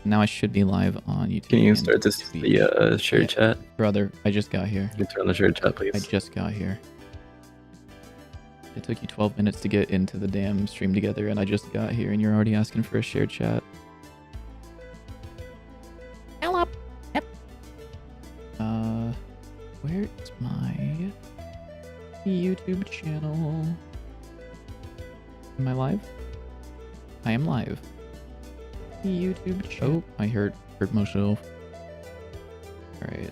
now I should be live on YouTube. Can you and start this Twitch. via shared Yeah. chat? Brother, I just got here. Can you turn on the shared chat, I please? just got here. It took you 12 minutes to get into the damn stream together, and I just got here, and you're already asking for a shared chat. Hello. Yep. Where is my YouTube channel? Am I live? I am live. YouTube channel. Oh, I heard myself. Alright,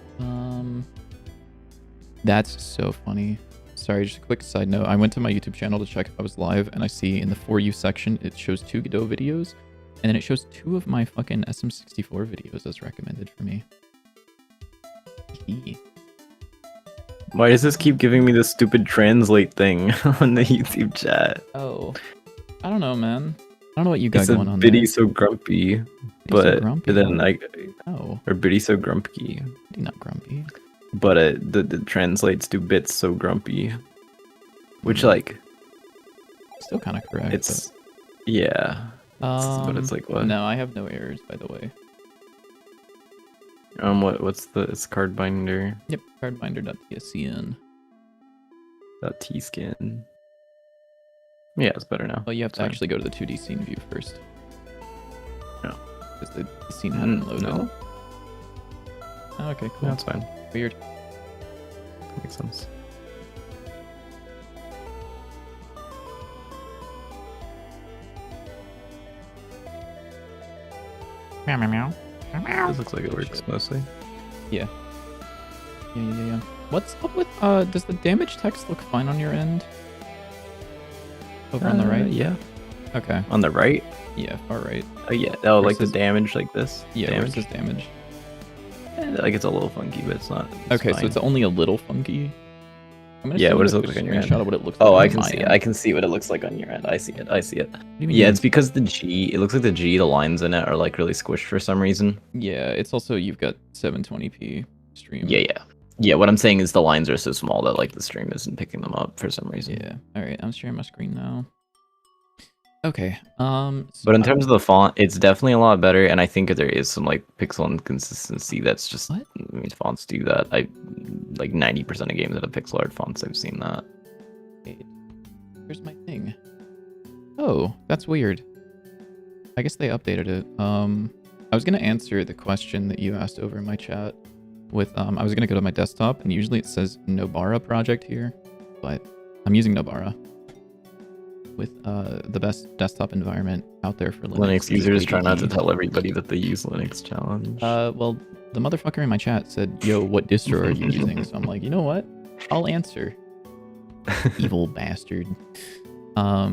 that's so funny. Sorry, just a quick side note. I went to my YouTube channel to check if I was live, and I see in the For You section, it shows 2 Godot videos, and then it shows 2 of my fucking SM64 videos as recommended for me. Why does this keep giving me this stupid translate thing on the YouTube chat? Oh, I don't know, man. I don't know what you got It's going a on Biddy there. so grumpy, Biddy but so grumpy, then huh? I Oh, or Biddy so grumpy, Biddy not grumpy. but the translates to bits so grumpy, which like Still kind of correct. it's yeah, but it's like what? No, I have no errors, by the way. What's the it's card binder Yep, cardbinder.tscn. .tskin. Yeah, it's better now. Oh, you have to Fine. actually go to the 2D scene view first. No. Because the scene hadn't loaded. No. Oh, okay, cool. No, it's fine. Weird. That makes sense. Meow, meow, meow. This looks like it works mostly. Yeah. What's up with, does the damage text look fine on your end? Over on the right? Yeah. Okay. On the right? Yeah, far right. Oh yeah. Oh, like the Versus- damage like this? Yeah, damage. versus damage. Like it's a little funky, but it's not. Okay, fine. so it's only a little funky. I'm gonna Yeah, send what you does it a look like on your screenshot end? of what it looks like Oh, on I can my see. end. I can see what it looks like on your end. I see it. I see it. What do you mean Yeah, you it's because the G. It looks like the G. The lines in it are like really squished for some reason. Yeah, it's also you've got 720p stream. Yeah. What I'm saying is the lines are so small that like the stream isn't picking them up for some reason. Yeah. All right, I'm sharing my screen now. Okay. But in terms of the font, it's definitely a lot better, and I think there is some like pixel inconsistency. That's just What? I mean, fonts do that. I like 90% of games that have pixel art fonts. I've seen that. Wait, here's my thing. Oh, that's weird. I guess they updated it. I was gonna answer the question that you asked over in my chat with I was gonna go to my desktop, and usually it says Nobara project here, but I'm using Nobara with the best desktop environment out there for Linux. Linux users It's try not to ADE. tell everybody that they use Linux challenge. Well, the motherfucker in my chat said, "Yo, what distro are you using?" So I'm like, you know what? I'll answer. Evil bastard. All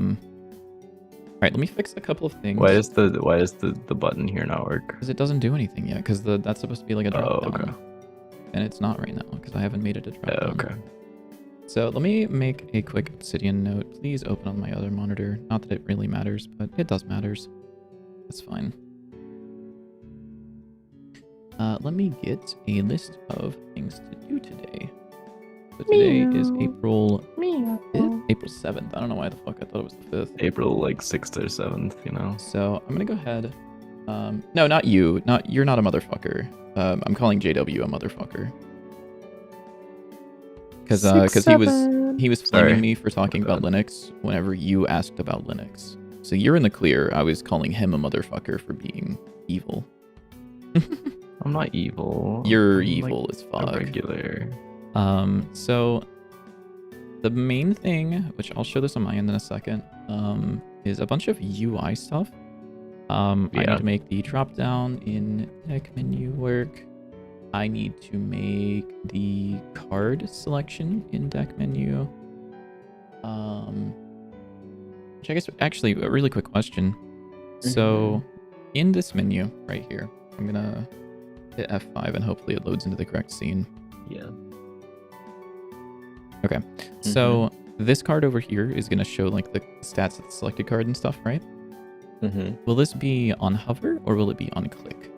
right, let me fix a couple of things. Why does the button here not work? Because it doesn't do anything yet. Because that's supposed to be like a drop down, okay. and it's not right now because I haven't made it a drop Yeah, down. okay. So let me make a quick Obsidian note. Please open on my other monitor. Not that it really matters, but it does matters. That's fine. Let me get a list of things to do today. So today is April 5th? April 7th. I don't know why the fuck I thought it was the 5th. April like 6th or 7th, you know. So I'm gonna go ahead. No, not you. You're not a motherfucker. I'm calling JW a motherfucker. Because he was flaming Sorry. me for talking about Linux whenever you asked about Linux. So you're in the clear. I was calling him a motherfucker for being evil. I'm not evil. You're I'm, evil like, as a fuck. regular. So the main thing, which I'll show this on my end in a second, is a bunch of UI stuff. I need to make the drop down in deck menu work. I need to make the card selection in deck menu. Which I guess actually a really quick question. So in this menu right here, I'm gonna hit F5 and hopefully it loads into the correct scene. Yeah. Okay, so this card over here is gonna show like the stats of the selected card and stuff, right? Will this be on hover or will it be on click?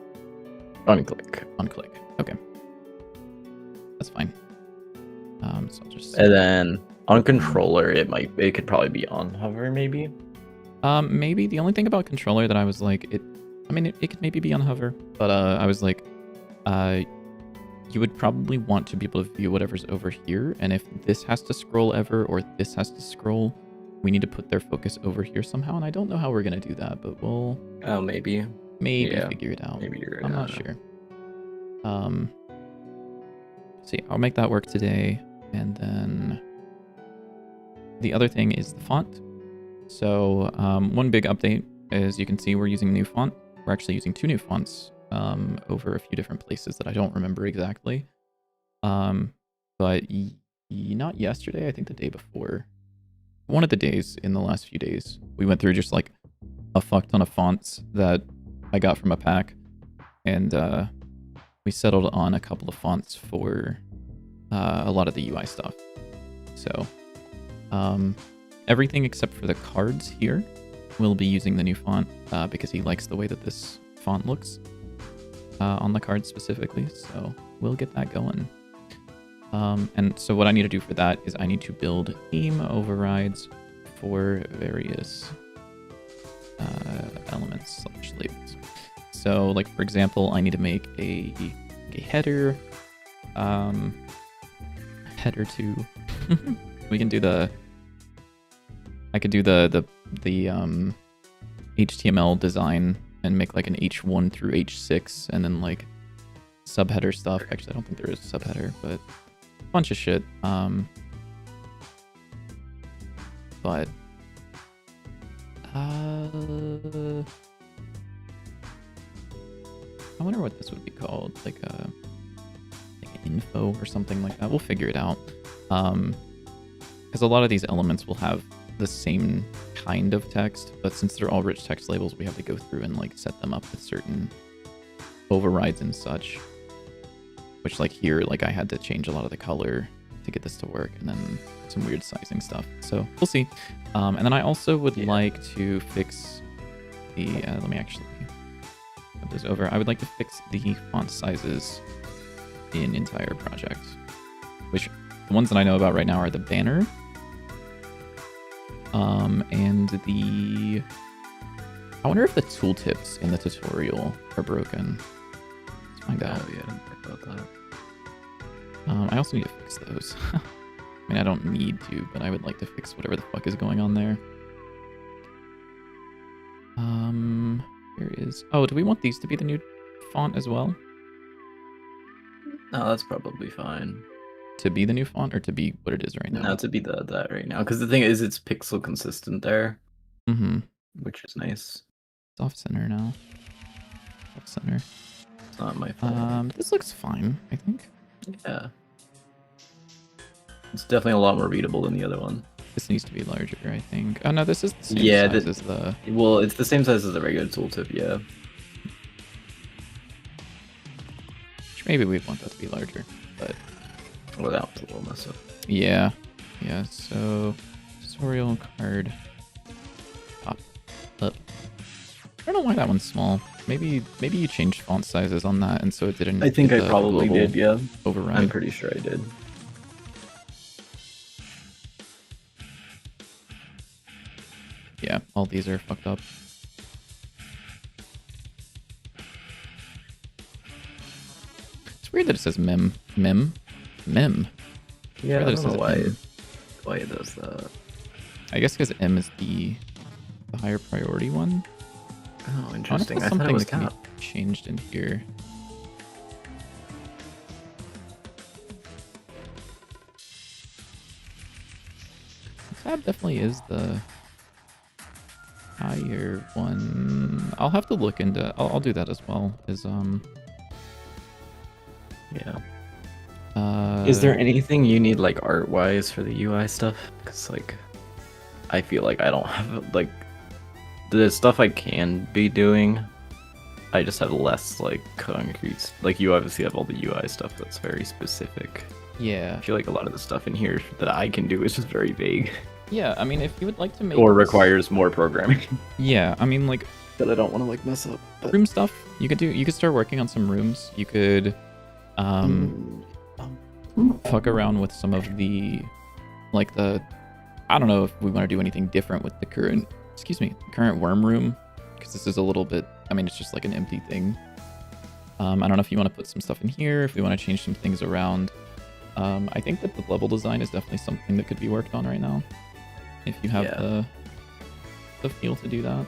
On click. On click. Okay. That's fine. So I'll just And then on controller, it could probably be on hover maybe. maybe the only thing about controller that I was like, I mean, it could maybe be on hover, but I was like, you would probably want to be able to view whatever's over here, and if this has to scroll ever or this has to scroll, we need to put their focus over here somehow, and I don't know how we're gonna do that, but we'll maybe yeah, figure it out. maybe you're I'm not sure. See, I'll make that work today, and then the other thing is the font. So one big update is you can see we're using a new font. We're actually using 2 new fonts over a few different places that I don't remember exactly. But not yesterday, I think the day before. One of the days in the last few days, we went through just like a fuck ton of fonts that I got from a pack. And we settled on a couple of fonts for a lot of the UI stuff. So everything except for the cards here will be using the new font because he likes the way that this font looks on the cards specifically. So we'll get that going. And so what I need to do for that is I need to build theme overrides for various elements / labels. So like, for example, I need to make a header, header to, we can do I could do the HTML design and make like an H1 through H6 and then like subheader stuff. Actually, I don't think there is a subheader, but a bunch of shit. But I wonder what this would be called, like info or something like that. We'll figure it out. Because a lot of these elements will have the same kind of text, but since they're all rich text labels, we have to go through and like set them up with certain overrides and such. Which like here, like I had to change a lot of the color to get this to work, and then some weird sizing stuff. So we'll see. And then I also would like to fix the, let me actually put this over. I would like to fix the font sizes in entire projects, which the ones that I know about right now are the banner, and the, I wonder if the tooltips in the tutorial are broken. Let's find out. Yeah, I didn't think about that. I also need to fix those. I mean, I don't need to, but I would like to fix whatever the fuck is going on there. Here is, oh, do we want these to be the new font as well? No, that's probably fine. To be the new font or to be what it is right now? No, to be that right now. Because the thing is, it's pixel consistent there. Mm-hmm. Which is nice. It's off center now. Off center. It's not my fault. This looks fine, I think. Yeah. It's definitely a lot more readable than the other one. This needs to be larger, I think. Oh no, this is the same size as the... Well, it's the same size as the regular tooltip, yeah. Which maybe we'd want that to be larger, but... Well, that was a little mess up. Yeah. Yeah, so... Tutorial card... Pop up. I don't know why that one's small. Maybe you changed font sizes on that, and so it didn't... I think I probably did, yeah. Override. I'm pretty sure I did. Yeah, all these are fucked up. It's weird that it says mem. Mem? Mem. Yeah, I don't know why it does that. I guess because M is the higher priority one. Oh, interesting. I thought thought it was can be cap. changed in here. Tab definitely is the higher one. I'll have to look into. I'll do that as well. Yeah. Is there anything you need like art wise for the UI stuff? Because like, I feel like I don't have like the stuff I can be doing. I just have less like concrete. Like you obviously have all the UI stuff that's very specific. Yeah. I feel like a lot of the stuff in here that I can do is just very vague. Yeah, I mean, if you would like to make or requires more programming. Yeah, I mean, like that I don't want to like mess up. But... room stuff you could do. You could start working on some rooms. You could fuck around with some of the like the. I don't know if we want to do anything different with the current. Excuse me, current worm room because this is a little bit, I mean, it's just like an empty thing. I don't know if you want to put some stuff in here, if we want to change some things around. I think that the level design is definitely something that could be worked on right now. If you have the feel to do that.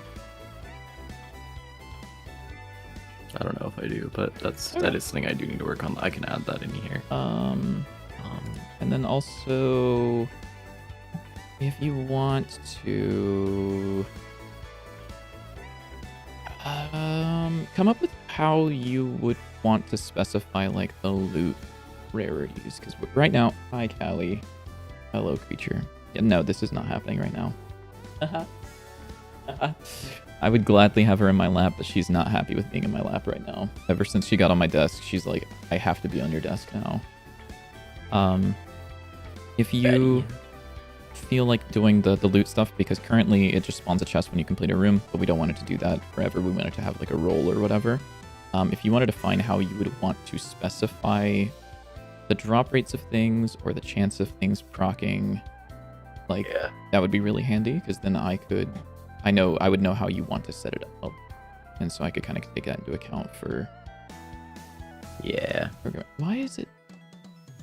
I don't know if I do, but that is something I do need to work on. I can add that in here. And then also, if you want to come up with how you would want to specify like the loot rarities, because right now, hi Callie, hello creature. Yeah, no, this is not happening right now. I would gladly have her in my lap, but she's not happy with being in my lap right now. Ever since she got on my desk, she's like, I have to be on your desk now. If you feel like doing the loot stuff, because currently it just spawns a chest when you complete a room, but we don't want it to do that forever. We want it to have like a roll or whatever. If you wanted to find how you would want to specify the drop rates of things or the chance of things proccing, like that would be really handy, because then I would know how you want to set it up, and so I could kind of take that into account for. Yeah. Why is it?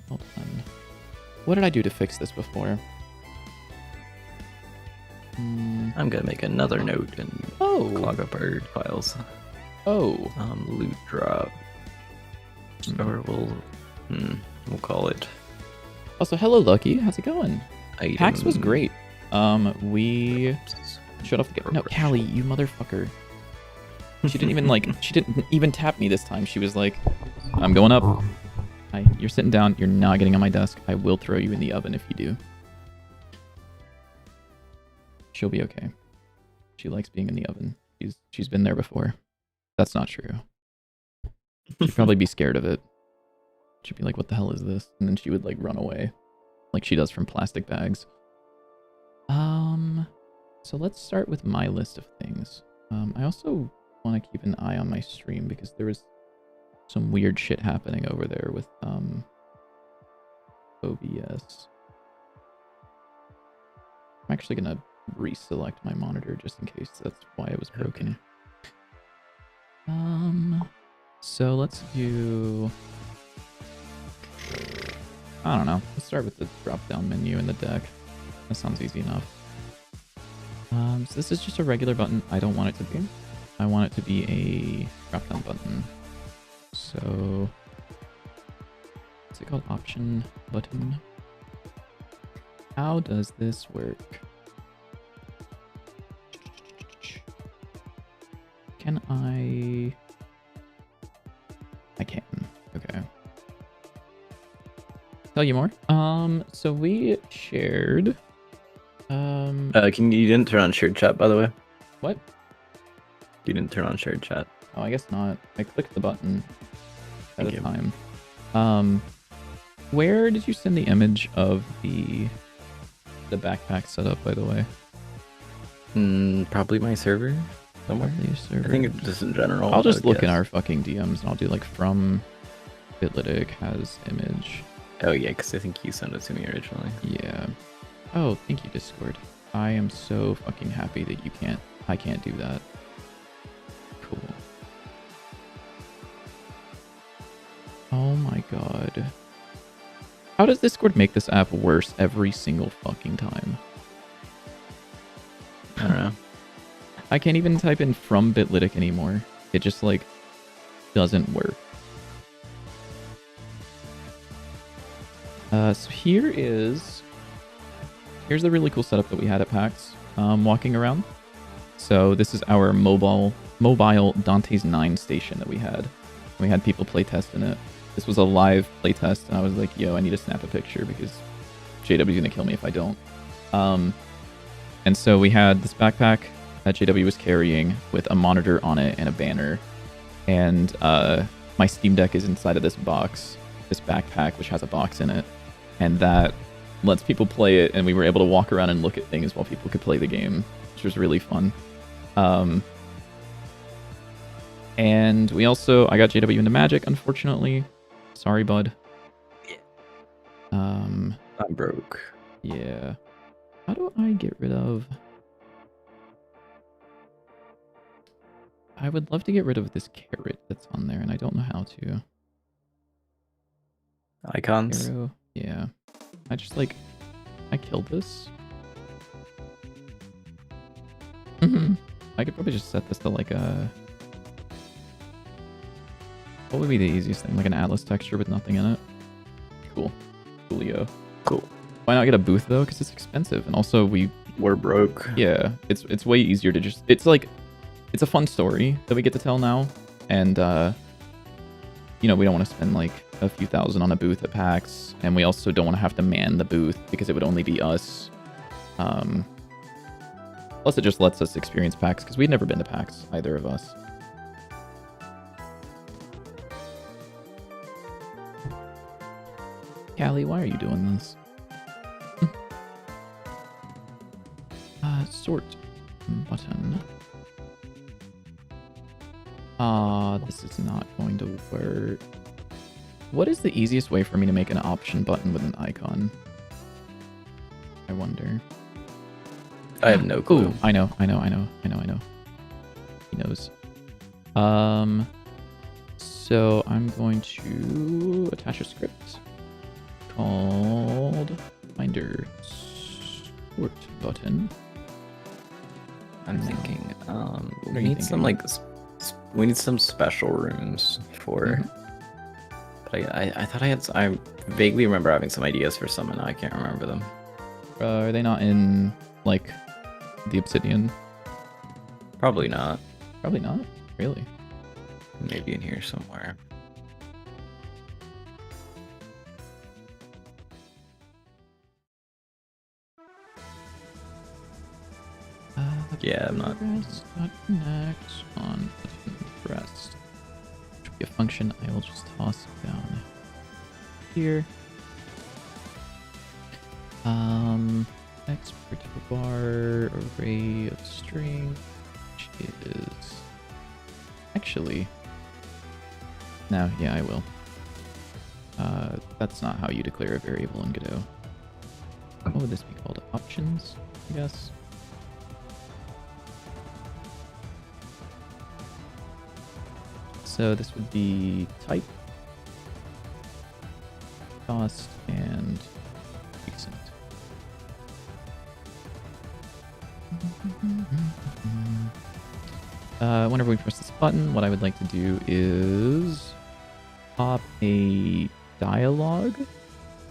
Hold on. What did I do to fix this before? I'm gonna make another note and clog up our files. Loot drop. Or we'll call it. Also, hello Lucky, how's it going? Item. PAX was great. We shut off the game. No, Callie, you motherfucker. She didn't even tap me this time. She was like, I'm going up. Hi, you're sitting down. You're not getting on my desk. I will throw you in the oven if you do. She'll be okay. She likes being in the oven. She's been there before. That's not true. She'd probably be scared of it. She'd be like, what the hell is this? And then she would like run away. Like she does from plastic bags. So let's start with my list of things. I also want to keep an eye on my stream because there was some weird shit happening over there with OBS. I'm actually gonna reselect my monitor just in case that's why it was broken. So let's do, I don't know, let's start with the drop down menu in the deck. That sounds easy enough. So this is just a regular button. I don't want it to be. I want it to be a drop down button. So what's it called? Option button. How does this work? Can I can. Okay. Tell you more. So we shared. You didn't turn on shared chat, by the way. What? You didn't turn on shared chat. Oh, I guess not. I clicked the button at a time. Where did you send the image of the backpack setup, by the way? Probably my server somewhere. I think it's just in general. I'll just look in our fucking DMs and I'll do like from Bitlytic has image. Oh yeah, because I think you sent it to me originally. Yeah. Oh, thank you, Discord. I am so fucking happy that I can't do that. Cool. Oh my god. How does Discord make this app worse every single fucking time? I don't know. I can't even type in from Bitlytic anymore. It just like doesn't work. So here's the really cool setup that we had at PAX, walking around. So this is our mobile Dante's 9 station that we had. We had people playtest in it. This was a live playtest, and I was like, yo, I need to snap a picture because JW's gonna kill me if I don't. And so we had this backpack that JW was carrying with a monitor on it and a banner. And my Steam Deck is inside of this box, this backpack, which has a box in it. And that lets people play it, and we were able to walk around and look at things while people could play the game, which was really fun. And we also, I got JW into Magic, unfortunately. Sorry, bud. Yeah. I'm broke. Yeah. How do I get rid of... I would love to get rid of this carrot that's on there, and I don't know how to. Icons. Arrow. Yeah. I just like... I killed this. I could probably just set this to like a... What would be the easiest thing? Like an atlas texture with nothing in it? Cool. Coolio. Cool. Why not get a booth though? Because it's expensive, and also we're broke. Yeah, it's way easier to just... It's like... It's a fun story that we get to tell now, and you know, we don't want to spend like a few thousand on a booth at PAX, and we also don't want to have to man the booth because it would only be us. Plus, it just lets us experience PAX because we'd never been to PAX, either of us. Callie, why are you doing this? Sort button. This is not going to work. What is the easiest way for me to make an option button with an icon? I wonder. I have no clue. Ooh, I know. He knows. So I'm going to attach a script called finder sort button. I'm thinking, we need some like, we need some special rooms for. But I thought I vaguely remember having some ideas for some, and I can't remember them. Are they not in like the Obsidian? Probably not. Probably not. Really? Maybe in here somewhere. Yeah, I'm not. Connect on button pressed. Which will be a function I will just toss down here. Export bar array of string, which is actually no, yeah, I will. That's not how you declare a variable in Godot. What would this be called? Options, I guess. So this would be type, cost, and recent. Whenever we press this button, what I would like to do is pop a dialogue,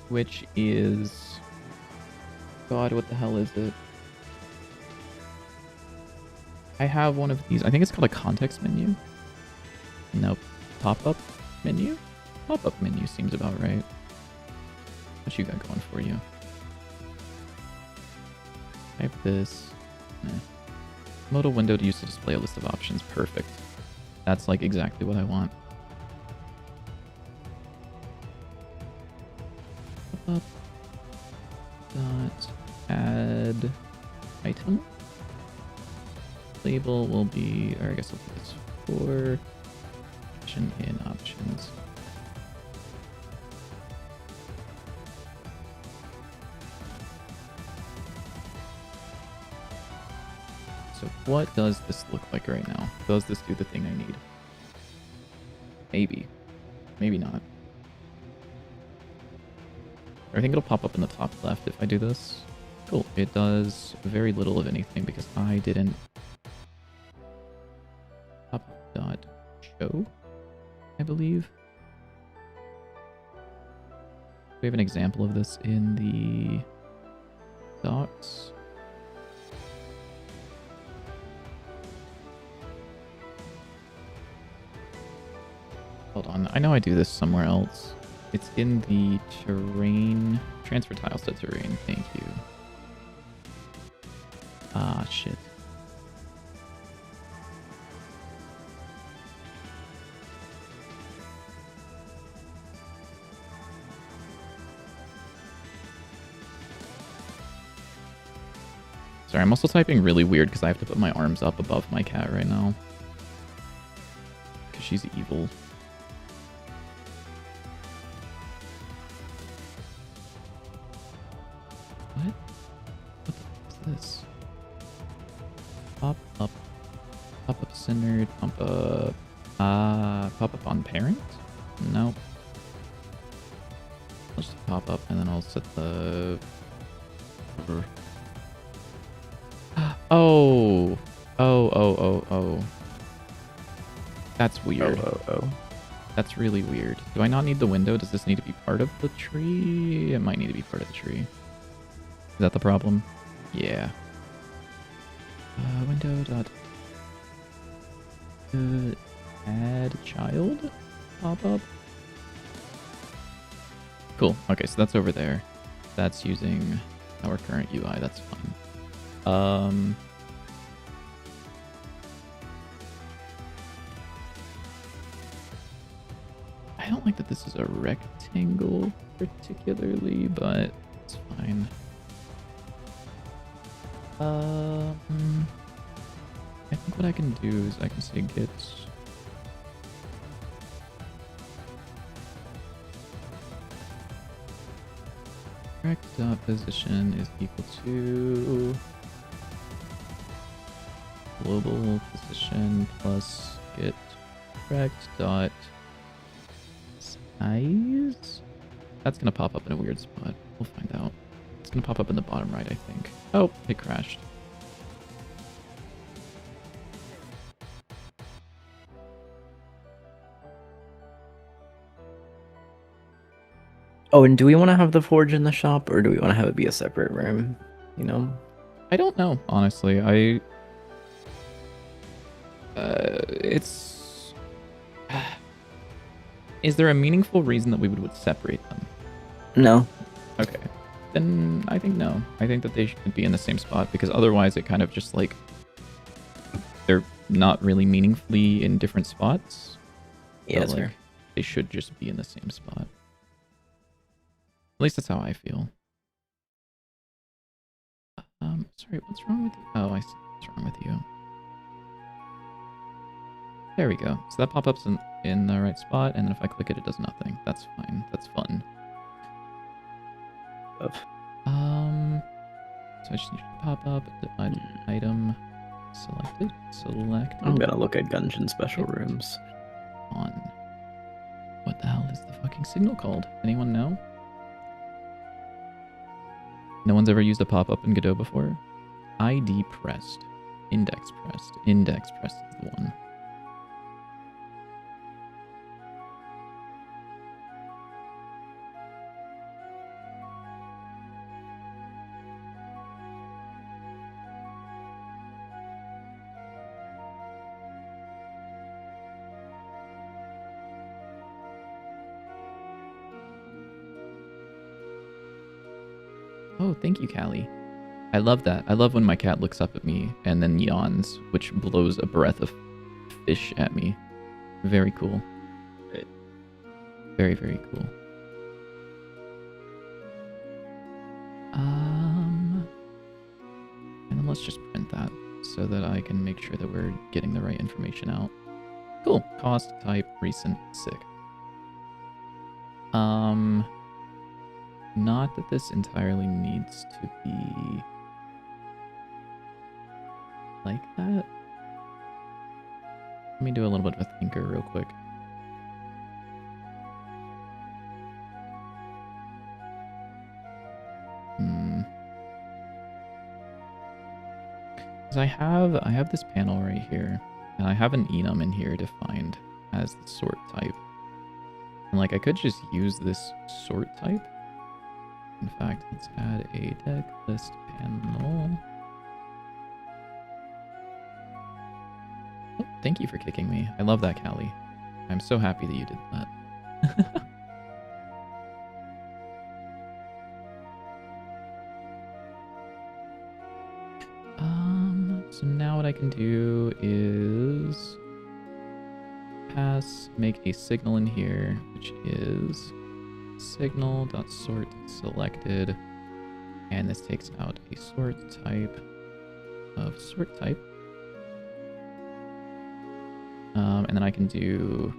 which is... God, what the hell is it? I have one of these. I think it's called a context menu. Nope. Pop-up menu? Pop-up menu seems about right. What you got going for you? Type this. Modal window to use to display a list of options. Perfect. That's like exactly what I want. Pop-up. Dot add item. Label will be, or I guess I'll do this for in options. So what does this look like right now? Does this do the thing I need? Maybe. Maybe not. I think it'll pop up in the top left if I do this. Cool. It does very little of anything because I didn't pop.show, I believe. We have an example of this in the docs. Hold on, I know I do this somewhere else. It's in the terrain, transfer tiles to terrain, thank you. Ah, shit. Sorry, I'm also typing really weird because I have to put my arms up above my cat right now. Because she's evil. What? What the fuck is this? Pop up centered, pump up. Pop up on parent? Nope. I'll just pop up and then I'll set the... Oh. Oh. That's weird. Oh. That's really weird. Do I not need the window? Does this need to be part of the tree? It might need to be part of the tree. Is that the problem? Yeah. Window dot add child pop up. Cool. Okay, so that's over there. That's using our current UI. That's fun. I don't like that this is a rectangle particularly, but it's fine. I think what I can do is I can say get correct position is equal to global position plus get correct dot size. That's gonna pop up in a weird spot. We'll find out. It's gonna pop up in the bottom right, I think. Oh, it crashed. Oh, and do we want to have the forge in the shop, or do we want to have it be a separate room? You know? I don't know, honestly. It's... Is there a meaningful reason that we would separate them? No. Okay. Then I think no. I think that they should be in the same spot, because otherwise it kind of just like... They're not really meaningfully in different spots. Yeah, that's fair. They should just be in the same spot. At least that's how I feel. Sorry, what's wrong with you? Oh, I see what's wrong with you. There we go. So that pop-up's in the right spot, and then if I click it, it does nothing. That's fine. That's fun. Oh. So I just need to pop up, item, selected. I'm gonna look at Gungeon special rooms. On. What the hell is the fucking signal called? Anyone know? No one's ever used a pop-up in Godot before? ID pressed. Index pressed. Index pressed is the one. Oh, thank you, Callie. I love that. I love when my cat looks up at me and then yawns, which blows a breath of fish at me. Very cool. Very, very cool. And then let's just print that so that I can make sure that we're getting the right information out. Cool. Cost, type, recent, sick. Not that this entirely needs to be like that. Let me do a little bit of a thinker real quick. Because I have this panel right here, and I have an enum in here defined as the sort type. And like I could just use this sort type. In fact, let's add a deck list panel. Oh, thank you for kicking me. I love that, Callie. I'm so happy that you did that. So now what I can do is make a signal in here, which is signal.sort selected, and this takes out a sort type of sort type. And then I can do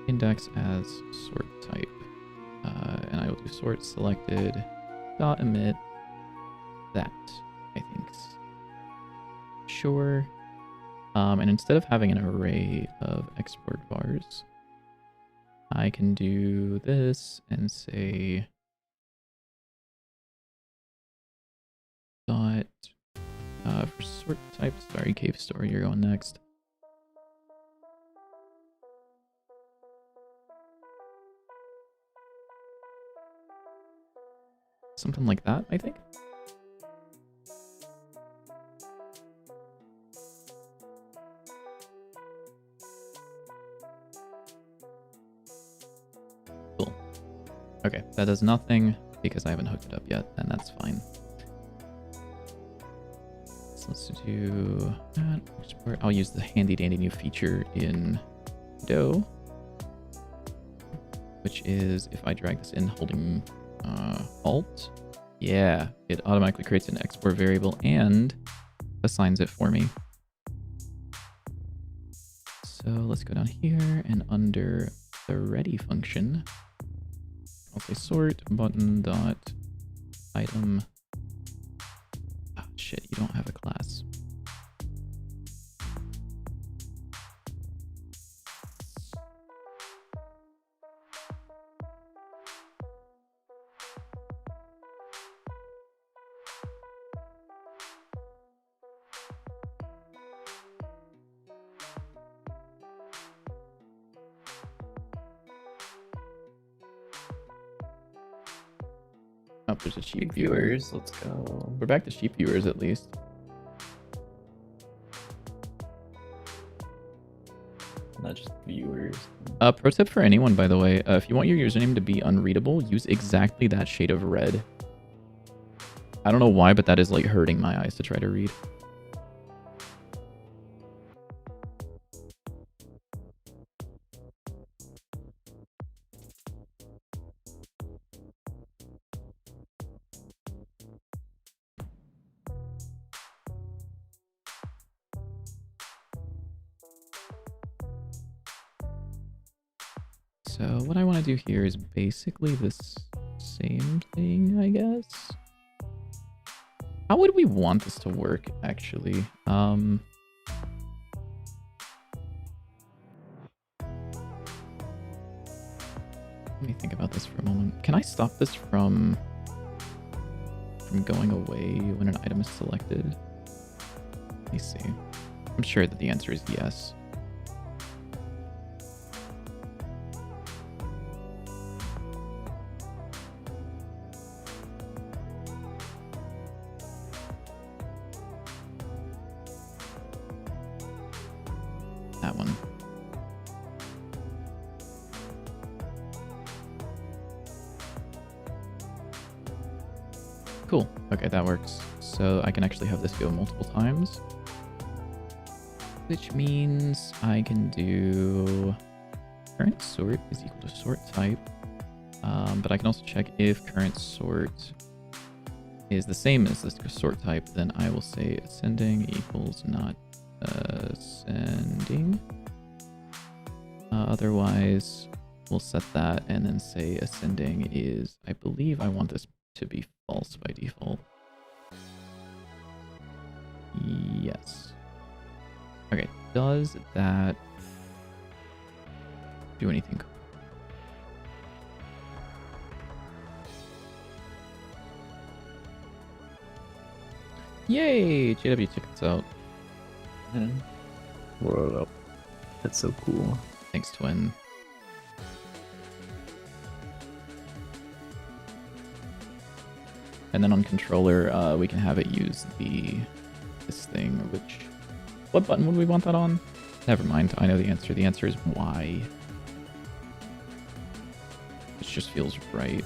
index as sort type, and I will do sort selected dot emit that, I think. Sure. And instead of having an array of export bars, I can do this and say dot for sort type. Sorry, Cave Store, you're going next. Something like that, I think. Cool. Okay, that does nothing because I haven't hooked it up yet, and that's fine. So let's do that. Export. I'll use the handy dandy new feature in Do, which is if I drag this in holding Alt, yeah, it automatically creates an export variable and assigns it for me. So let's go down here and under the ready function, I'll say sort button dot item. Ah, shit, you don't have a class. Oh, there's a sheep viewers. Let's go. We're back to sheep viewers at least. Not just viewers. Pro tip for anyone, by the way, if you want your username to be unreadable, use exactly that shade of red. I don't know why, but that is like hurting my eyes to try to read. So what I want to do here is basically this same thing, I guess. How would we want this to work, actually? Let me think about this for a moment. Can I stop this from going away when an item is selected? Let me see. I'm sure that the answer is yes. That one. Cool. Okay, that works. So I can actually have this go multiple times, which means I can do current sort is equal to sort type, but I can also check if current sort is the same as this sort type. Then I will say ascending equals not ascending. Otherwise, we'll set that and then say ascending is, I believe I want this to be false by default. Yes. Okay, does that do anything? Yay! JW tickets out. What up? That's so cool. Thanks, Twin. And then on controller, we can have it use this thing, which... What button would we want that on? Never mind, I know the answer. The answer is Y. Which just feels right.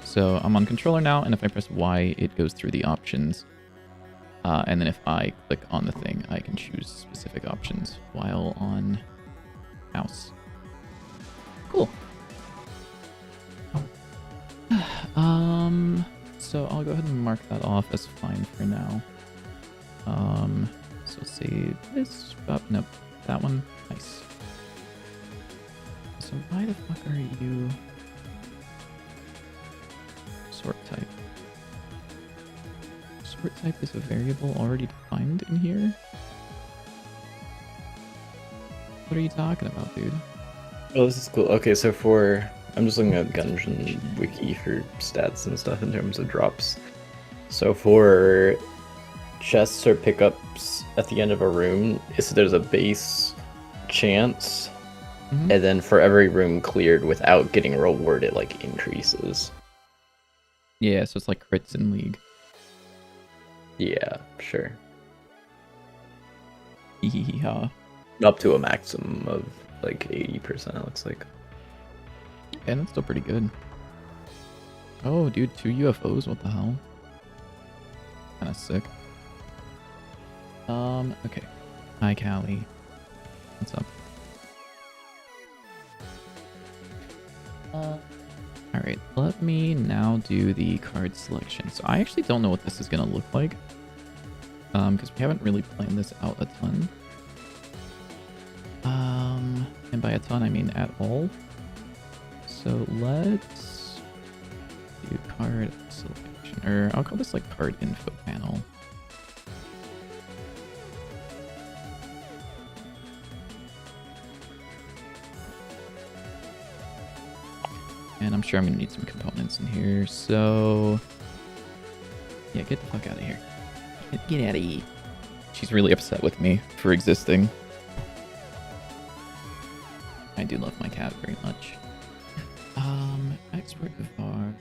So I'm on controller now, and if I press Y, it goes through the options. And then if I click on the thing, I can choose specific options while on mouse. Cool. so I'll go ahead and mark that off as fine for now. So let's see this. Oh, nope, that one. Nice. So why the fuck are you sort type? Sort type is a variable already defined in here. What are you talking about, dude? Oh, this is cool. Okay, so I'm just looking at Gungeon wiki for stats and stuff in terms of drops. So for chests or pickups at the end of a room, there's a base chance, and then for every room cleared without getting a reward, it like increases. Yeah, so it's like crits in League. Yeah, sure. Yeah. Up to a maximum of like 80%, it looks like. Yeah, that's still pretty good. Oh, dude, 2 UFOs? What the hell? Kinda sick. Okay. Hi, Callie. What's up? Alright, let me now do the card selection. So I actually don't know what this is gonna look like. Because we haven't really planned this out a ton. And by a ton, I mean at all. So let's do card selection, or I'll call this like card info panel. And I'm sure I'm gonna need some components in here, so yeah, get the fuck out of here. Get out of here. She's really upset with me for existing. I do love my cat very much. Export var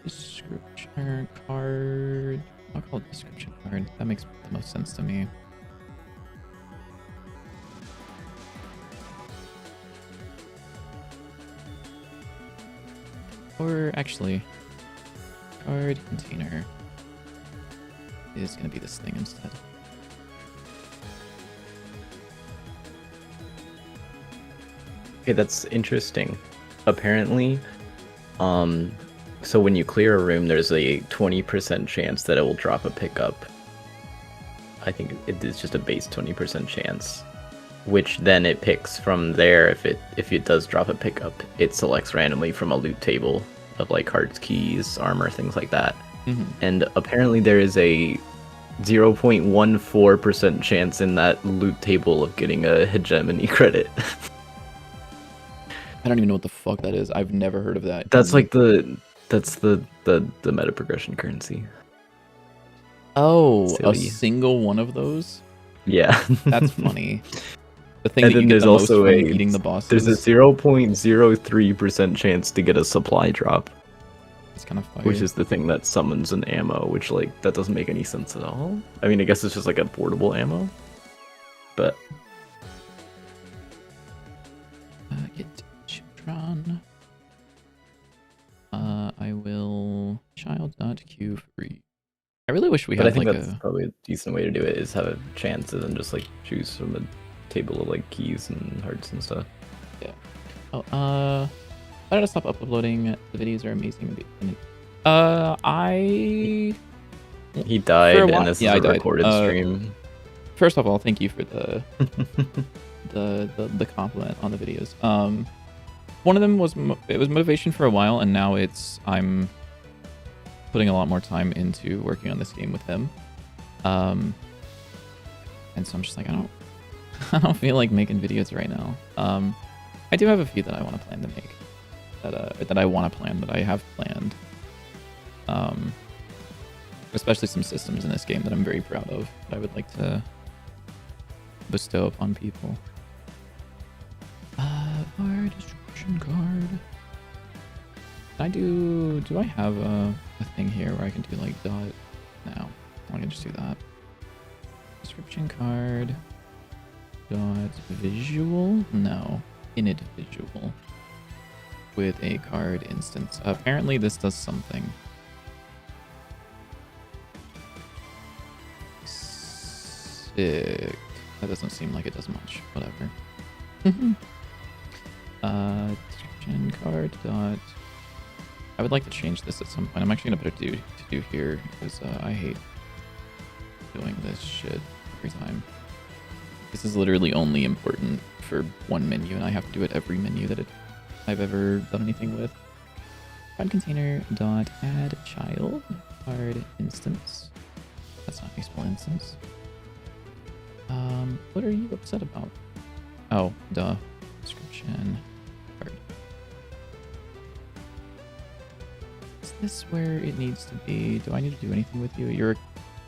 description card. I'll call it description card. That makes the most sense to me. Or actually, card container is gonna be this thing instead. Okay, that's interesting. Apparently, so when you clear a room, there's a 20% chance that it will drop a pickup. I think it is just a base 20% chance, which then it picks from there. If it does drop a pickup, it selects randomly from a loot table of like cards, keys, armor, things like that. And apparently there is a 0.14% chance in that loot table of getting a hegemony credit. I don't even know what the fuck that is. I've never heard of that. That's like the meta progression currency. Oh, Silly. a single one of those? Yeah. That's funny. The thing And that you then get there's the most also from eating the bosses. There's a 0.03% chance to get a supply drop. It's kind of fire. Which is the thing that summons an ammo, which like that doesn't make any sense at all. I mean, I guess it's just like a portable ammo. But get Chitron. I will child.q free. I really wish we had I think like that's probably a decent way to do it, is have a chance and then just like choose from a table of like keys and hearts and stuff. Yeah. Oh, I gotta stop uploading. The videos are amazing. He died, and this is a I died. recorded stream. First of all, thank you for the the compliment on the videos. One of them was it was motivation for a while, and now I'm putting a lot more time into working on this game with him. And so I'm just like, I don't feel like making videos right now. I do have a few that I want to plan to make, that I have planned. Especially some systems in this game that I'm very proud of, that I would like to bestow upon people. Our description card. Do I have a thing here where I can do like dot? No, I can just do that. Description card. Dot visual? No, init visual. With a card instance. Apparently this does something. Sick. That doesn't seem like it does much. Whatever. Description card dot I would like to change this at some point. I'm actually gonna put a to do here because I hate doing this shit every time. This is literally only important for one menu, and I have to do it every menu that I've ever done anything with. Card container dot add child card instance. That's not a useful instance. What are you upset about? Oh, duh. Description card. Is this where it needs to be? Do I need to do anything with you? You're a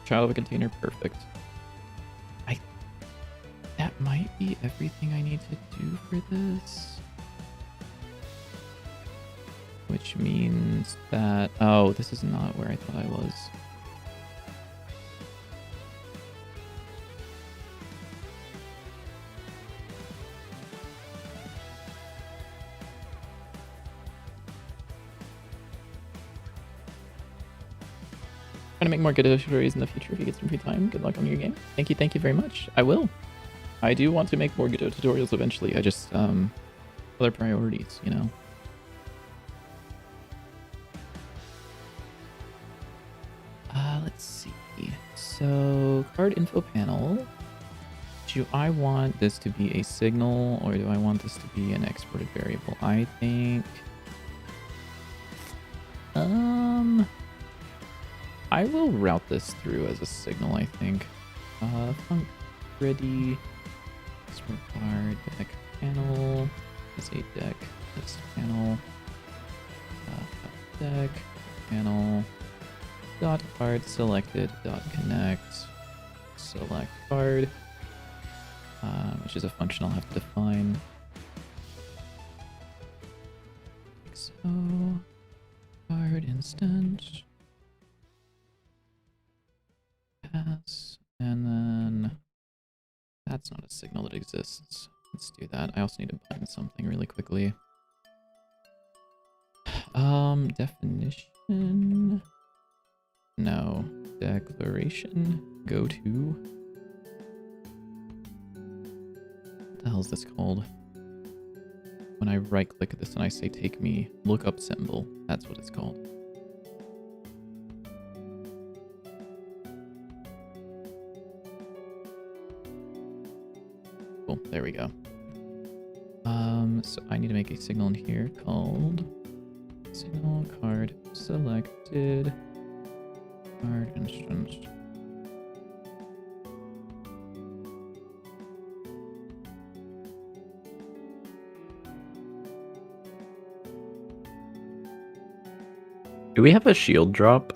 child of a container. Perfect. That might be everything I need to do for this. Which means that... Oh, this is not where I thought I was. Trying to make more Godot tutorials in the future if you get some free time. Good luck on your game. Thank you very much. I will. I do want to make more Godot tutorials eventually. I just, other priorities, you know? Let's see. So, card info panel. Do I want this to be a signal or do I want this to be an exported variable? I think... I will route this through as a signal, I think. Func ready. Export card, deck panel, is a deck, list panel, deck, panel, dot card selected, dot connect, select card, which is a function I'll have to define. Like so, card instance, pass, and then that's not a signal that exists. Let's do that. I also need to bind something really quickly. Definition. No. Declaration. Go to. What the hell is this called? When I right click this and I say take me, lookup symbol. That's what it's called. Cool, there we go. So I need to make a signal in here called signal card selected card instance. Do we have a shield drop?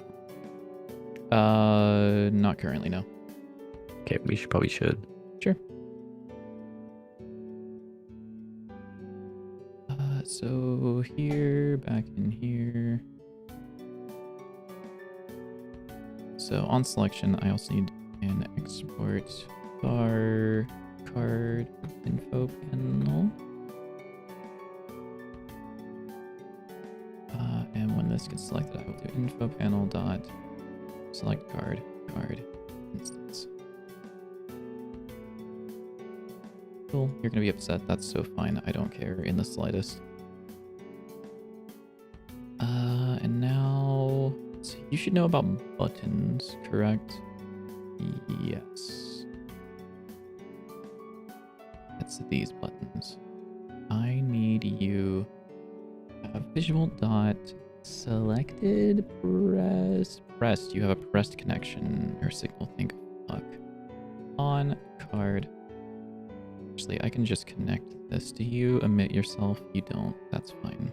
Not currently, no. Okay, we probably should. Sure. So here, back in here. So on selection, I also need an export bar card info panel. And when this gets selected, I will do info panel dot select card instance. Cool. You're gonna be upset. That's so fine. I don't care in the slightest. And now, so you should know about buttons, correct? Yes. It's these buttons. I need you to have visual dot selected pressed. You have a pressed connection or signal. Think fuck on card. Actually, I can just connect this. Do you emit yourself? You don't. That's fine.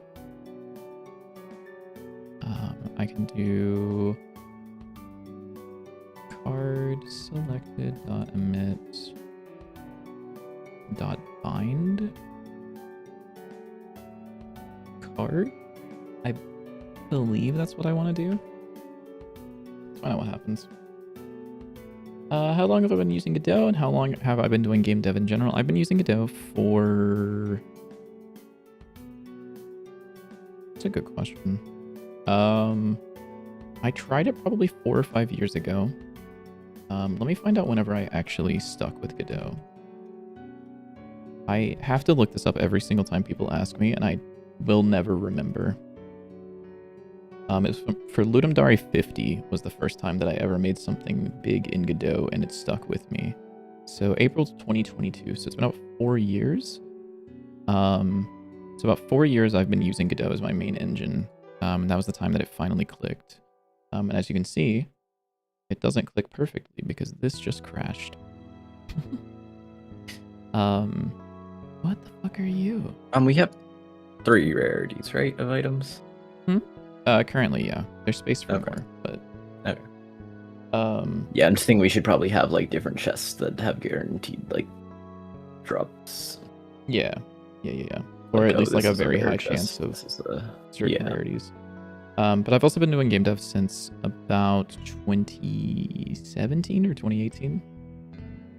I can do card selected dot emit dot bind card. I believe that's what I want to do. Let's find out what happens. How long have I been using Godot, and how long have I been doing game dev in general? I've been using Godot for... That's a good question. I tried it probably 4 or 5 years ago. Let me find out whenever I actually stuck with Godot. I have to look this up every single time people ask me, and I will never remember. It was for Ludum Dare 50 was the first time that I ever made something big in Godot, and it stuck with me. So April 2022. So it's been about 4 years. So about 4 years I've been using Godot as my main engine. And that was the time that it finally clicked. And as you can see, it doesn't click perfectly because this just crashed. What the fuck are you? We have 3 rarities, right, of items? Currently, yeah. There's space for more, but okay. Yeah, I'm just thinking we should probably have like different chests that have guaranteed like drops. Yeah. Or like, at least like a this is very rare high chest. chance of This is a certain rarities. But I've also been doing game dev since about 2017 or 2018.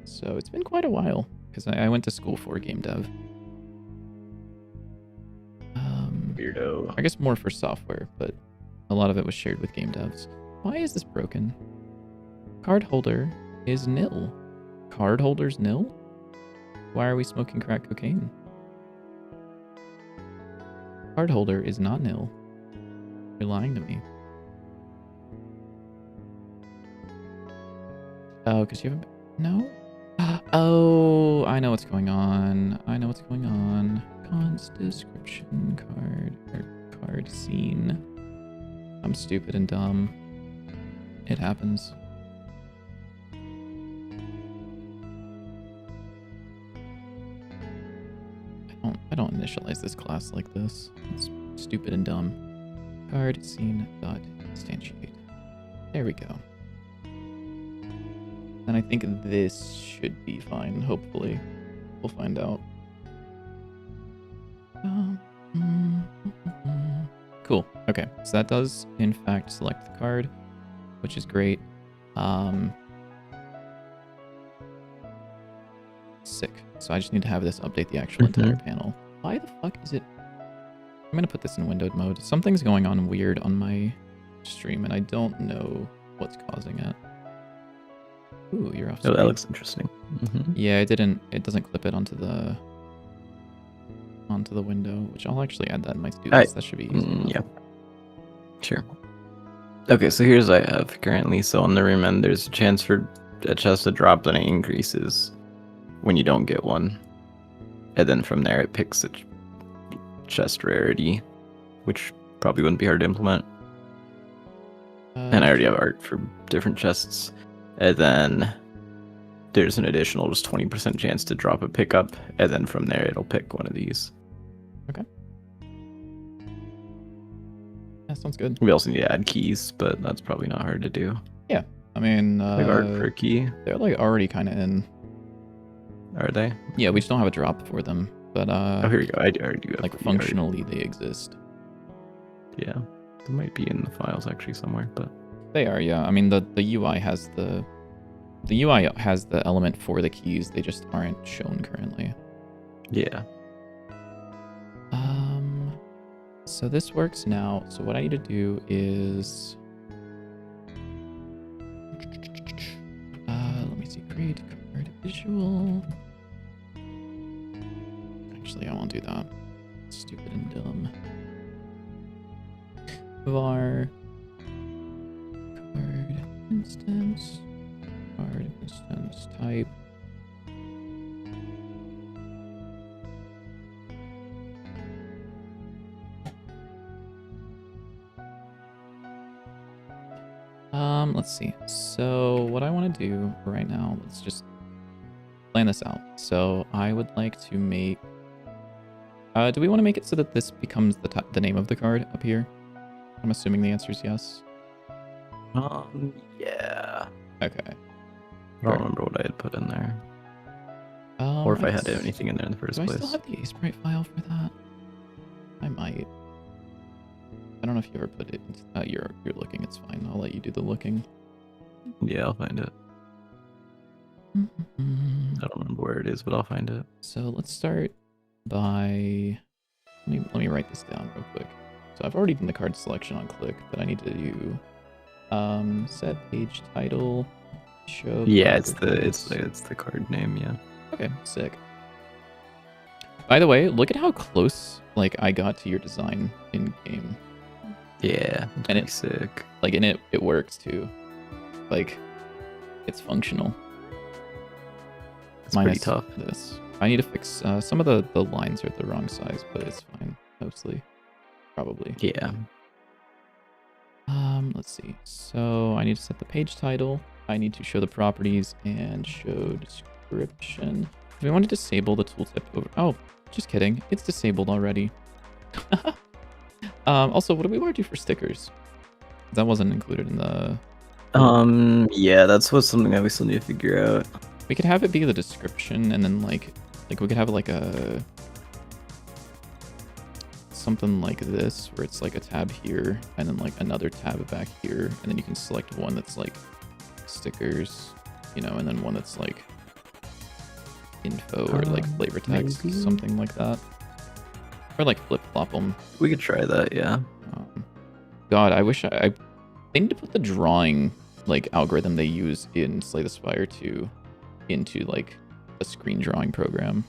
So it's been quite a while because I went to school for game dev. Weirdo. I guess more for software, but a lot of it was shared with game devs. Why is this broken? Card holder is nil. Card holder's nil? Why are we smoking crack cocaine? Card holder is not nil. You're lying to me. Oh, because you haven't... No? Oh, I know what's going on. Cons description card, or card scene. I'm stupid and dumb. It happens. I don't initialize this class like this. It's stupid and dumb. Card scene dot instantiate. There we go. And I think this should be fine, hopefully. We'll find out. Cool. Okay, so that does, in fact, select the card, which is great. Sick. So I just need to have this update the actual entire panel. Why the fuck is it... I'm going to put this in windowed mode. Something's going on weird on my stream, and I don't know what's causing it. Ooh, you're off screen. Oh, that looks interesting. Yeah, it doesn't clip it onto the window, which I'll actually add that in my to-do list. That should be easy. Yeah. Sure. Okay, so here's what I have currently. So on the rim end, there's a chance for a chest to drop, and it increases when you don't get one. And then from there, it picks a chest rarity, which probably wouldn't be hard to implement. And I already have art for different chests. And then there's an additional just 20% chance to drop a pickup, and then from there it'll pick one of these. Okay. That sounds good. We also need to add keys, but that's probably not hard to do. Yeah, I mean, like art for a key. They're like already kind of in. Are they? Yeah, we just don't have a drop for them, but oh, here we go. I already do have like functionally art. They exist. Yeah, they might be in the files actually somewhere, but they are. Yeah, I mean the UI has the UI has the element for the keys. They just aren't shown currently. Yeah. So this works now. So what I need to do is let me see, create card visual. Actually, I won't do that. Stupid and dumb. Var card instance type. Let's see. So what I want to do right now, let's just plan this out. So I would like to make... do we want to make it so that this becomes the name of the card up here? I'm assuming the answer is yes. Yeah. Okay. I don't remember what I had put in there. Or if I had anything in there in the first place. Do I still have the Sprite file for that? I might. I don't know if you ever put it into... you're looking, it's fine. I'll let you do the looking. Yeah, I'll find it. I don't remember where it is, but I'll find it. So let's start by... Let me write this down real quick. So I've already done the card selection on click, but I need to do set page title, show. Yeah, it's the card name, yeah. Okay, sick. By the way, look at how close like I got to your design in game. Yeah, it's And pretty sick. Like, and it works too. Like, it's functional. It's pretty tough. This. I need to fix some of the lines are the wrong size, but it's fine. Mostly. Probably. Yeah. Let's see. So I need to set the page title. I need to show the properties and show description. Do we want to disable the tooltip over? Oh, just kidding. It's disabled already. Also, what do we want to do for stickers? That wasn't included in the... Yeah, that's something that we still need to figure out. We could have it be the description, and then like we could have like a something like this where it's like a tab here and then like another tab back here, and then you can select one that's like stickers, you know, and then one that's like info or like flavor text, maybe? Something like that, or like flip flop them. We could try that, yeah. God, I wish they need to put the drawing like algorithm they use in Slay the Spire 2 into like a screen drawing program.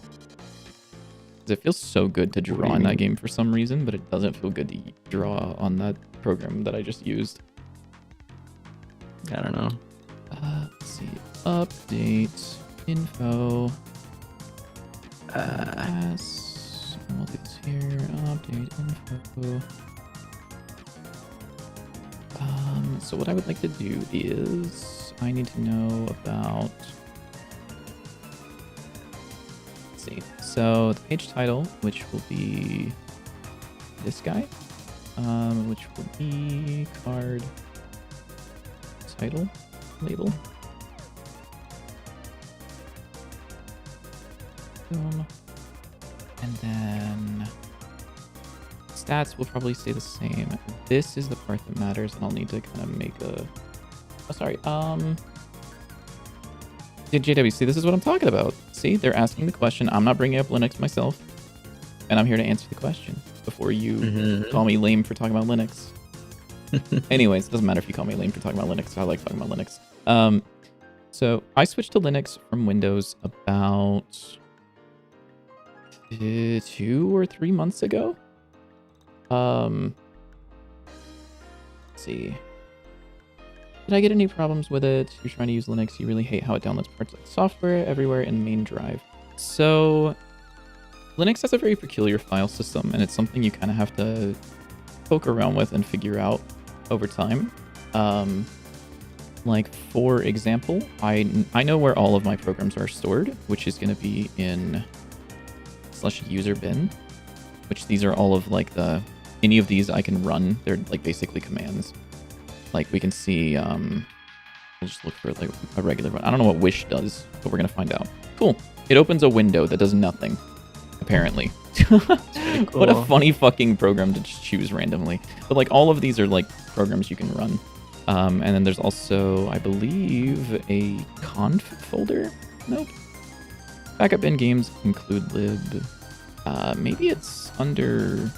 It feels so good to draw in that game for some reason, but it doesn't feel good to draw on that program that I just used. I don't know. Let's see. Update info. Yes. We'll do this here. Update info. So what I would like to do is I need to know about... Let's see. So the page title, which will be this guy, which will be card title label. Boom. And then stats will probably stay the same. This is the part that matters, and I'll need to kind of make a... Oh, sorry. JWC, this is what I'm talking about. See, they're asking the question. I'm not bringing up Linux myself, and I'm here to answer the question before you call me lame for talking about Linux. Anyways, it doesn't matter if you call me lame for talking about Linux. I like talking about Linux. So I switched to Linux from Windows about 2 or 3 months ago. Let's see. Did I get any problems with it? You're trying to use Linux. You really hate how it downloads parts of the software everywhere in the main drive. So Linux has a very peculiar file system, and it's something you kind of have to poke around with and figure out over time. Like, for example, I know where all of my programs are stored, which is going to be in /user bin, which these are all of like any of these I can run. They're like basically commands. Like we can see, we'll just look for like a regular one. I don't know what wish does, but we're going to find out. Cool. It opens a window that does nothing, apparently. Cool. What a funny fucking program to just choose randomly. But like all of these are like programs you can run. And then there's also, I believe, a conf folder. Nope. Backup bin games include lib. Maybe it's under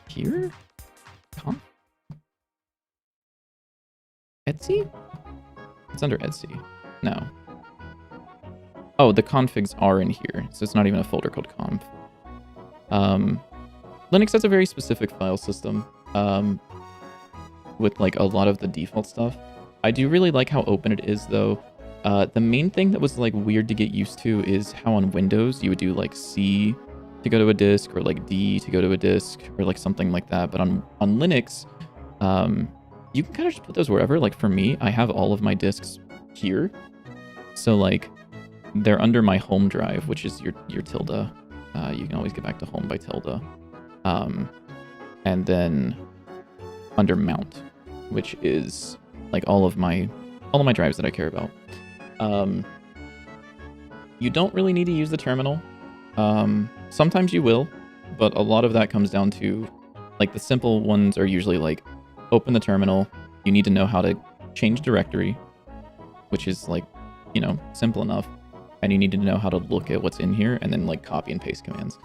here? Conf? Etsy? It's under Etsy. No. Oh, the configs are in here, so it's not even a folder called conf. Linux has a very specific file system with like a lot of the default stuff. I do really like how open it is, though. The main thing that was like weird to get used to is how on Windows you would do like C to go to a disk, or like D to go to a disk, or like something like that. But on Linux, you can kind of just put those wherever. Like for me, I have all of my disks here, so like they're under my home drive, which is your tilde. You can always get back to home by tilde, and then under mount, which is like all of my drives that I care about. You don't really need to use the terminal. Sometimes you will, but a lot of that comes down to like the simple ones are usually like open the terminal. You need to know how to change directory, which is like, you know, simple enough. And you need to know how to look at what's in here and then like copy and paste commands.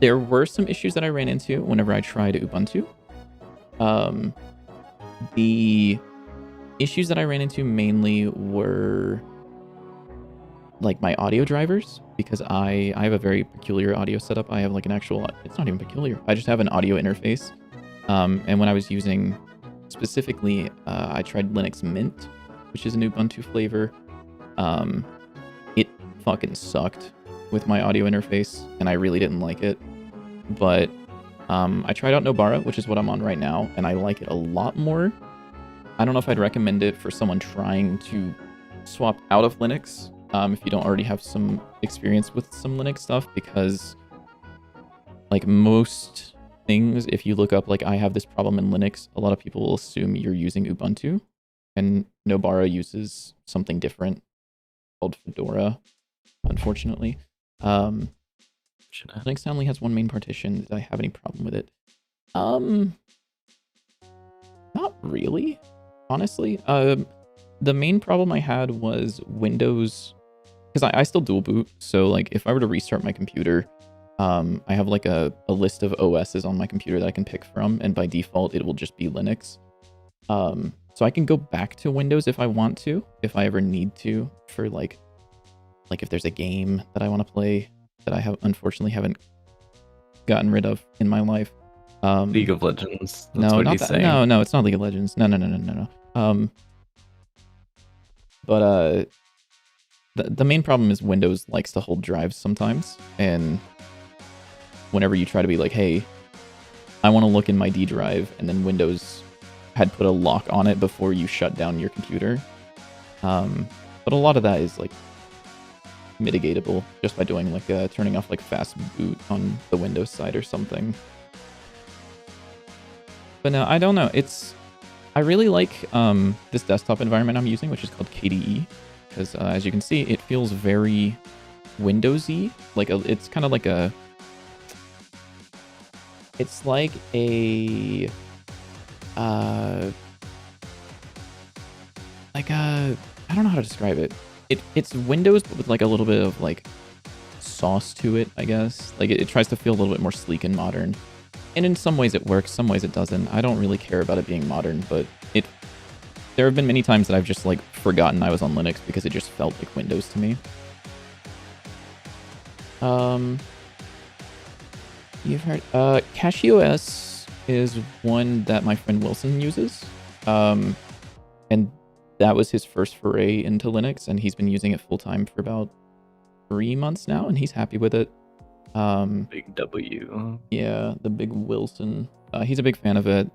There were some issues that I ran into whenever I tried Ubuntu. The issues that I ran into mainly were like my audio drivers. because I have a very peculiar audio setup. I have like an actual, it's not even peculiar. I just have an audio interface. And when I was using specifically, I tried Linux Mint, which is an Ubuntu flavor. It fucking sucked with my audio interface, and I really didn't like it. But I tried out Nobara, which is what I'm on right now, and I like it a lot more. I don't know if I'd recommend it for someone trying to swap out of Linux, if you don't already have some experience with some Linux stuff, because like most things, if you look up like I have this problem in Linux, a lot of people will assume you're using Ubuntu, and Nobara uses something different called Fedora, unfortunately. Linux only has one main partition. Did I have any problem with it? Not really, honestly. The main problem I had was Windows, because I still dual boot. So like if I were to restart my computer, I have like a list of OSs on my computer that I can pick from, and by default it will just be Linux. So I can go back to Windows if I want to, if I ever need to, for like if there's a game that I want to play that I unfortunately haven't gotten rid of in my life. League of Legends. That's no, what not he's that. saying. No, it's not League of Legends. No. But the main problem is Windows likes to hold drives sometimes, and whenever you try to be like, hey, I want to look in my D drive, and then Windows had put a lock on it before you shut down your computer. But a lot of that is like mitigatable just by doing like turning off like fast boot on the Windows side or something. But no, I don't know. I really like this desktop environment I'm using, which is called KDE, because as you can see, it feels very Windowsy. Like it's kind of like it's like a I don't know how to describe it. It's Windows, but with like a little bit of like sauce to it, I guess. Like it tries to feel a little bit more sleek and modern. And in some ways it works, some ways it doesn't. I don't really care about it being modern, but there have been many times that I've just like forgotten I was on Linux because it just felt like Windows to me. You've heard CashOS is one that my friend Wilson uses. And that was his first foray into Linux, and he's been using it full time for about 3 months now, and he's happy with it. Big W. Yeah, the big Wilson. He's a big fan of it.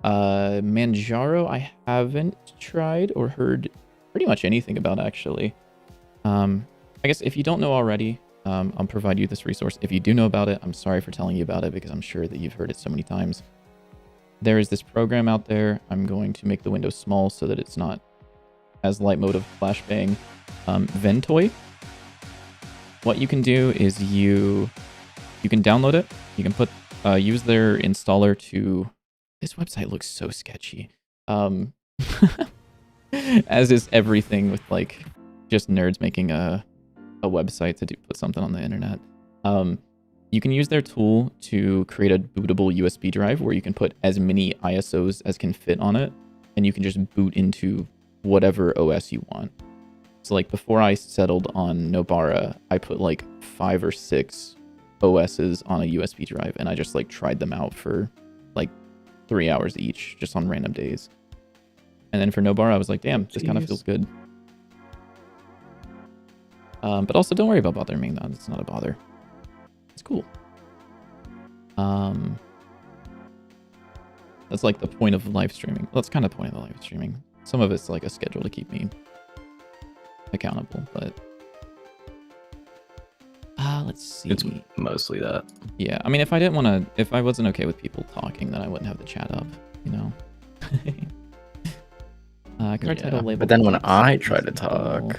Manjaro, I haven't tried or heard pretty much anything about, actually. I guess if you don't know already, I'll provide you this resource. If you do know about it, I'm sorry for telling you about it because I'm sure that you've heard it so many times. There is this program out there. I'm going to make the window small so that it's not as light mode of flashbang. Ventoy. What you can do is you can download it. You can put use their installer to. This website looks so sketchy. As is everything with like just nerds making a website to put something on the internet. You can use their tool to create a bootable USB drive where you can put as many ISOs as can fit on it, and you can just boot into whatever OS you want. So like before I settled on Nobara, I put like 5 or 6 OSs on a USB drive, and I just like tried them out for like 3 hours each, just on random days. And then for Nobara, I was like, damn, this kind of feels good. But also don't worry about bothering that. It's not a bother. It's cool. That's like the point of live streaming. Well, that's kind of the point of the live streaming. Some of it's like a schedule to keep me accountable, but let's see. It's mostly that. Yeah, I mean, if I wasn't okay with people talking, then I wouldn't have the chat up, you know. Card title label. But then when I try to talk,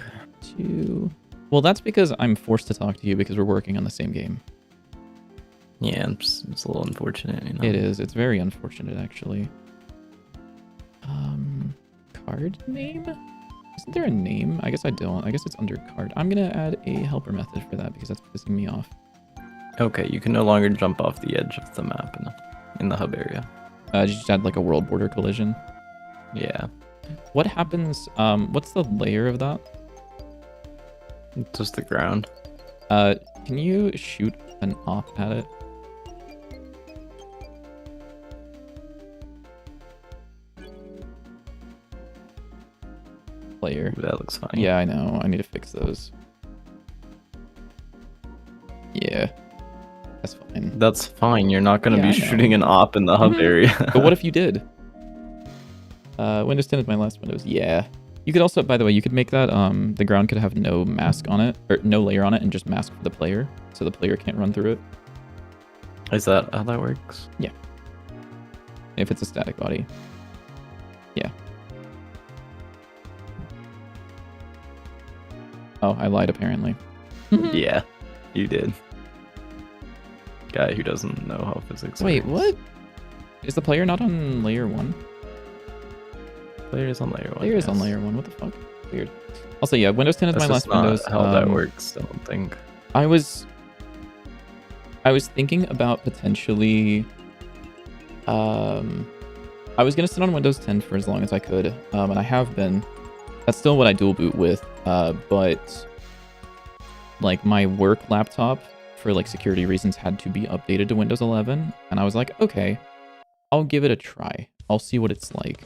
well, that's because I'm forced to talk to you because we're working on the same game. Yeah, it's a little unfortunate, you know. It is. It's very unfortunate, actually. Card name? Isn't there a name? I guess I don't. I guess it's under card. I'm gonna add a helper method for that because that's pissing me off. Okay, you can no longer jump off the edge of the map in the hub area. Just add like a world border collision. Yeah. What happens? What's the layer of that? Just the ground. Can you shoot an op at it? Player. Ooh, that looks fine. Yeah, I know. I need to fix those. Yeah. That's fine. That's fine. You're not gonna Yeah, be I know. shooting an op in the hub area. But what if you did? Windows 10 is my last Windows. Yeah. You could also, by the way, you could make that the ground could have no mask on it, or no layer on it, and just mask for the player, so the player can't run through it. Is that how that works? Yeah. If it's a static body. Yeah. Oh, I lied apparently. Yeah, you did. Guy who doesn't know how physics Wait, works. what? Is the player not on layer 1? Player is on layer 1. Player is on layer 1. What the fuck? Weird. Also, yeah, Windows 10 is That's my just last not Windows. how that works, I don't think. I was thinking about potentially I was gonna sit on Windows 10 for as long as I could, and I have been. That's still what I dual boot with, but like my work laptop for like security reasons had to be updated to Windows 11, and I was like, okay, I'll give it a try. I'll see what it's like.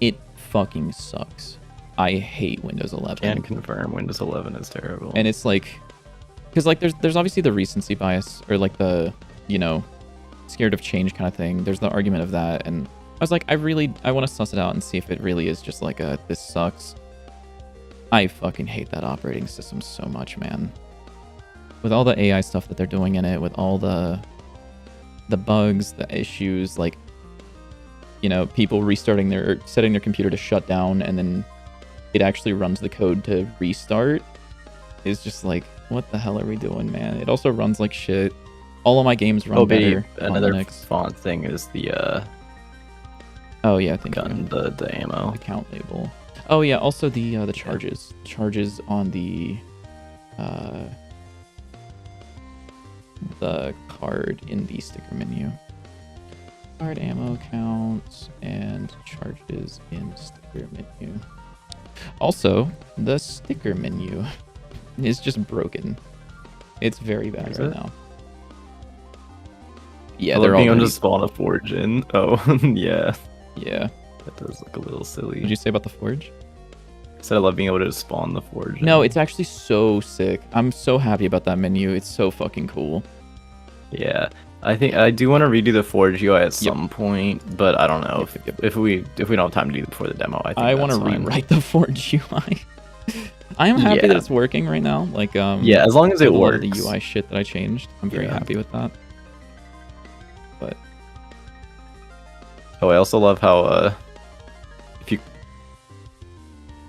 It fucking sucks. I hate Windows 11. Can confirm Windows 11 is terrible. And it's like, because like there's obviously the recency bias, or like the, you know, scared of change kind of thing. There's the argument of that, and I was like, I want to suss it out and see if it really is just like a this sucks. I fucking hate that operating system so much, man. With all the AI stuff that they're doing in it, with all the bugs, the issues, like, you know, people restarting or setting their computer to shut down, and then it actually runs the code to restart, is just like, what the hell are we doing, man? It also runs like shit. All of my games run better on another Linux. font thing is the Oh yeah, thank gun, you. the ammo. The count label. Oh yeah, also the charges. Charges on the card in the sticker menu. Card ammo count and charges in sticker menu. Also, the sticker menu is just broken. It's very bad Is right it? now. Yeah, I they're love all being able pretty- to spawn a forge in. Oh, yeah. Yeah. That does look a little silly. What did you say about the forge? I said I love being able to spawn the forge. No, it's actually so sick. I'm so happy about that menu. It's so fucking cool. Yeah. I think I do want to redo the forge UI at some point, but I don't know if we don't have time to do it before the demo. I want to rewrite the forge UI. I am happy that it's working right now. Like yeah, as long as it a lot of works. the UI shit that I changed, I'm very happy with that. But oh, I also love how if you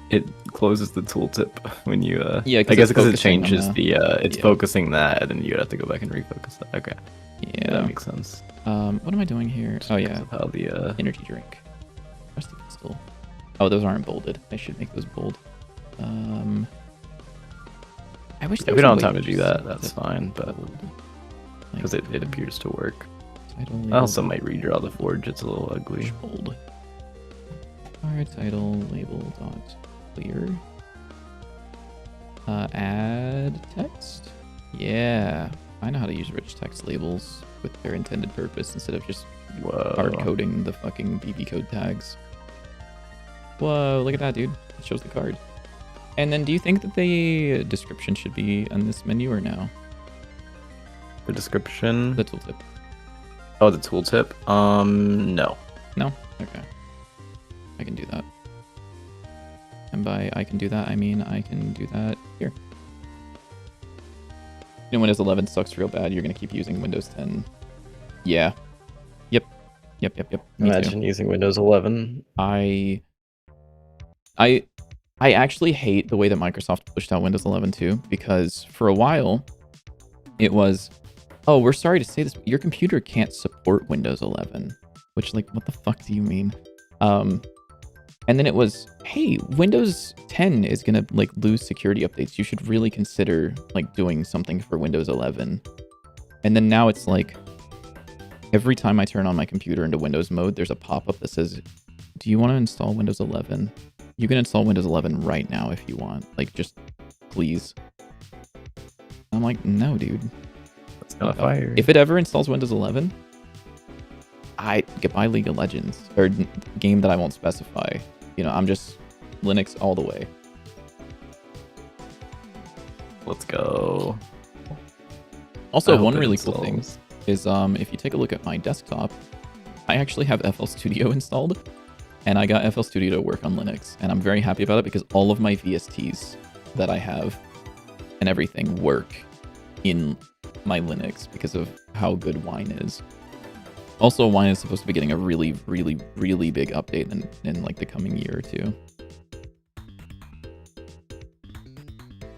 it closes the tooltip when you yeah, I guess because it focusing on changes the- it's focusing that, and then you have to go back and refocus that. Okay. yeah. That makes sense. What am I doing here? Oh yeah, Because of how the energy drink. Rusty pistol. Oh, those aren't bolded. I should make those bold. I wish there if we was a don't have way time to do that, that's fine, but because it appears to work. Title, I also might redraw the forge, it's a little ugly. bold. Card title label dot clear. Add text. Yeah, I know how to use rich text labels with their intended purpose instead of just Whoa. hard coding the fucking BB code tags. Whoa, look at that, dude. It shows the card. And then do you think that the description should be on this menu or no? The description. The tooltip. Oh, the tooltip. No. No? Okay. I can do that. And by I can do that, I mean I can do that here. You know, Windows 11 sucks real bad. You're going to keep using Windows 10. Yeah. Yep. Me too. Imagine using Windows 11. I actually hate the way that Microsoft pushed out Windows 11 too, because for a while it was, oh, we're sorry to say this, but your computer can't support Windows 11, which, like, what the fuck do you mean? And then it was, hey, Windows 10 is gonna like lose security updates. You should really consider like doing something for Windows 11. And then now it's like, every time I turn on my computer into Windows mode, there's a pop-up that says, do you want to install Windows 11? You can install Windows 11 right now if you want. Like, just please. I'm like, no, dude. It's kind of fire. If it ever installs Windows 11, I goodbye League of Legends or game that I won't specify. You know, I'm just Linux all the way. Let's go. Also, one really cool thing is if you take a look at my desktop, I actually have FL Studio installed, and I got FL Studio to work on Linux, and I'm very happy about it because all of my VSTs that I have and everything work in my Linux because of how good Wine is. Also, Wine is supposed to be getting a really, really, really big update in like the coming year or two.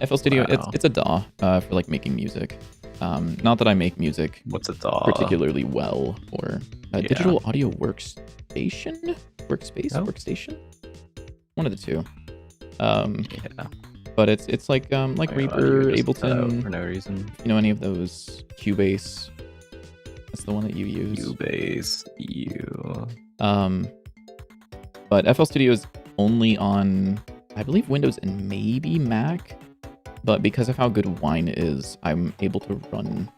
FL Studio, wow. it's a DAW for like making music. Not that I make music What's a DAW? particularly well, or a digital audio workstation? Workstation? One of the two. Yeah. But it's like Reaper, Ableton, for no reason. You know, any of those, Cubase. That's the one that you use. Cubase, But FL Studio is only on, I believe, Windows and maybe Mac. But because of how good Wine is, I'm able to run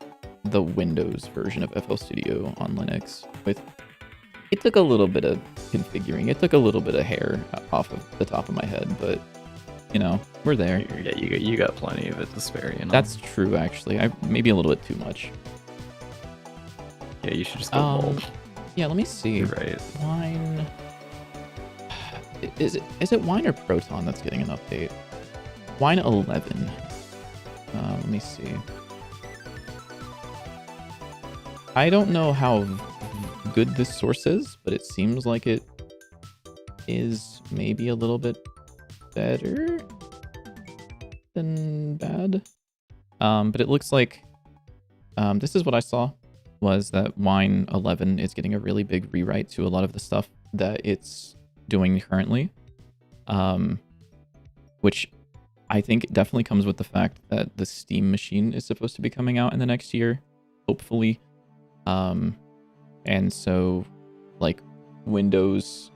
the Windows version of FL Studio on Linux. It took a little bit of configuring. It took a little bit of hair off of the top of my head, but you know, we're there. Yeah, you got plenty of it to spare, you know. That's true, actually. Maybe a little bit too much. Yeah, you should just go bold. Yeah, let me see. You're right. Wine. Is it Wine or Proton that's getting an update? Wine 11. Let me see. I don't know how good this source is, but it seems like it is maybe a little bit better than bad. But it looks like this is what I saw, was that Wine 11 is getting a really big rewrite to a lot of the stuff that it's doing currently, which I think definitely comes with the fact that the Steam machine is supposed to be coming out in the next year, hopefully. And so, like, Windows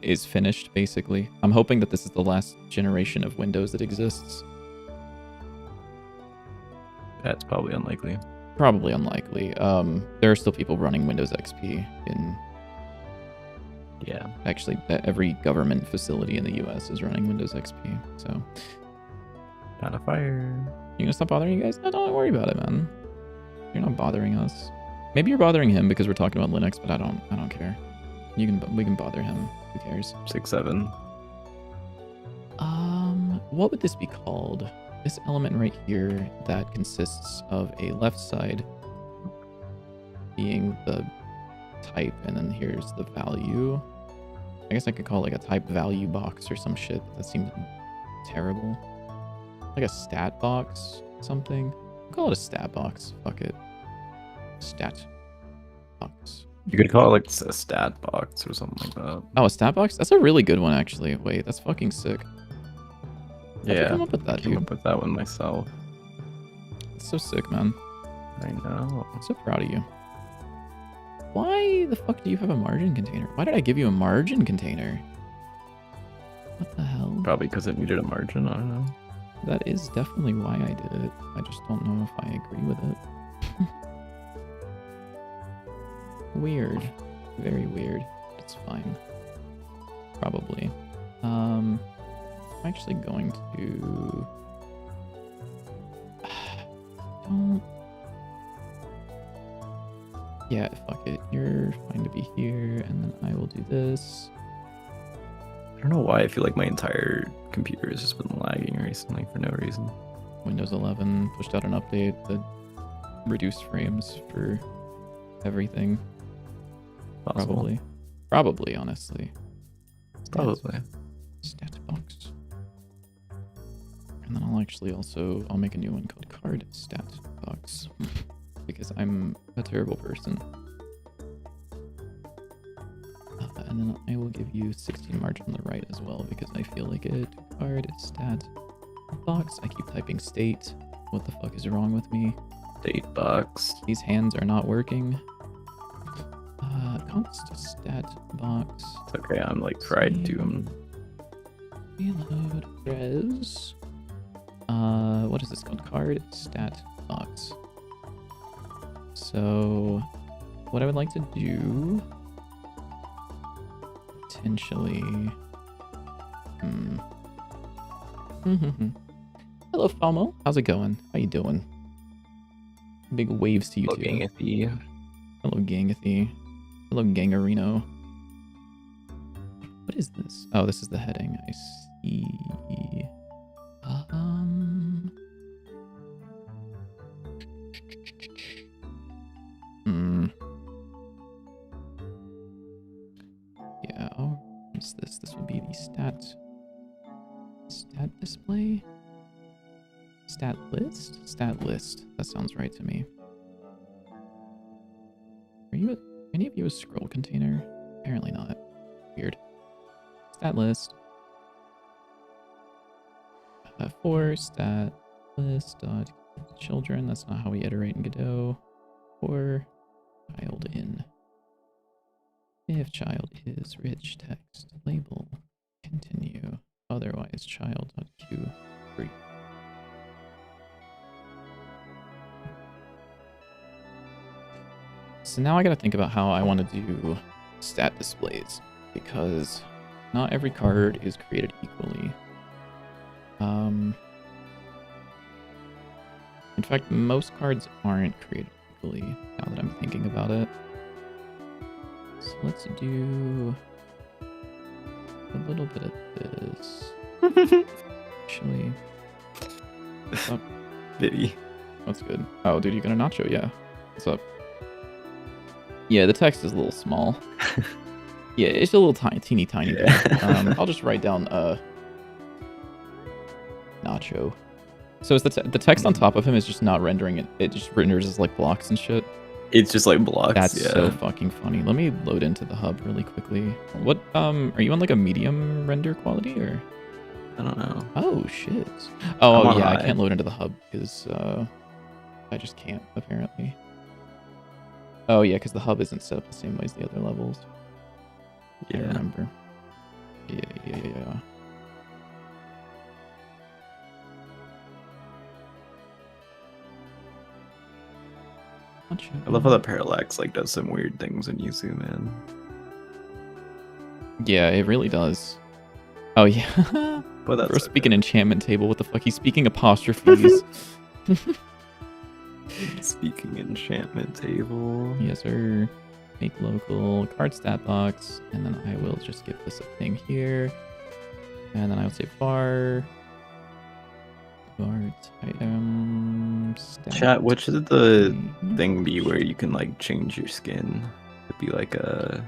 is finished, basically. I'm hoping that this is the last generation of Windows that exists. That's probably unlikely. Probably unlikely. There are still people running Windows XP in... Yeah. Actually, every government facility in the US is running Windows XP, so... Kind of fire. You gonna stop bothering you guys? No, don't worry about it, man. You're not bothering us. Maybe you're bothering him because we're talking about Linux, but I don't care. We can bother him. Who cares? 6-7. What would this be called? This element right here that consists of a left side being the type, and then here's the value. I guess I could call it like a type value box or some shit. That seems terrible. Like a stat box, something. I'll call it a stat box. Fuck it. Stat box. You could call it like a stat box or something like that. Oh, a stat box? That's a really good one, actually. Wait, that's fucking sick. How'd you Yeah, come up with that, I came dude? up with that one myself. It's so sick, man. I know. I'm so proud of you. Why the fuck do you have a margin container? Why did I give you a margin container? What the hell? Probably because it needed a margin, I don't know. That is definitely why I did it. I just don't know if I agree with it. Weird. Very weird. It's fine. Probably. I'm actually going to... Don't... Yeah, fuck it. You're fine to be here, and then I will do this. I don't know why I feel like my entire computer has just been lagging recently for no reason. Windows 11 pushed out an update that reduced frames for everything. Possible. Probably, honestly. Probably. Stat box. And then I'll make a new one called card stat box. Because I'm a terrible person. And then I will give you 16 margin on the right as well, because I feel like it. Card stat box. I keep typing state. What the fuck is wrong with me? State box. These hands are not working. Const stat box. It's okay, I'm like fried to them. Reload res. What is this called? Card stat box. So, what I would like to do, potentially, Hello, Falmo. How's it going? How you doing? Big waves to you too. Gangathy. Hello, Gangathy. Hello, Gangarino. What is this? Oh, this is the heading. I see. Yeah, oh, what's this? This would be the stat display? Stat list? Stat list. That sounds right to me. Are any of you a scroll container? Apparently not. Weird. Stat list. For stat list dot children. That's not how we iterate in Godot. For child in. If child is rich text label continue. Otherwise child.q free. So now I gotta think about how I want to do stat displays, because not every card is created equally. In fact, most cards aren't created equally, now that I'm thinking about it. So let's do a little bit of this. Actually, what's up? Biddy. What's good? Oh, dude, you got a nacho? Yeah. What's up? Yeah, the text is a little small. Yeah, it's a little teeny tiny. Yeah. I'll just write down nacho. So is the text on top of him is just not rendering it? It just renders as like blocks and shit. It's just like blocks. That's so fucking funny. Let me load into the hub really quickly. What are you on like a medium render quality or? I don't know. Oh shit. Oh yeah, high. I can't load into the hub because I just can't apparently. Oh yeah, because the hub isn't set up the same way as the other levels. Yeah. I remember. Yeah. I love how the parallax like does some weird things when you zoom in. Yeah, it really does. Oh yeah. But that's We're speaking enchantment table. What the fuck? He's speaking apostrophes. Speaking enchantment table. Yes, sir. Make local card stat box, and then I will just give this a thing here, and then I will say var item stat. Chat, what should the thing be where you can like change your skin? It'd be like an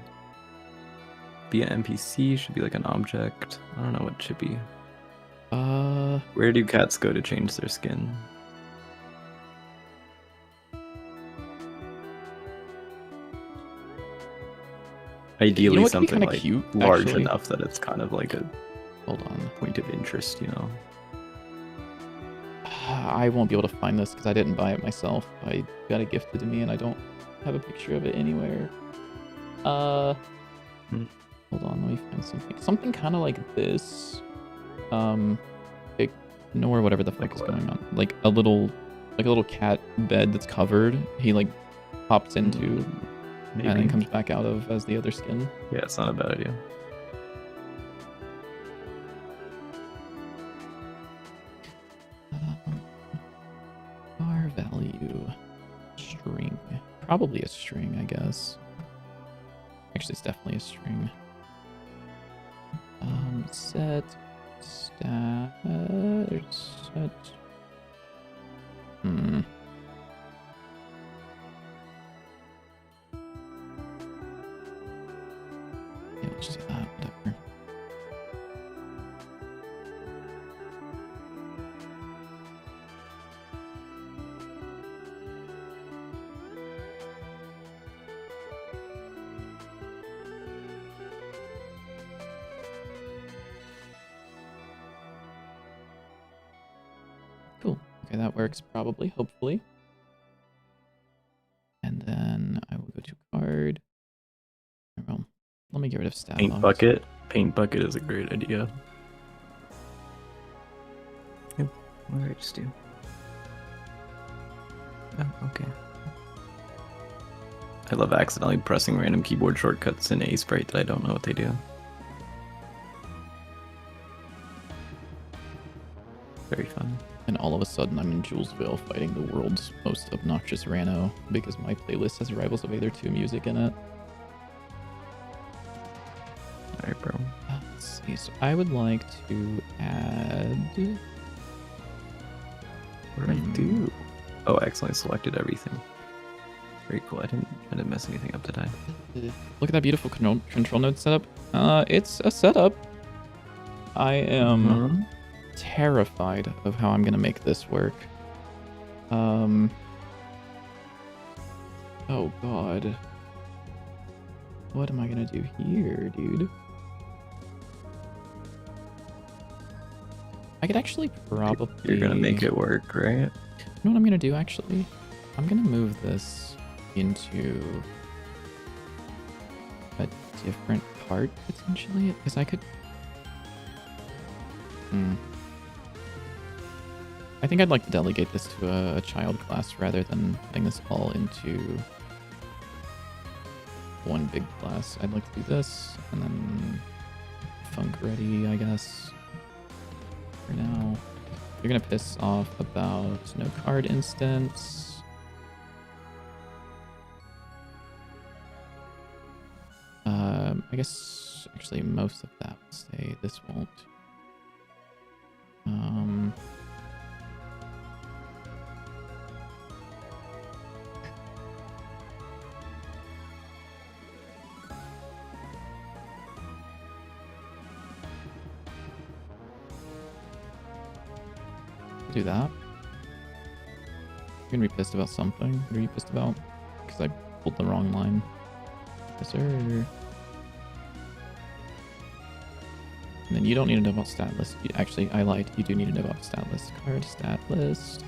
NPC, should be like an object. I don't know what it should be. Where do cats go to change their skin? Ideally, something like cute, large actually. enough that it's kind of like a point of interest, you know. I won't be able to find this because I didn't buy it myself. I got it gifted to me, and I don't have a picture of it anywhere. Hold on, let me find something. Something kind of like this. Ignore whatever the fuck is going on. Like a little cat bed that's covered. He like pops into. Maybe. And then comes back out of as the other skin. Yeah, it's not a bad idea. R value string. Probably a string, I guess. Actually, it's definitely a string. Set stat set. Yeah, let's just do that, whatever. Cool. Okay, that works probably, hopefully. And then I will go to card. Well, let me get rid of stat Paint logs. bucket. Paint bucket is a great idea. What did I just do? Oh, okay. I love accidentally pressing random keyboard shortcuts in a sprite that I don't know what they do. Very fun. And all of a sudden, I'm in Julesville fighting the world's most obnoxious rano because my playlist has Rivals of Aether 2 music in it. Alright, bro. Let's see. So I would like to add. What did I do? Oh, I accidentally selected everything. Very cool. I didn't mess anything up, did I? Look at that beautiful control node setup. It's a setup. I am terrified of how I'm gonna make this work. Oh god. What am I gonna do here, dude? I could actually probably... You're gonna make it work, right? You know what I'm gonna do, actually? I'm gonna move this into a different part, potentially, because I could... I think I'd like to delegate this to a child class rather than putting this all into one big class. I'd like to do this, and then Funk Ready, I guess, for now. You're gonna piss off about no card instance. I guess actually most of that will stay. This won't. Do that. You're gonna be pissed about something. What are you pissed about? Because I pulled the wrong line. Yes, sir. And then you don't need to know about stat list. Actually, I lied. You do need to know about stat list. Card stat list.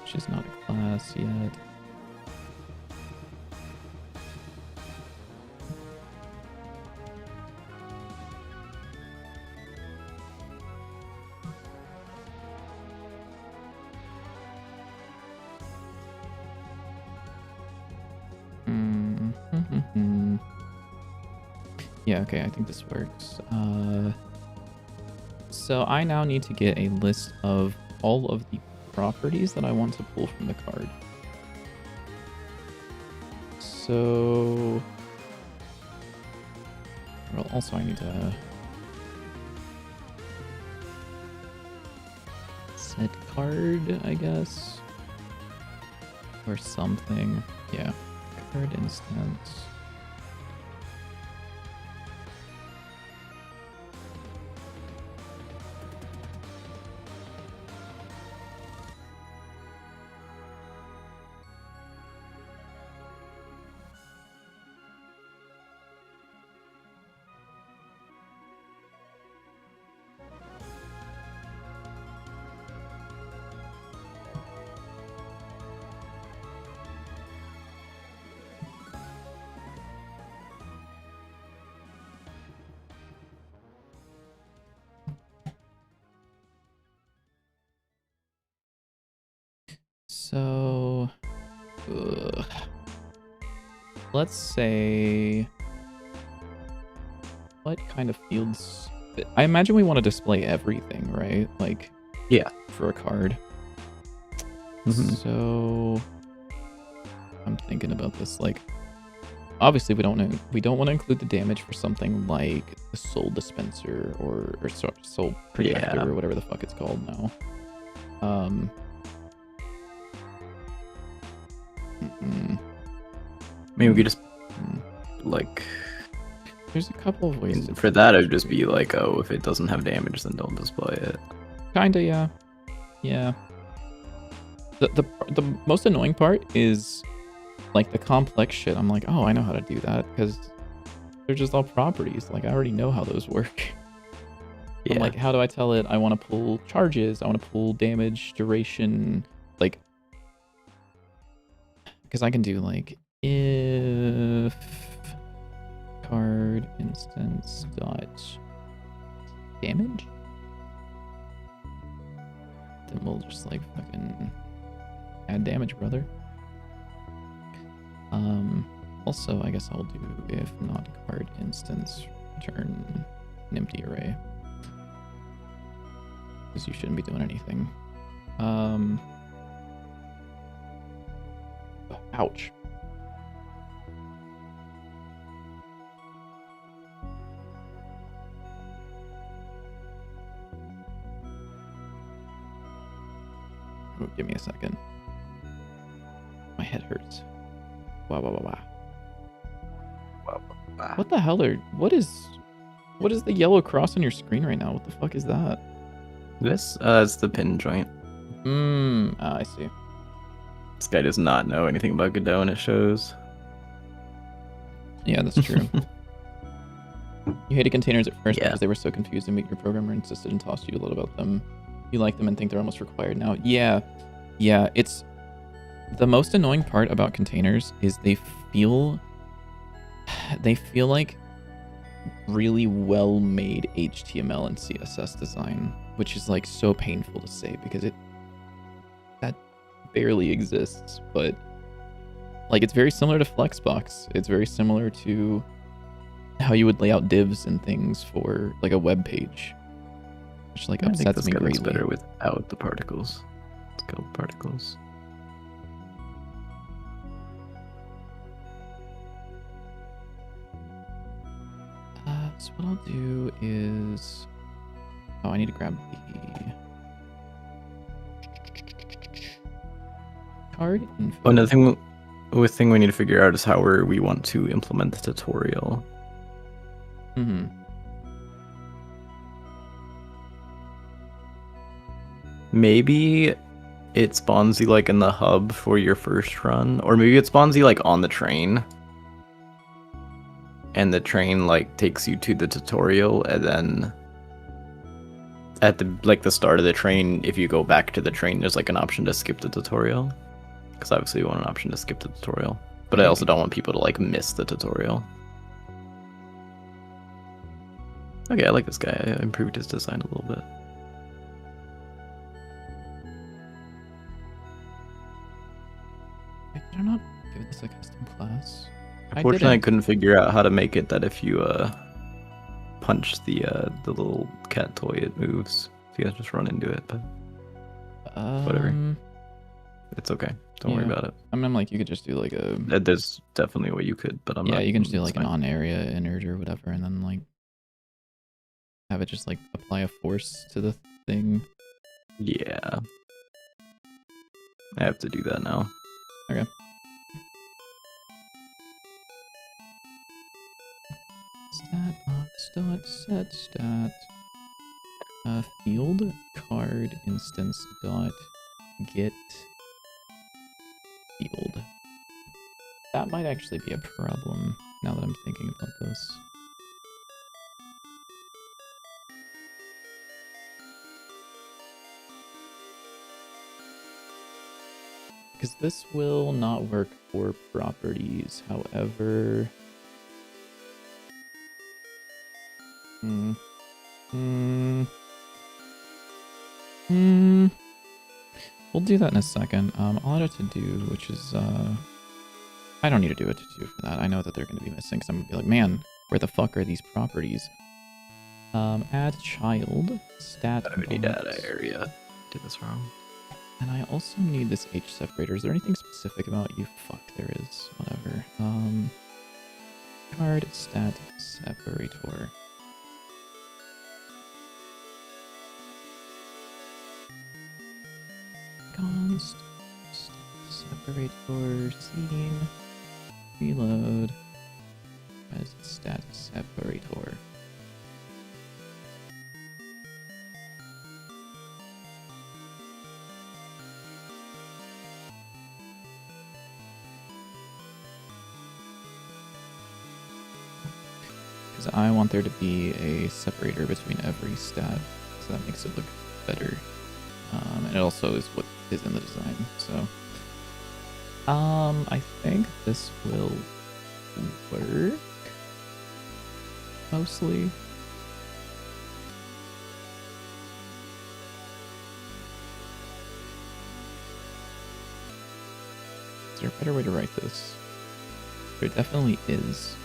Which is not a class yet. Yeah, okay, I think this works. So I now need to get a list of all of the properties that I want to pull from the card. So... Well, also I need to... set card, I guess? Or something. Yeah. Card instance. So, let's say, what kind of fields? I imagine we want to display everything, right? Like, yeah, for a card. So, I'm thinking about this. Like, obviously, we don't want to include the damage for something like the soul dispenser or soul projector or whatever the fuck it's called now. I mean, we could just like. There's a couple of ways. For that, it would just be like, oh, if it doesn't have damage, then don't display it. Kinda, yeah. Yeah. The most annoying part is like the complex shit. I'm like, oh, I know how to do that because they're just all properties. Like I already know how those work. Yeah. I'm like, how do I tell it? I want to pull charges. I want to pull damage, duration, like. Because I can do like if card instance dot damage we'll just like fucking add damage, brother. Also, I guess I'll do if not card instance, return an empty array. Because you shouldn't be doing anything. Ouch. Oh, give me a second. My head hurts. Wow, wow, wow, wow. What the hell what is the yellow cross on your screen right now? What the fuck is that? This is the pin joint. I see. This guy does not know anything about Godot, and it shows. Yeah, that's true. You hated containers at first Yeah. because they were so confused and your programmer insisted and tossed you a little about them. You like them and think they're almost required now. Yeah, it's the most annoying part about containers is they feel like really well-made HTML and CSS design, which is like so painful to say because that barely exists, but like it's very similar to Flexbox. It's very similar to how you would lay out divs and things for like a web page, which like upsets me greatly. It's better without the particles. Let's go particles. So what I'll do is, I need to grab the card info. Another thing we need to figure out is how we want to implement the tutorial. Maybe it spawns you like in the hub for your first run, or maybe it spawns you like on the train, and the train like takes you to the tutorial, and then at the start of the train, if you go back to the train, there's like an option to skip the tutorial, because obviously you want an option to skip the tutorial, but I also don't want people to like miss the tutorial. Okay, I like this guy. I improved his design a little bit. Did I not give this a custom class? Unfortunately, I couldn't figure out how to make it that if you punch the little cat toy, it moves. So you guys just run into it, but whatever. It's okay. Don't worry about it. I mean, like you could just do like a. There's definitely a way you could, but I'm not. Yeah, you can just do like an on-area innert or whatever, and then like have it just like apply a force to the thing. Yeah. I have to do that now. Okay. Stat set field card instance dot get field. That might actually be a problem now that I'm thinking about this. Because this will not work for properties, however... We'll do that in a second. All I have to do, which is... I don't need to do it to do for that. I know that they're going to be missing, because I'm going to be like, man, where the fuck are these properties? Add child, stat I need data area. Did this wrong. And I also need this H separator. Is there anything specific about you? Fuck, there is. Whatever. Card stat separator. Const separator scene. Reload. As stat separator. I want there to be a separator between every stat, so that makes it look better. And it also is what is in the design, so... I think this will work, mostly. there a better way to write this? There definitely is.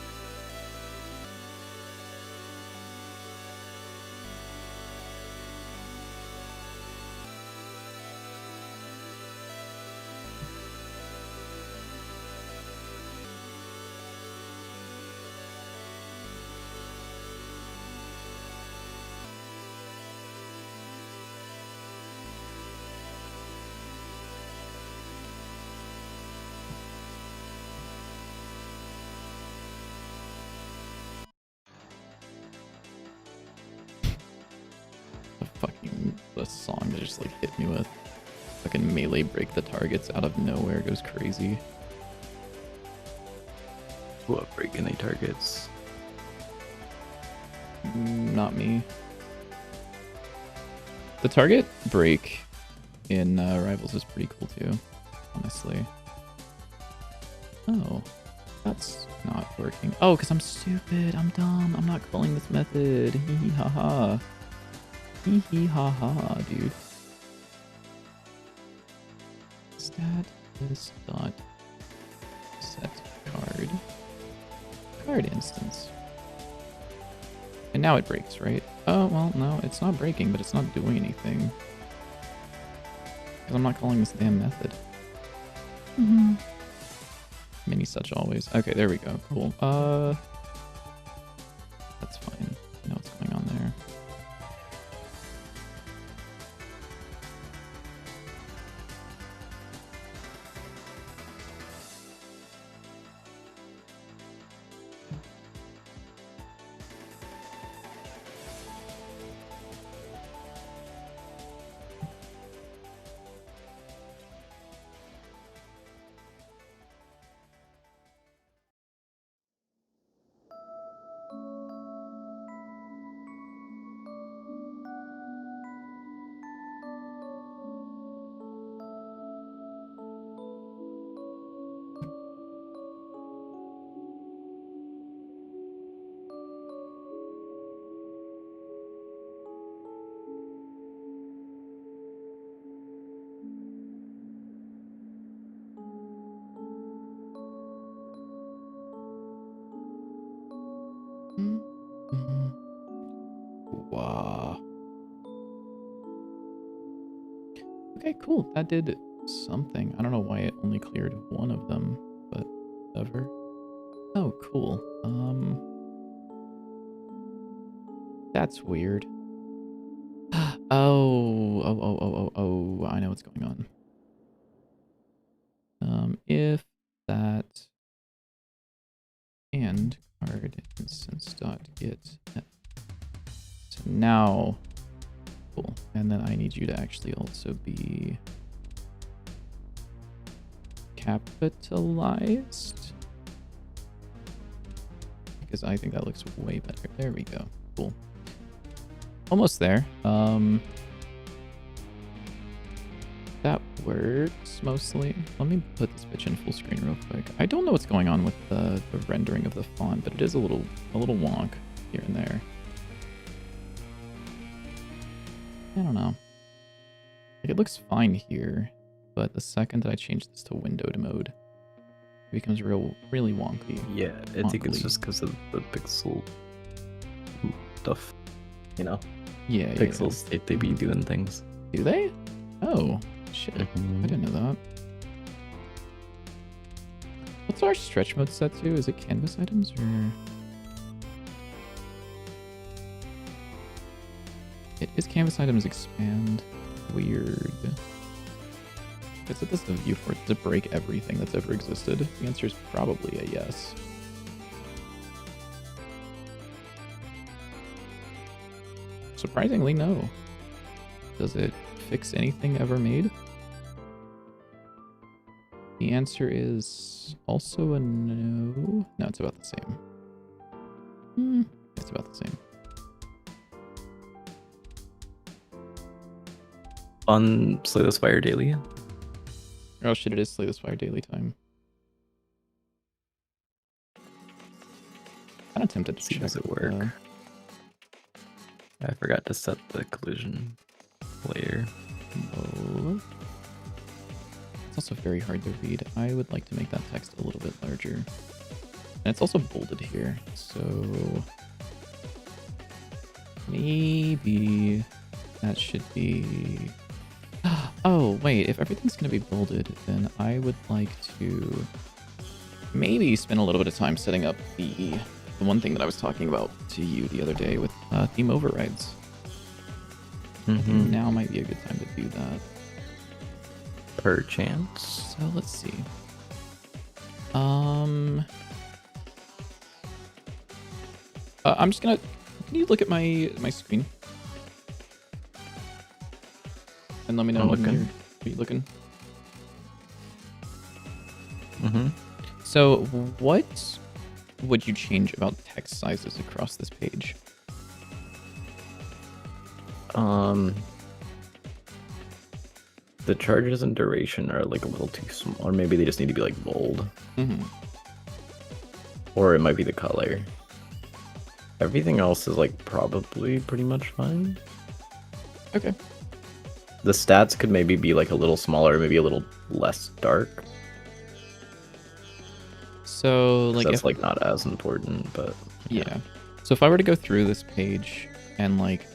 The song that just like hit me with fucking melee break the targets out of nowhere goes crazy. What, break any targets? Not me. The target break in Rivals is pretty cool too, honestly. Oh, that's not working. Oh, because I'm stupid. I'm dumb. I'm not calling this method. Hee hee ha ha. Hee hee ha ha, dude. Stat is dot set card instance. And now it breaks, right? Oh, well, no, it's not breaking, but it's not doing anything. Because I'm not calling this damn method. Mini such always. Okay, there we go. Cool. That's fine. I know what's going on there. Wow. Okay, cool. That did something. I don't know why it only cleared one of them, but whatever. Oh, cool. That's weird. Oh, I know what's going on. If that and card instance dot get. So now, cool. And then I need you to actually also be capitalized, because I think that looks way better. There we go. Cool. Almost there. That works mostly. Let me put this bitch in full screen real quick. I don't know what's going on with the rendering of the font, but it is a little wonk here and there. I don't know. Like, it looks fine here, but the second that I change this to windowed mode, it becomes really wonky. Yeah, I think it's just because of the pixel stuff, you know? Yeah, Pixels, yeah. they be doing things. Do they? Oh, shit. I didn't know that. What's our stretch mode set to? Is it canvas items or... It is canvas items expand. Weird. I set this to view for it to break everything that's ever existed. The answer is probably a yes. Surprisingly, no. Does it fix anything ever made? The answer is also a no. No, it's about the same. It's about the same. On Slay the Spire Daily. Oh shit, it is Slay the Spire daily time. I'm tempted to See, check. does it work? I forgot to set the collision layer. Mode. It's also very hard to read. I would like to make that text a little bit larger. And it's also bolded here, so maybe that should be... Oh, wait, if everything's going to be bolded, then I would like to maybe spend a little bit of time setting up the one thing that I was talking about to you the other day with theme overrides. I think now might be a good time to do that. Perchance. So let's see. I'm just gonna... Can you look at my screen? And let me know when you're looking. So what would you change about text sizes across this page? The charges and duration are like a little too small, or maybe they just need to be like bold. Or it might be the color. Everything else is like probably pretty much fine. Okay. The stats could maybe be like a little smaller, maybe a little less dark. So like that's like not as important, but yeah. So if I were to go through this page and like,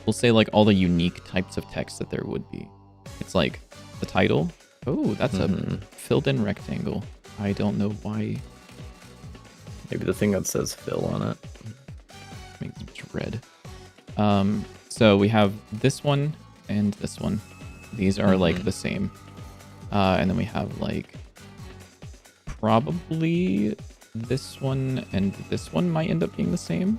we'll say like all the unique types of text that there would be. It's like the title. Oh, that's a filled in rectangle. I don't know why. Maybe the thing that says fill on it. Makes it red. So we have this one and this one. These are like the same. And then we have like probably this one and this one might end up being the same.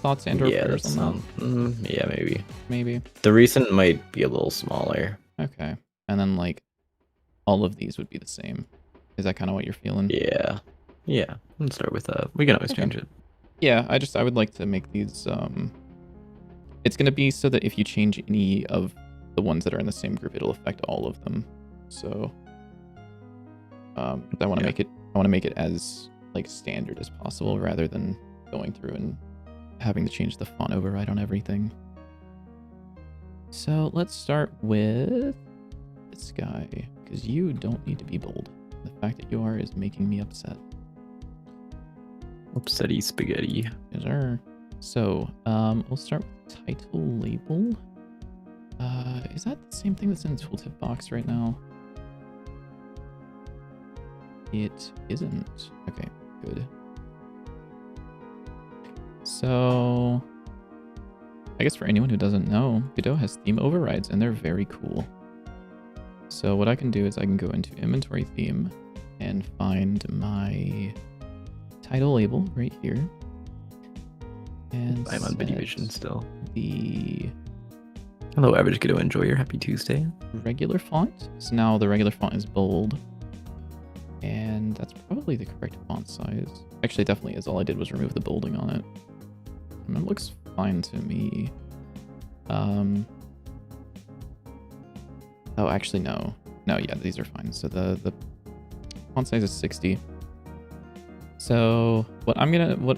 Thoughts and or prayers on that? Yeah, maybe. Maybe. The recent might be a little smaller. Okay. And then like all of these would be the same. Is that kind of what you're feeling? Yeah. Yeah. Let's start with that. We can always change it. Yeah, I would like to make these it's gonna be so that if you change any of the ones that are in the same group, it'll affect all of them. So I wanna make it as like standard as possible rather than going through and having to change the font override on everything. So let's start with this guy, because you don't need to be bold. The fact that you are is making me upset. Upsetty spaghetti. Yes, sir. So, we'll start with title label. Is that the same thing that's in the tooltip box right now? It isn't. Okay, good. So, I guess for anyone who doesn't know, Godot has theme overrides, and they're very cool. So what I can do is I can go into inventory theme and find my title label right here. And I'm on Video Vision still. The hello, average Godot. Enjoy your happy Tuesday. Regular font. So now the regular font is bold. And that's probably the correct font size. Actually, it definitely is. All I did was remove the bolding on it. And it looks fine to me. Oh, actually, no. No, yeah, these are fine. So the font size is 60. So what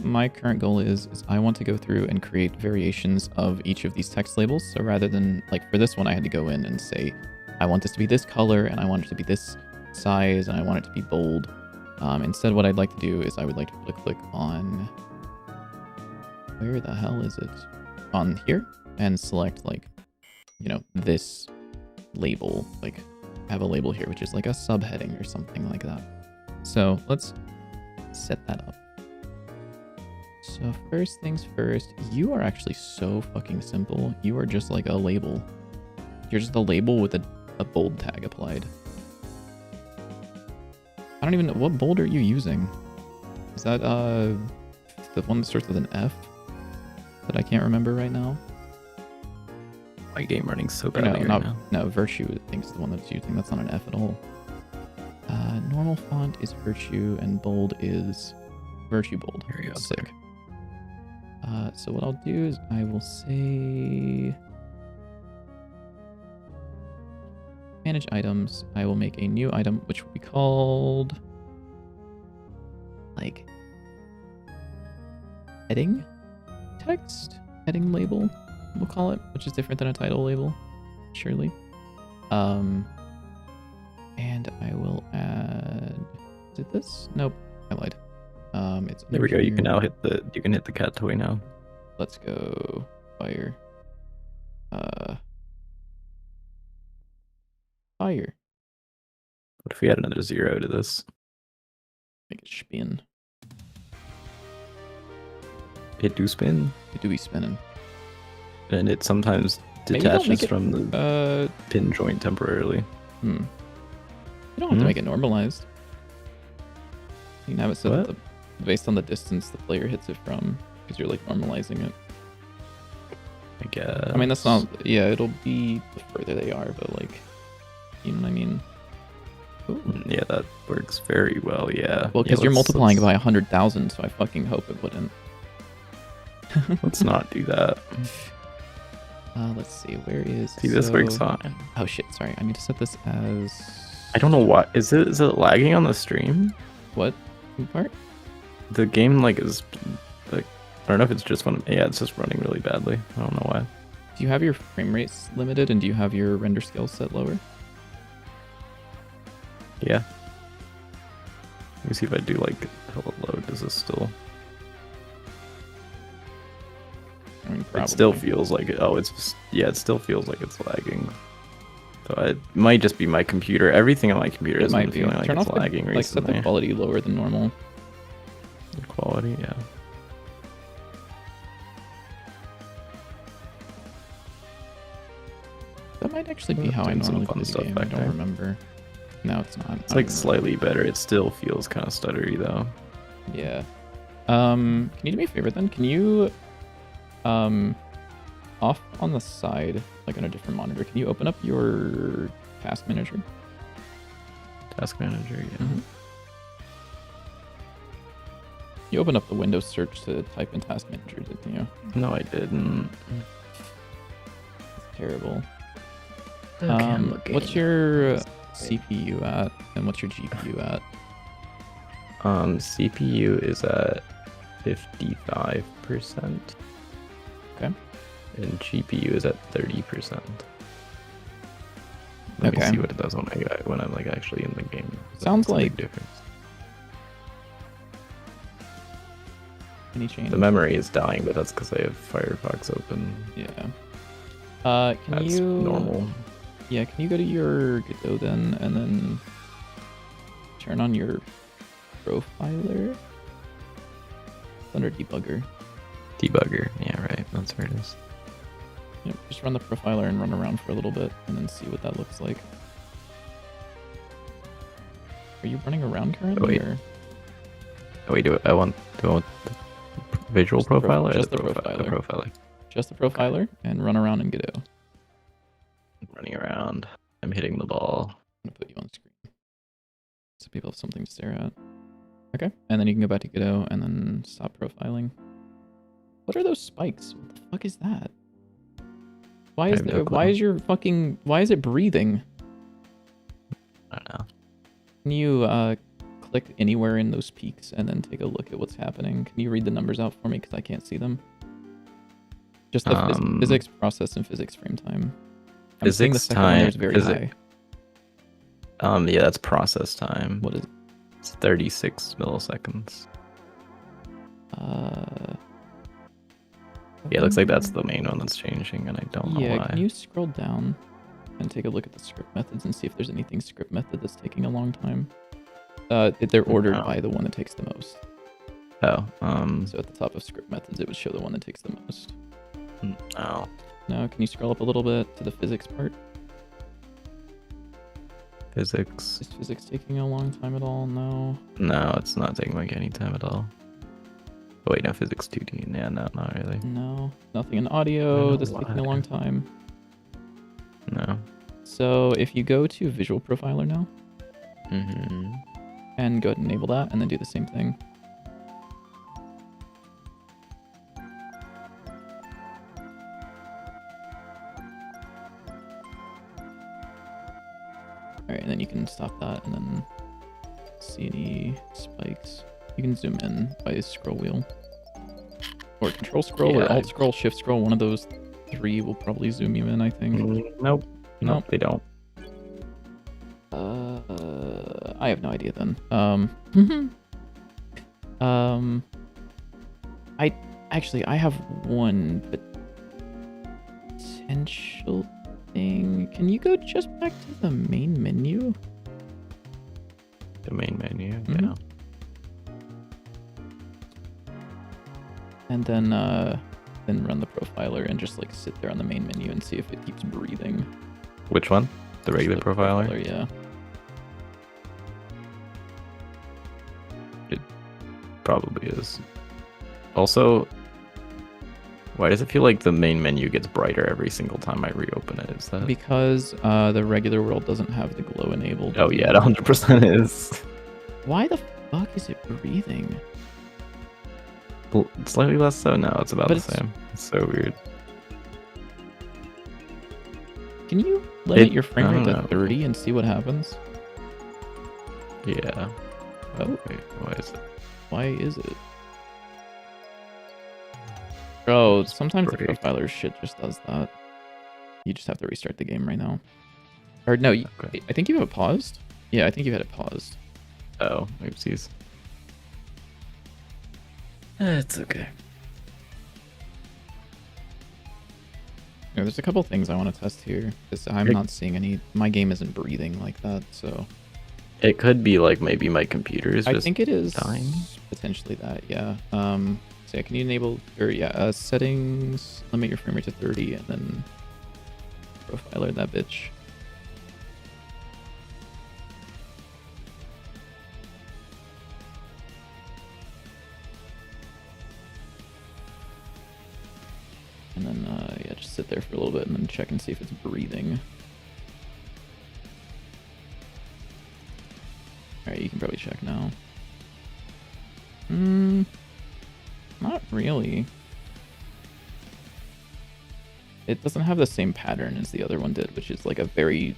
my current goal is I want to go through and create variations of each of these text labels. So rather than, like for this one, I had to go in and say, I want this to be this color, and I want it to be this size, and I want it to be bold. Instead, what I'd like to do is I would like to click on, where the hell is it? On here, and select like, you know, this label, like have a label here, which is like a subheading or something like that. So let's set that up. So first things first, you are actually so fucking simple. You are just like a label. You're just a label with a bold tag applied. I don't even know, what bold are you using? Is that the one that starts with an F that I can't remember right now? My game running so badly right now. No, Virtue I think is the one that's using. That's not an F at all. Normal font is Virtue, and bold is Virtue bold. Here you go. Sick. So what I'll do is I will say manage items. I will make a new item which will be called like heading text, heading label, we'll call it, which is different than a title label, surely. And I will add. Is it this? Nope, I lied. It's There we go. You can now hit the cat toy now. Let's go fire. Fire. What if we add another 0 to this? Make it spin. It do spin. It do be spinning. And it sometimes Maybe don't make detaches it, from the pin joint temporarily. You don't have to make it normalized. You can have it so that based on the distance the player hits it from, because you're like normalizing it. I guess. I mean, that's not. Yeah, it'll be the further they are, but like, you know what I mean. Ooh. Yeah, that works very well. Yeah. Well, because you're multiplying by 100,000, so I fucking hope it wouldn't. Let's not do that. Let's see. Where is? See, this works fine. Oh shit! Sorry, I need to set this as. I don't know what is it. Is it lagging on the stream? What part? The game like is like I don't know if it's just one. Yeah, it's just running really badly. I don't know why. Do you have your frame rates limited, and do you have your render scale set lower? Yeah. Let me see if I do like hello load. Does this still? I mean, probably. It still feels like it. Oh, it's just, yeah. It still feels like it's lagging. So it might just be my computer. Everything on my computer is feeling like it's lagging recently. Like set the quality lower than normal. The quality, yeah. That might actually be how I normally play the game. I don't remember. No, it's not. It's like slightly better. It still feels kind of stuttery though. Yeah. Can you do me a favor then? Can you off on the side, like on a different monitor, can you open up your task manager? Task manager, yeah. Mm-hmm. You opened up the Windows search to type in task manager, didn't you? No, I didn't. It's terrible. Okay, what's your CPU at, and what's your GPU at? CPU is at 55%. Okay. And GPU is at 30%. Let me see what it does when I'm like actually in the game. Sounds like a big difference. Any change? The memory is dying, but that's because I have Firefox open. Yeah. That's normal. Yeah, can you go to your Godot then, and then turn on your profiler? It's under debugger. Debugger, yeah, right. That's where it is. Yep, just run the profiler and run around for a little bit, and then see what that looks like. Are you running around currently? Oh wait, do I want the visual profiler? Just the profiler. The profiler. Just the profiler, and run around in Godot. I'm running around. I'm hitting the ball. I'm gonna put you on the screen so people have something to stare at. Okay, and then you can go back to Godot and then stop profiling. What are those spikes? What the fuck is that? Why is there? Why is your fucking? Why is it breathing? I don't know. Can you click anywhere in those peaks and then take a look at what's happening? Can you read the numbers out for me because I can't see them? Just the physics process and physics frame time. I'm seeing the second one there is very high. Yeah, that's process time. What is it? It's 36 milliseconds. Yeah, it looks like that's the main one that's changing, and I don't know why. Yeah, can you scroll down and take a look at the script methods and see if there's anything script method that's taking a long time? They're ordered by the one that takes the most. Oh, So at the top of script methods, it would show the one that takes the most. No. No, can you scroll up a little bit to the physics part? Physics. Is physics taking a long time at all? No. No, it's not taking like any time at all. Oh wait, no, physics 2D. Yeah, no, not really. No, nothing in audio that's taking a long time. No. So if you go to Visual Profiler now, Mm-hmm. and go ahead and enable that, and then do the same thing. Alright, and then you can stop that and then see any spikes. You can zoom in by scroll wheel. Or control scroll, or alt scroll, shift scroll. One of those three will probably zoom you in, I think. Nope. Nope, they don't. I have no idea then. I have one potential thing. Can you go just back to the main menu? The main menu, Mhm. yeah. And then run the profiler and just like sit there on the main menu and see if it keeps breathing. Which one? The Just regular profiler? Yeah. Probably is. Also, why does it feel like the main menu gets brighter every single time I reopen it? Is that Because the regular world doesn't have the glow enabled. Oh yeah, it 100% is. Why the fuck is it breathing? Well, slightly less so now. It's about But the same. It's so weird. Can you limit your I frame rate don't to know. 30 and see what happens? Yeah. Oh, Wait, why is it? why is it? Bro, sometimes the break. profiler shit just does that. You just have to restart the game right now. Or no, Okay. I think you have it paused. Yeah, I think you had it paused. Oh, oopsies. It's okay. Yeah, there's a couple things I want to test here because I'm not seeing any. My game isn't breathing like that, so It could be like maybe my computer is I just think it is dying. potentially that. Yeah. So yeah, can you enable settings? Limit your frame rate to 30 and then profiler that bitch. And then yeah, just sit there for a little bit and then check and see if it's breathing. Alright, you can probably check now. Not really. It doesn't have the same pattern as the other one did, which is like a very,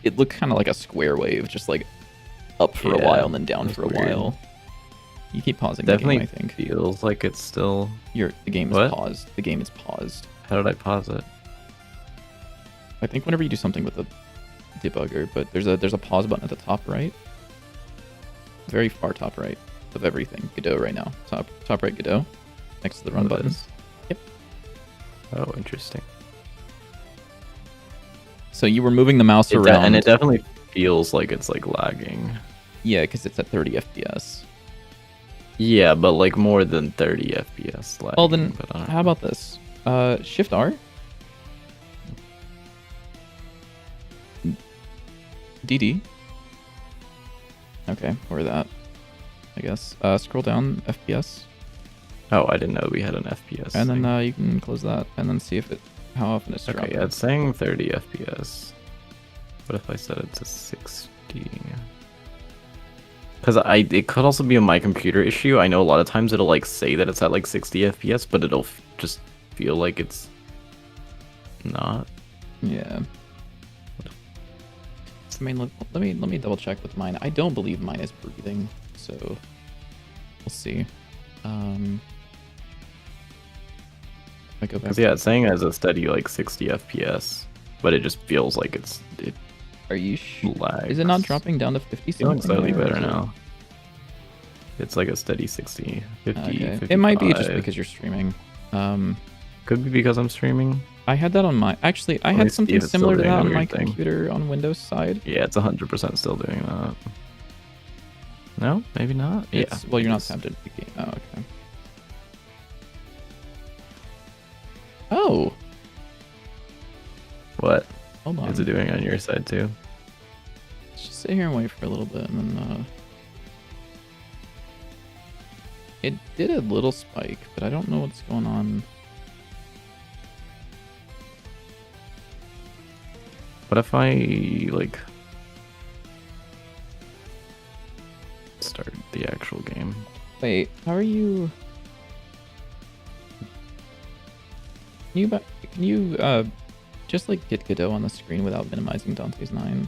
it looked kind of like a square wave, just like up for a while and then down for a while. You keep pausing Definitely the game, I think. Feels like it's still. The game is What? paused. The game is paused. How did I pause it? I think whenever you do something with the debugger, but there's a pause button at the top right. Very far top right of everything. Godot right now. Top right Godot. Next to the run Oh, button. this? Yep. Oh, interesting. So you were moving the mouse around. And it definitely feels like it's like lagging. Yeah, because it's at 30 FPS. Yeah, but like more than 30 FPS lagging. Well then, but I don't how know. about this? Shift R. DD. Okay, or that. I guess. Scroll down FPS. Oh, I didn't know we had an FPS. And then thing. you can close that and then see if how often it's Okay, dropping. yeah, it's saying 30 FPS. What if I set it to 60? Because it could also be a my computer issue. I know a lot of times it'll like say that it's at like 60 FPS, but it'll just feel like it's not. Yeah. I mean, let me double check with mine. I don't believe mine is breathing, so we'll see. If I go back. Because yeah, it's saying it has a steady like 60 FPS, but it just feels like it Are you lags. Is it not dropping down to 50 Feeling something? slightly there, or better is it- now. It's like a steady 60, 50, Okay. It might be just 55. because you're streaming. Could be because I'm streaming. I had that on my. Actually, I Let me had see something if it's still similar to doing that the on my weird thing. computer on Windows side. Yeah, it's 100% still doing that. No, maybe not. It's, Yeah. well, you're not it's- tabbed into the game. Oh, okay. Oh, What hold on. is it doing on your side too? Let's just sit here and wait for a little bit, and then it did a little spike, but I don't know what's going on. What if I like start the actual game? Wait, how are you? Can you just like get Godot on the screen without minimizing Dante's 9,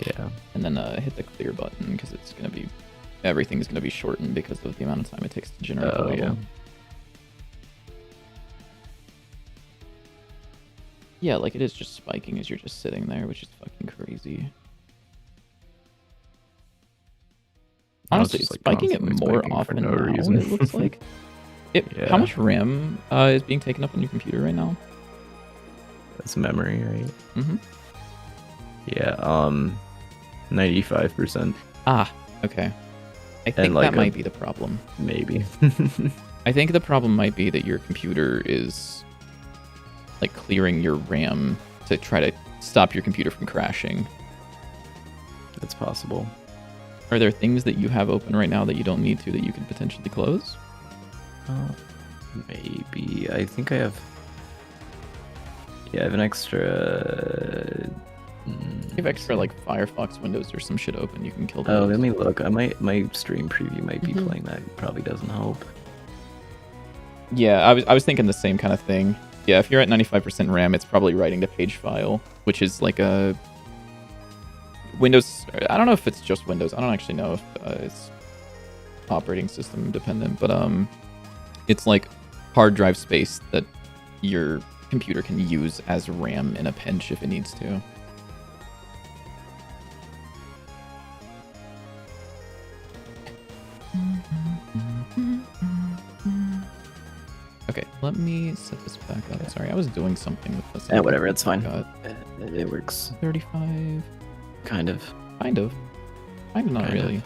Yeah. and then hit the clear button because everything's gonna be shortened because of the amount of time it takes to generate the Oh, level. yeah. Yeah, like it is just spiking as you're just sitting there, which is fucking crazy. Honestly, just, it's like, spiking it constantly more spiking for often no now, reason. it looks like. Yeah. How much RAM is being taken up on your computer right now? That's memory, right? Mm-hmm. Yeah, 95%. Ah, okay. I think like, that might be the problem. Maybe. I think the problem might be that your computer is like clearing your RAM to try to stop your computer from crashing. It's possible. Are there things that you have open right now that you don't need to that you could potentially close? Maybe. I think I have... Yeah, I have an extra... You have extra like Firefox windows or some shit open, you can kill those. Oh, let me look. My stream preview might be playing that. It probably doesn't help. Yeah, I was thinking the same kind of thing. Yeah, if you're at 95% RAM, it's probably writing to page file, which is like a Windows. I don't know if it's just Windows. I don't actually know if it's operating system dependent, but it's like hard drive space that your computer can use as RAM in a pinch if it needs to. Okay, let me set this back up. Sorry, I was doing something with this. Yeah, whatever, it's fine. It works. 35. Kind of. Kind of. Kind of not really.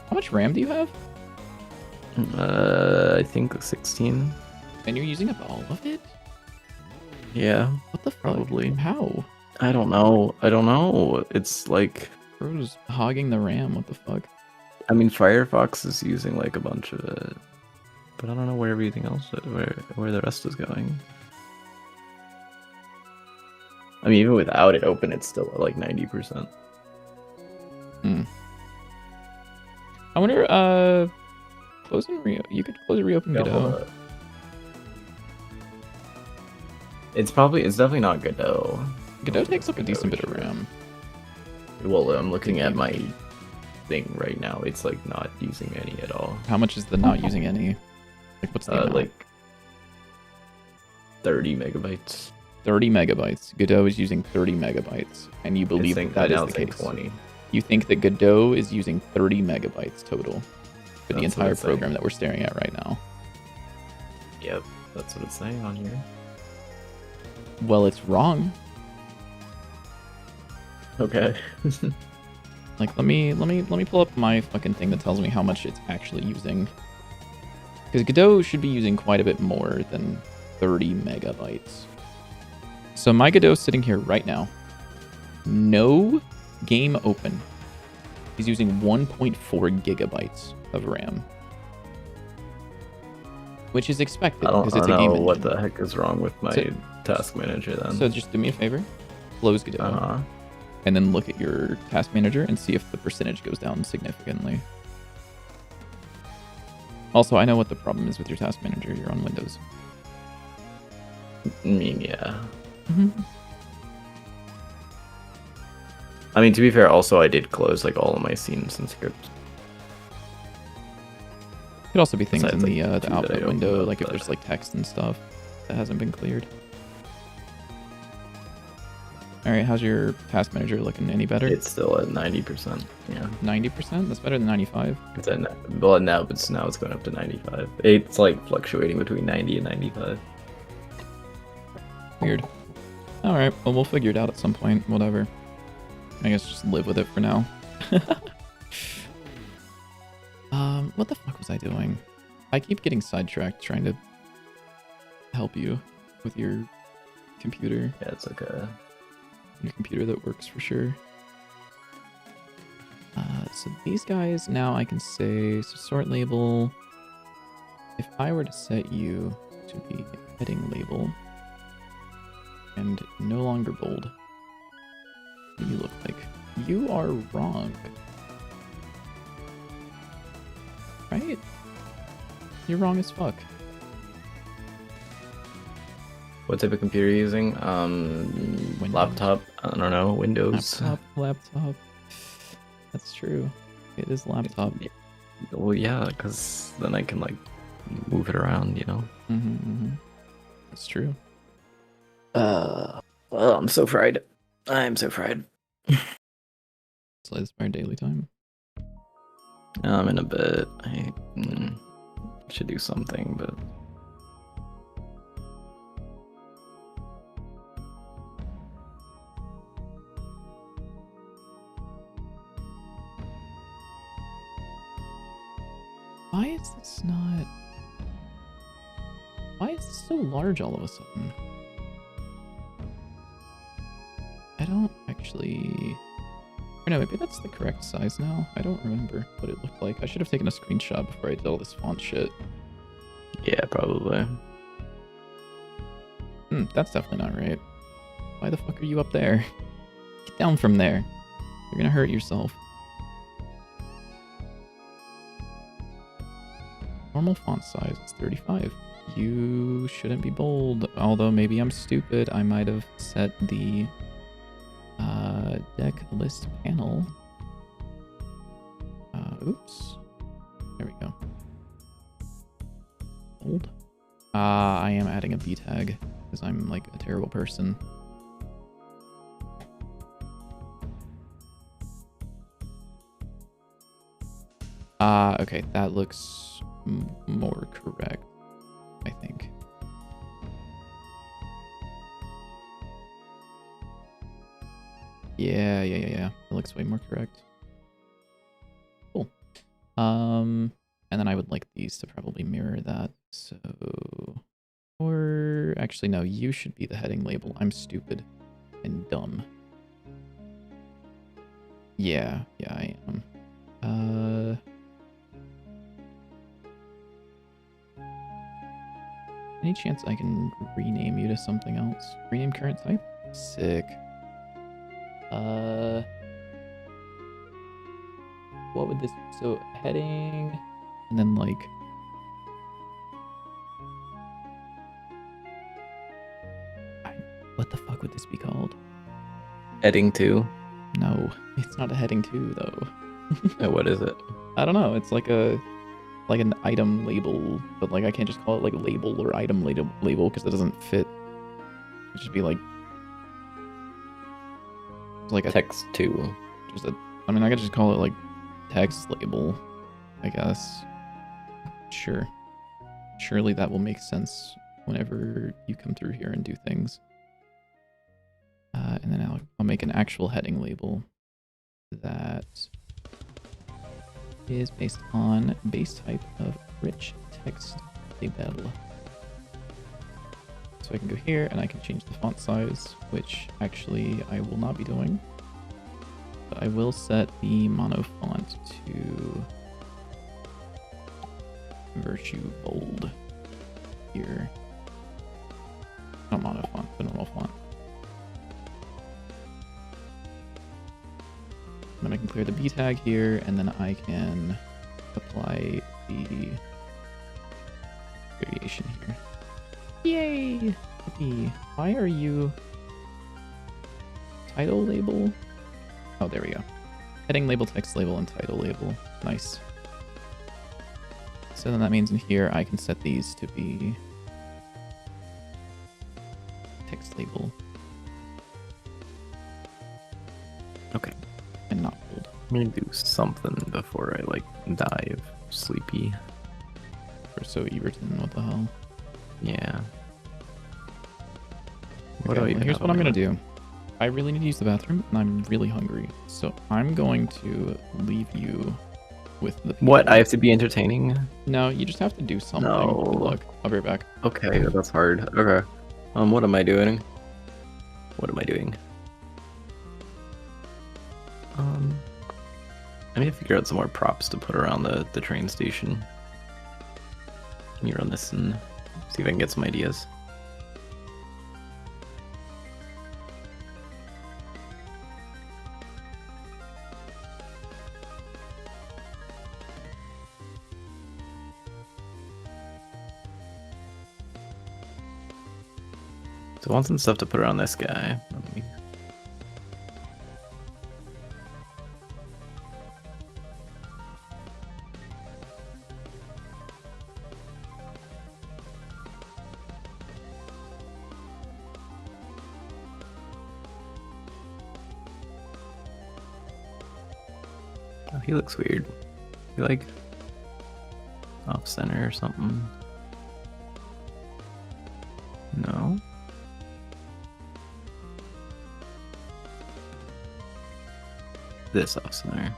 How much RAM do you have? I think 16. And you're using up all of it? Yeah. What the fuck? Probably. How? I don't know. It's like... Bro's hogging the RAM. What the fuck? I mean, Firefox is using like a bunch of it. But I don't know where everything else, where the rest is going. I mean, even without it open, it's still at like 90%. I wonder, you could close and reopen Godot. It's definitely not Godot. Godot takes up a decent bit of RAM. Well, I'm looking at my thing right now. It's like not using any at all. How much is the not using any? Like, what's the amount? Like 30 megabytes. 30 megabytes. Godot is using 30 megabytes, and you believe that is the case. 20. You think that Godot is using 30 megabytes total for the That's entire program that we're staring at right now. Yep, that's what it's saying on here. Well, it's wrong. Okay. Like, let me pull up my fucking thing that tells me how much it's actually using. Because Godot should be using quite a bit more than 30 megabytes. So my Godot's sitting here right now. No game open. He's using 1.4 gigabytes of RAM. Which is expected because it's a game engine. I don't know what the heck is wrong with my task manager then. So just do me a favor. Close Godot. And then look at your task manager and see if the percentage goes down significantly. Also, I know what the problem is with your task manager. You're on Windows. I mean, yeah. I mean, to be fair, also I did close like all of my scenes and scripts. Could also be things Besides, in the two that I output opened window, up, like if but- there's like text and stuff that hasn't been cleared. All right, how's your task manager looking? Any better? It's still at 90%. Yeah. 90%? That's better than 95. It's at, well, now it's going up to 95. It's like fluctuating between 90 and 95. Weird. All right, well, we'll figure it out at some point. Whatever. I guess just live with it for now. What the fuck was I doing? I keep getting sidetracked trying to help you with your computer. Yeah, it's okay. Your computer that works for sure. So these guys, now I can say, so sort label. If I were to set you to be heading label and no longer bold, what do you look like? You are wrong. Right? You're wrong as fuck. What type of computer are you using? Windows. Laptop? I don't know. Windows. Laptop. That's true. It is laptop. Well, yeah, because then I can like move it around, you know. That's true. Well, I'm so fried. I'm so fried. So it's my daily time. In a bit. I should do something, but why is this not? Why is this so large all of a sudden? I don't actually. Or no, maybe that's the correct size now. I don't remember what it looked like. I should have taken a screenshot before I did all this font shit. yeah, probably. That's definitely not right. Why the fuck are you up there? Get down from there. You're gonna hurt yourself. Normal font size is 35. You shouldn't be bold. Although maybe I'm stupid. I might have set the deck list panel. Oops. There we go. Bold. I am adding a B tag because I'm like a terrible person. Okay, that looks more correct, I think. Yeah. It looks way more correct. Cool. And then I would like these to probably mirror that. So, or actually, no, you should be the heading label. I'm stupid and dumb. Yeah, I am. Any chance I can rename you to something else? Rename current type? Sick. What would this, so heading, and then like, what the fuck would this be called? Heading 2? No, it's not a heading 2 though. What is it? I don't know, it's like an item label, but like I can't just call it like label or item label because it doesn't fit. It should be like a text 2. I mean, I could just call it like text label, I guess. Sure. Surely that will make sense whenever you come through here and do things. And then I'll make an actual heading label that is based on base type of rich text label. So I can go here and I can change the font size, which actually I will not be doing. But I will set the mono font to Virtue Bold here. Not mono font, the normal font. Then I can clear the B tag here, and then I can apply the variation here. Yay! Yippee. Why are you title label? Oh, there we go. Heading label, text label, and title label. Nice. So then that means in here I can set these to be text label. Okay. And not bold. Let me do something before I like dive sleepy. Or so Everton, what the hell? Yeah. Okay, well, here's what I'm gonna do. I really need to use the bathroom, and I'm really hungry. So I'm going to leave you with the people. What? I have to be entertaining? No, you just have to do something. No. Good luck. I'll be right back. Okay, that's hard. Okay. What am I doing? I need to figure out some more props to put around the train station. Can you run this and see if I can get some ideas? So I want some stuff to put around this guy. Oh, he looks weird. Like off center or something. No. This off center.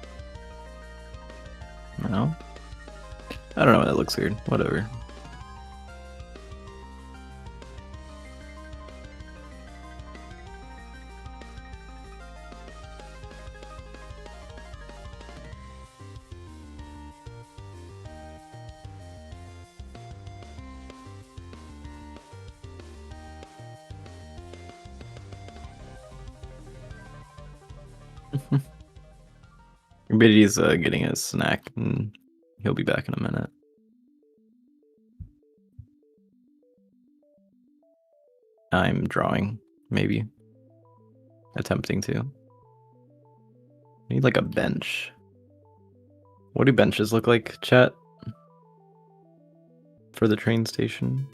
No. I don't know. That looks weird. Whatever. Biddy's getting a snack and he'll be back in a minute. I'm drawing, maybe. Attempting to. I need like a bench. What do benches look like, chat? For the train station?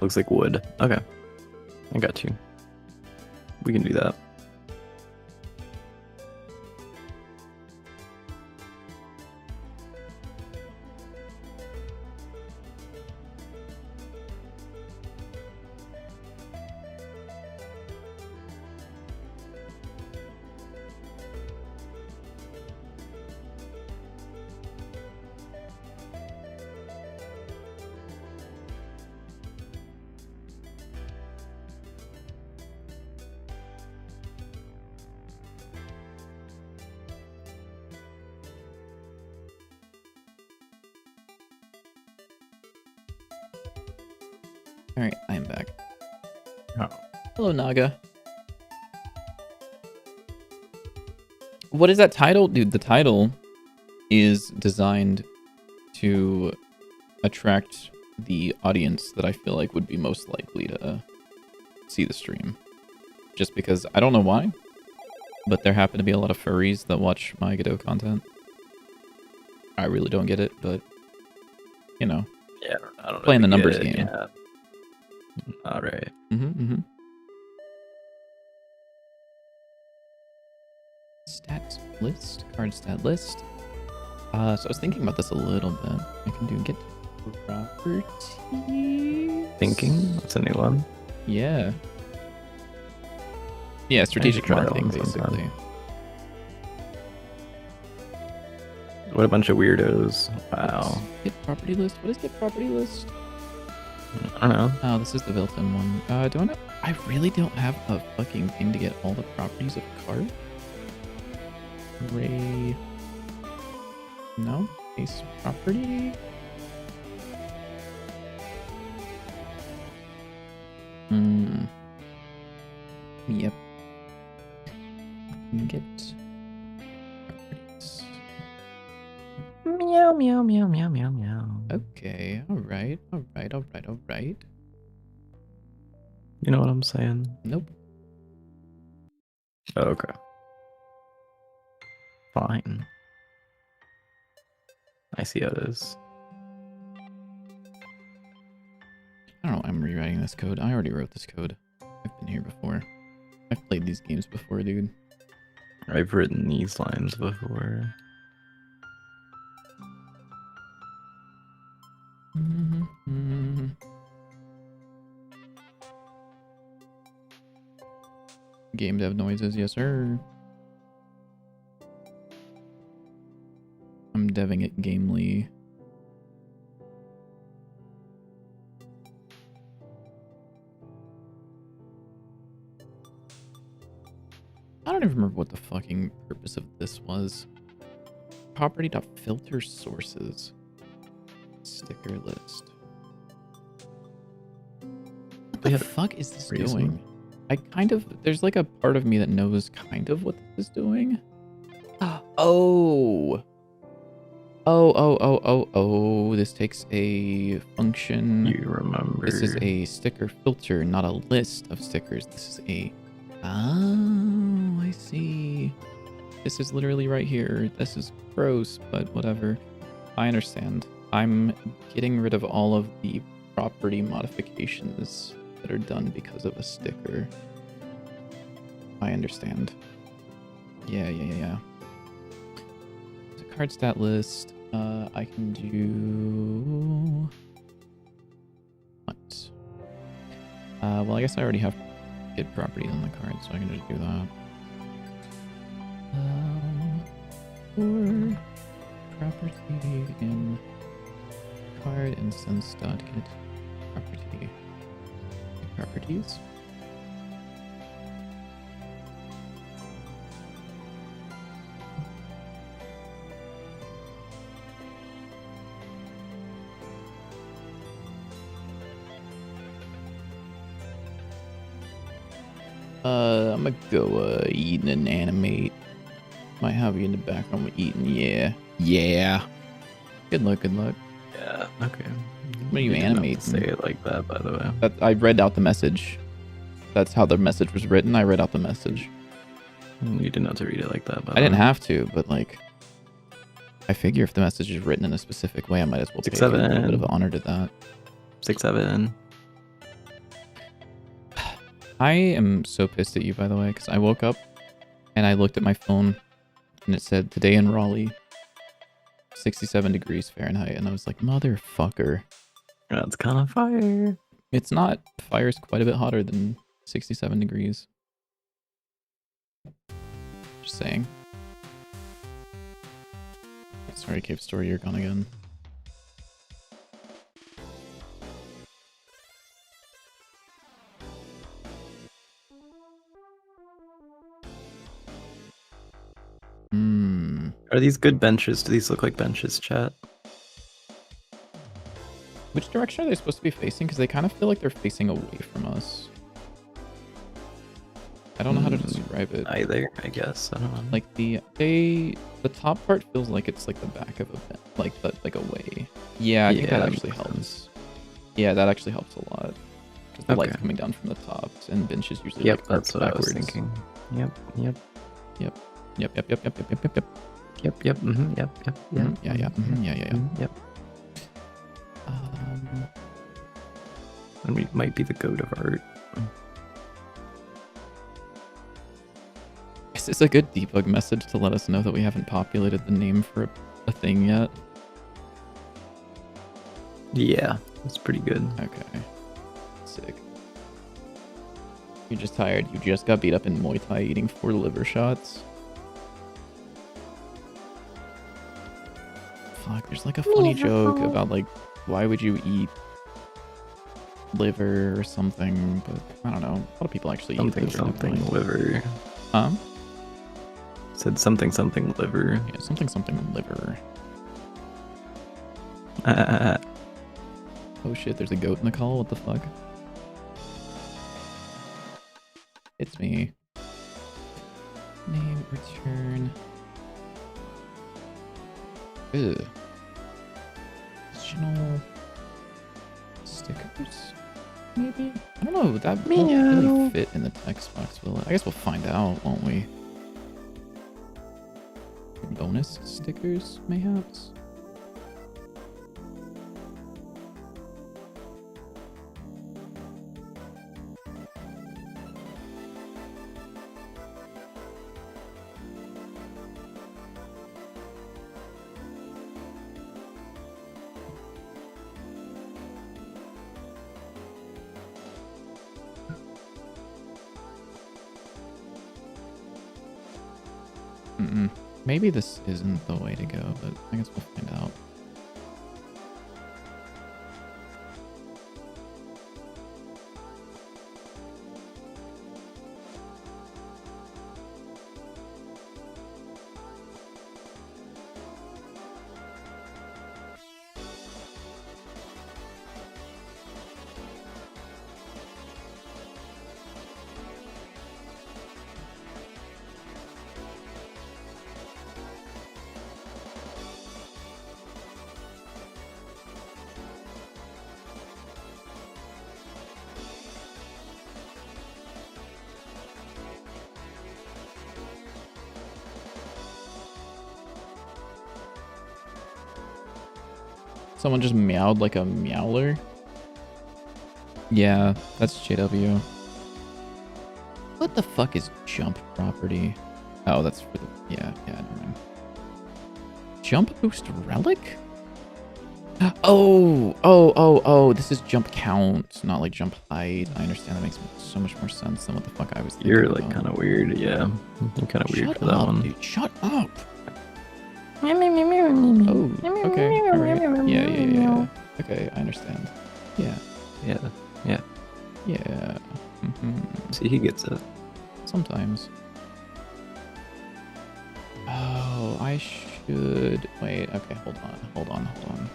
Looks like wood. Okay. I got you. We can do that. Alright, I am back. Oh. Hello, Naga. What is that title? Dude, the title is designed to attract the audience that I feel like would be most likely to see the stream. Just because, I don't know why, but there happen to be a lot of furries that watch my Godot content. I really don't get it, but, you know. Yeah, I don't know. Playing the numbers game. Yeah. Alright. Stats list, card stat list. So I was thinking about this a little bit. I can do get properties. Thinking? That's a new one. Yeah. Yeah, strategic marketing, basically. What a bunch of weirdos. Wow. Get property list? What is get property list? I don't know. Oh, this is the built-in one. Do I know? I really don't have a fucking thing to get all the properties of a card. Ray. No? Ace property? Yep. Get properties. Meow, meow, meow, meow, meow, meow. Okay, alright. You know what I'm saying? Nope. Oh, okay. Fine. I see how it is. I don't know, I'm rewriting this code. I already wrote this code. I've been here before. I've played these games before, dude. I've written these lines before. Game dev noises, yes sir. I'm deving it gamely. I don't even remember what the fucking purpose of this was. Property.filter sources. Sticker list. What the fuck is this doing? I kind of, there's like a part of me that knows kind of what this is doing. Oh. Oh, this takes a function. You remember? This is a sticker filter, not a list of stickers. This is a... Oh, I see. This is literally right here. This is gross, but whatever. I understand. I'm getting rid of all of the property modifications that are done because of a sticker. I understand. Yeah. It's a card stat list. I can do... What? Well, I guess I already have get properties on the card, so I can just do that. For property in card instance dot get property properties. I'm gonna go eating and animate. Might have you in the background with eating. Yeah. Good luck. Yeah. Okay. What are you animating? Say it like that, by the way. I read out the message. That's how the message was written. I read out the message. You didn't have to read it like that. I didn't have to, but like, I figure if the message is written in a specific way, I might as well pay a little bit of honor to that. 6-7. I am so pissed at you, by the way, because I woke up and I looked at my phone and it said today in Raleigh, 67 degrees Fahrenheit, and I was like, motherfucker. That's kind of fire. It's not. Fire's quite a bit hotter than 67 degrees. Just saying. Sorry, Cave Story, you're gone again. Are these good benches? Do these look like benches, chat? Which direction are they supposed to be facing? Because they kind of feel like they're facing away from us. I don't know how to describe it. Either, I guess. I don't know. Like the top part feels like it's like the back of a bed, like away. Yeah, I think that actually helps. Yeah, that actually helps a lot. Because the light's coming down from the tops, and benches usually like that's what backwards. I was thinking. Yep. Yep. Yep. And we might be the goat of art. Is this a good debug message to let us know that we haven't populated the name for a thing yet? Yeah, that's pretty good. Okay. Sick. You're just tired. You just got beat up in Muay Thai eating 4 liver shots. Fuck, there's like a funny joke about like, why would you eat liver or something, but I don't know. A lot of people actually eat liver. Something liver. Said something liver. Yeah, something liver. Oh shit, there's a goat in the call? What the fuck? It's me. Name, return. Ugh. Additional stickers? Maybe? I don't know. That won't really fit in the text box, will it? I guess we'll find out, won't we? Bonus stickers, mayhaps? Maybe this isn't the way to go, but I guess we'll find out. Someone just meowed like a meowler. Yeah, that's JW. What the fuck is jump property? Oh, that's for the... Yeah, never mind. Jump boost relic? Oh, this is jump count, not like jump height. I understand, that makes so much more sense than what the fuck I was thinking. You're like kind of weird, yeah. You're kind of weird for that one. Dude, shut up! Oh, okay, alright. Yeah. Okay, I understand. Yeah. See, he gets it. Sometimes. Oh, I should... Wait, okay, hold on.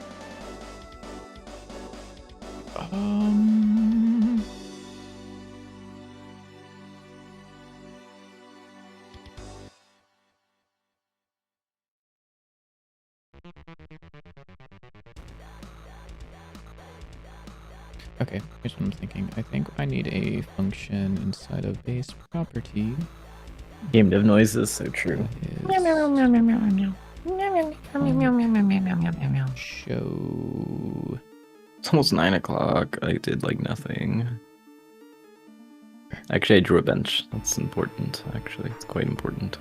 Okay, here's what I'm thinking. I think I need a function inside of base property. Game dev noise is so true. Show. It's almost 9 o'clock. I did like nothing. Actually, I drew a bench. That's important. Actually, it's quite important.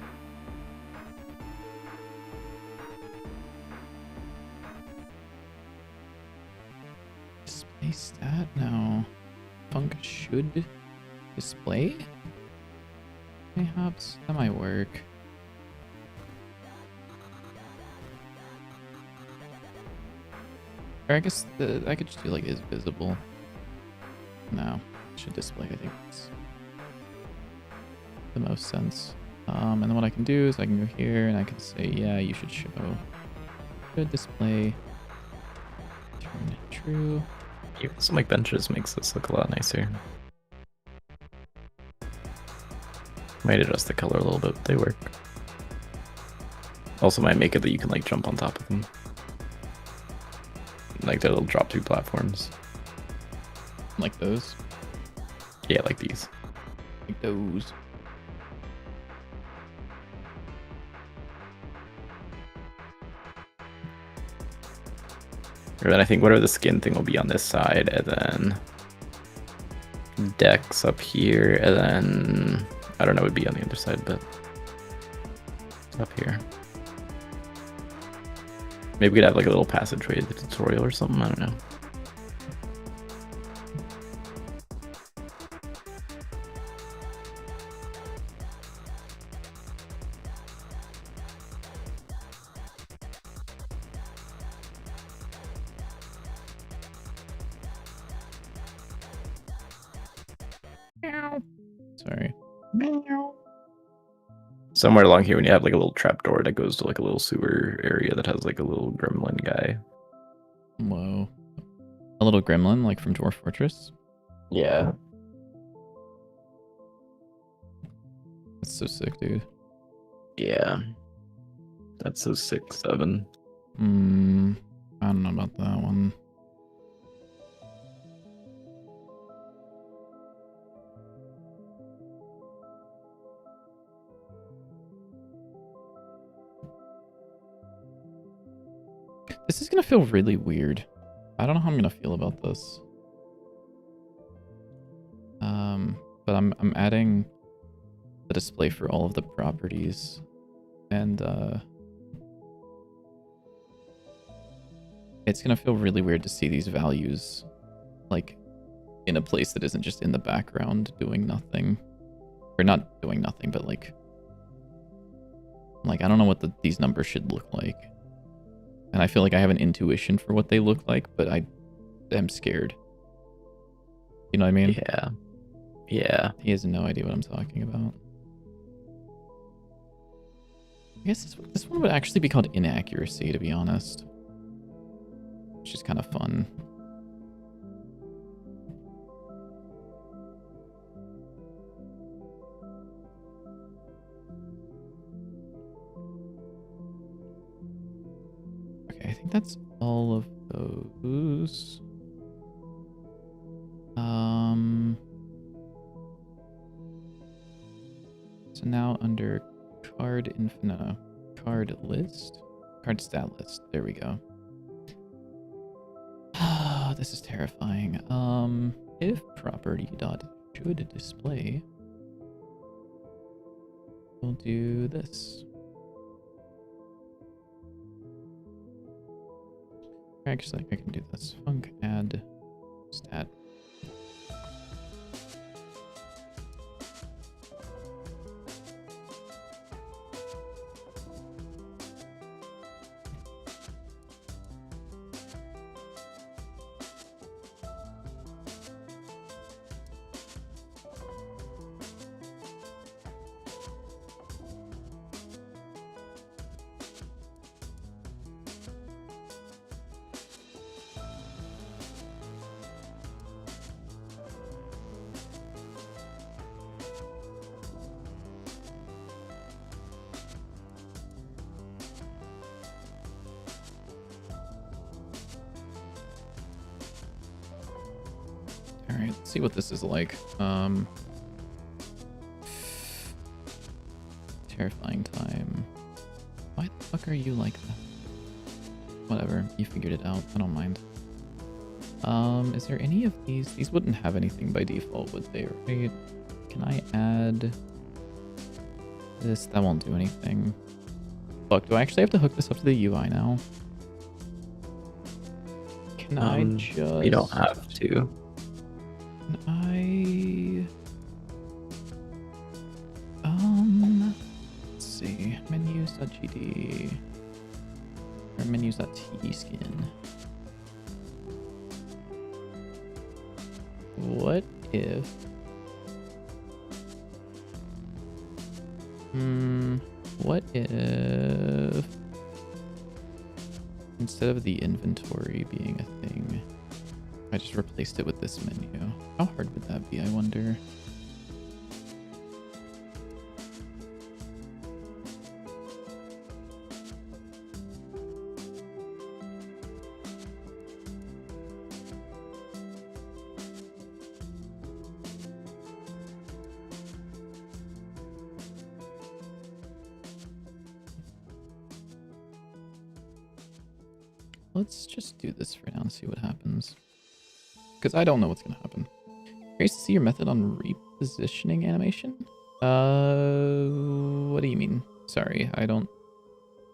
Display stat now. Func should display? Perhaps that might work. Or I guess I could just do like is visible. No, it should display. I think it's the most sense. And then what I can do is I can go here and I can say, yeah, you should show. Should display. Turn true. Even some like benches makes this look a lot nicer. Might adjust the color a little bit, but they work. Also might make it that you can like jump on top of them. Like the little drop 2 platforms. Like those? Yeah, like these. Like those. Or then I think whatever the skin thing will be on this side, and then decks up here, and then I don't know, it would be on the other side, but up here. Maybe we could have like a little passageway to the tutorial or something, I don't know. Meow. Sorry. Meow. Somewhere along here when you have like a little trapdoor that goes to like a little sewer area that has like a little gremlin guy. Whoa. A little gremlin like from Dwarf Fortress? Yeah. That's so sick, dude. Yeah. That's so 6-7. I don't know about that one. This is gonna feel really weird. I don't know how I'm gonna feel about this. But I'm adding the display for all of the properties, and it's gonna feel really weird to see these values like in a place that isn't just in the background doing nothing, or not doing nothing, but like I don't know what these numbers should look like. And I feel like I have an intuition for what they look like, but I am scared. You know what I mean? Yeah. Yeah. He has no idea what I'm talking about. I guess this one would actually be called inaccuracy, to be honest. Which is kind of fun. Okay, I think that's all of those. So now under card card list, card stat list. There we go. Oh, this is terrifying. If property dot should display, we'll do this. Actually, I can do this. Func add stat. Alright, let's see what this is like. Terrifying time. Why the fuck are you like that? Whatever, you figured it out. I don't mind. Is there any of these? These wouldn't have anything by default, would they? Right? Can I add this? That won't do anything. Fuck, do I actually have to hook this up to the UI now? Can I just... You don't have to. Can I... let's see. Menus.gd or menus.tskin. What if... what if... instead of the inventory being a thing, I just replaced it with this menu? How hard would that be, I wonder? Let's just do this for now and see what happens. Because I don't know what's going to happen. Curious to see your method on repositioning animation? What do you mean? Sorry, I don't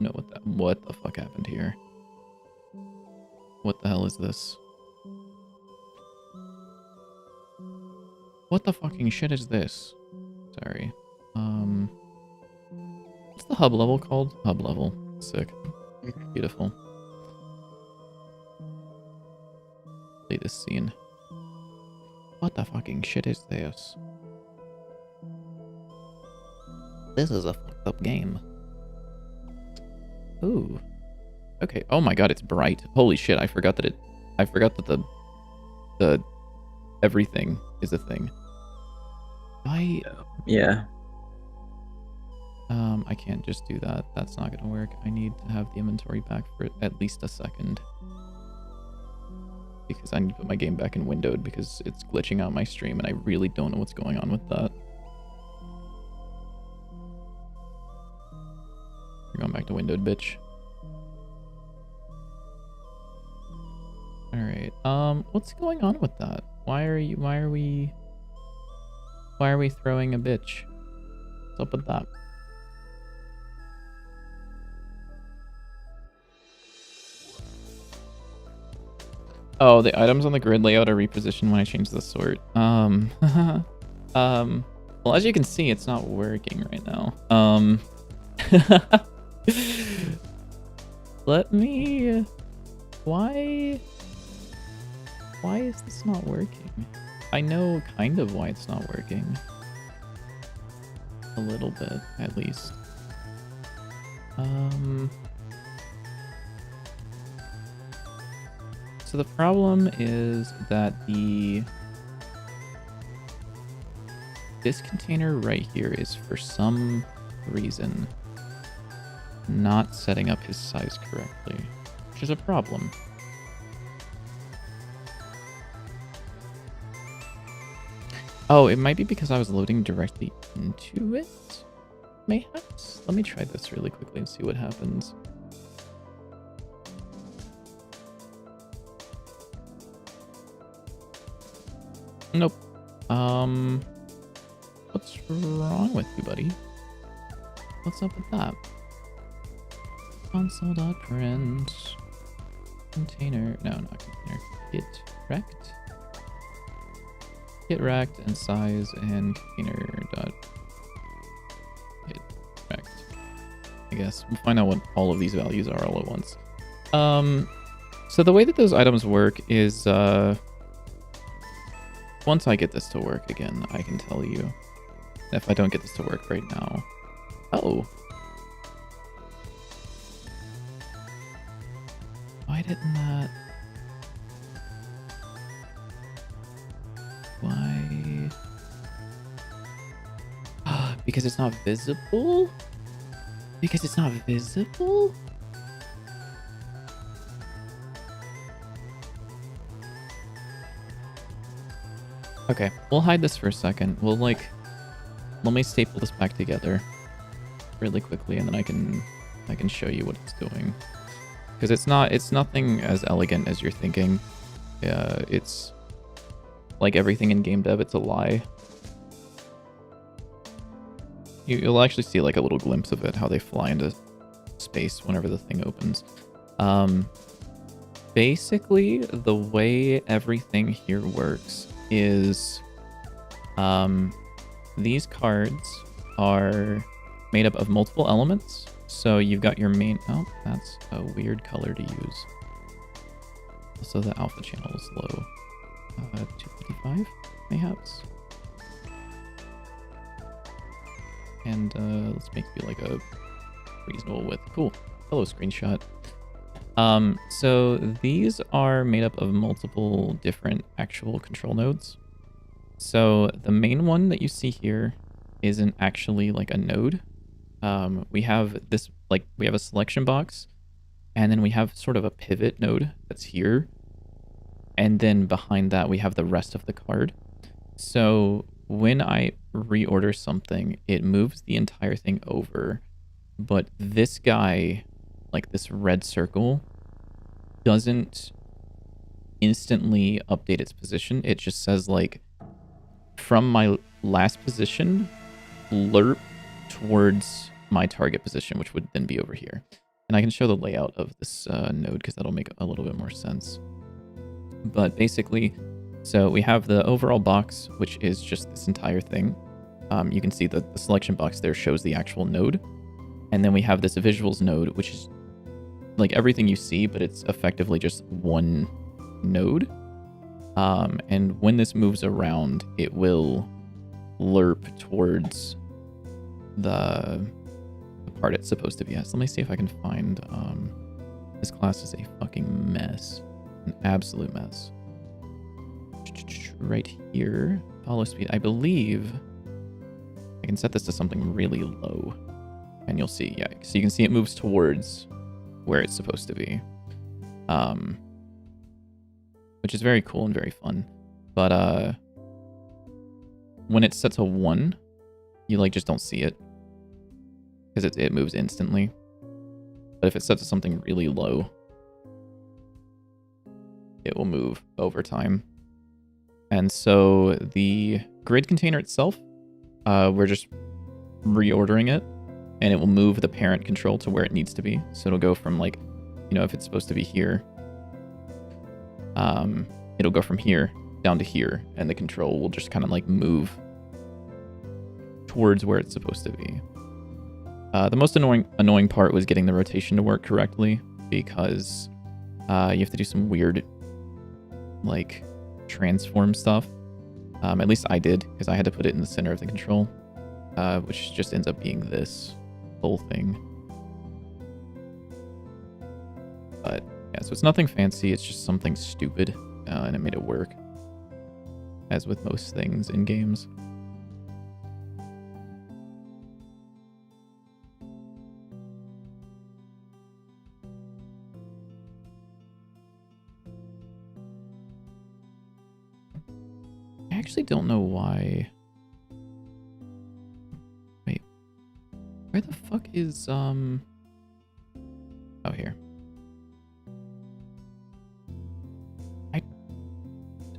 know what the fuck happened here. What the hell is this? What the fucking shit is this? Sorry. What's the hub level called? Hub level. Sick. Beautiful. Play this scene. What the fucking shit is this? This is a fucked up game. Ooh. Okay. Oh my god, it's bright. Holy shit, I forgot that the everything is a thing. Yeah. I can't just do that. That's not gonna work. I need to have the inventory back for at least a second. Because I need to put my game back in windowed because it's glitching out my stream and I really don't know what's going on with that. We're going back to windowed, bitch. Alright, what's going on with that? Why are we throwing a bitch? What's up with that? Oh, the items on the grid layout are repositioned when I change the sort. Well, as you can see, it's not working right now. Let me... Why is this not working? I know kind of why it's not working. A little bit, at least. So the problem is that this container right here is for some reason not setting up his size correctly, which is a problem. Oh, it might be because I was loading directly into it, mayhaps? Let me try this really quickly and see what happens. Nope. What's wrong with you, buddy? What's up with that? Console.print container. No, not container. Git rect. Git rect and size and container dot git rect. I guess we'll find out what all of these values are all at once. So the way that those items work is once I get this to work again, I can tell you. If I don't get this to work right now. Oh. Why didn't that... Why... Because it's not visible? Because it's not visible? Okay, we'll hide this for a second. We'll like... Let me staple this back together really quickly, and then I can show you what it's doing. Because it's nothing as elegant as you're thinking. It's like everything in game dev, it's a lie. You'll actually see like a little glimpse of it, how they fly into space whenever the thing opens. Basically, the way everything here works is these cards are made up of multiple elements. So you've got your main... Oh, that's a weird color to use. Also, the alpha channel is low. 255, mayhaps. And let's make it like a reasonable width. Cool. Hello, screenshot. So these are made up of multiple different actual control nodes. So the main one that you see here isn't actually like a node. We have this, like, we have a selection box, and then we have sort of a pivot node that's here. And then behind that, we have the rest of the card. So when I reorder something, it moves the entire thing over. But this guy, like this red circle, doesn't instantly update its position. It just says, like, from my last position, Mrrp towards my target position, which would then be over here. And I can show the layout of this node because that'll make a little bit more sense. But basically, so we have the overall box, which is just this entire thing. You can see that the selection box there shows the actual node. And then we have this visuals node, which is like everything you see, but it's effectively just one node. And when this moves around, it will Mrrp towards the part it's supposed to be at. So let me see if I can find... this class is a fucking mess. An absolute mess. Right here, follow speed. I believe I can set this to something really low. And you'll see, yeah. So you can see it moves towards where it's supposed to be. Which is very cool and very fun. But when it's set to 1, you like just don't see it. Because it moves instantly. But if it's set to something really low, it will move over time. And so the grid container itself, we're just reordering it, and it will move the parent control to where it needs to be. So it'll go from, like, you know, if it's supposed to be here, it'll go from here down to here, and the control will just kind of like move towards where it's supposed to be. The most annoying part was getting the rotation to work correctly, because you have to do some weird, like, transform stuff. At least I did, because I had to put it in the center of the control, which just ends up being this whole thing. But yeah, so it's nothing fancy, it's just something stupid, and it made it work, as with most things in games. I actually don't know why. Wait. Where the fuck is, Oh, here.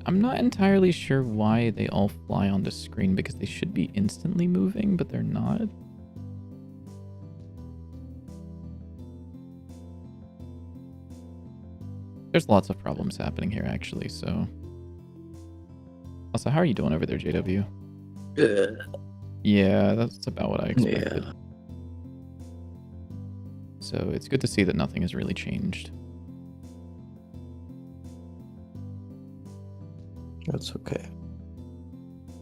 I'm not entirely sure why they all fly onto screen because they should be instantly moving, but they're not. There's lots of problems happening here, actually, so... Also, how are you doing over there, JW? Yeah, that's about what I expected. Yeah. So it's good to see that nothing has really changed. That's okay.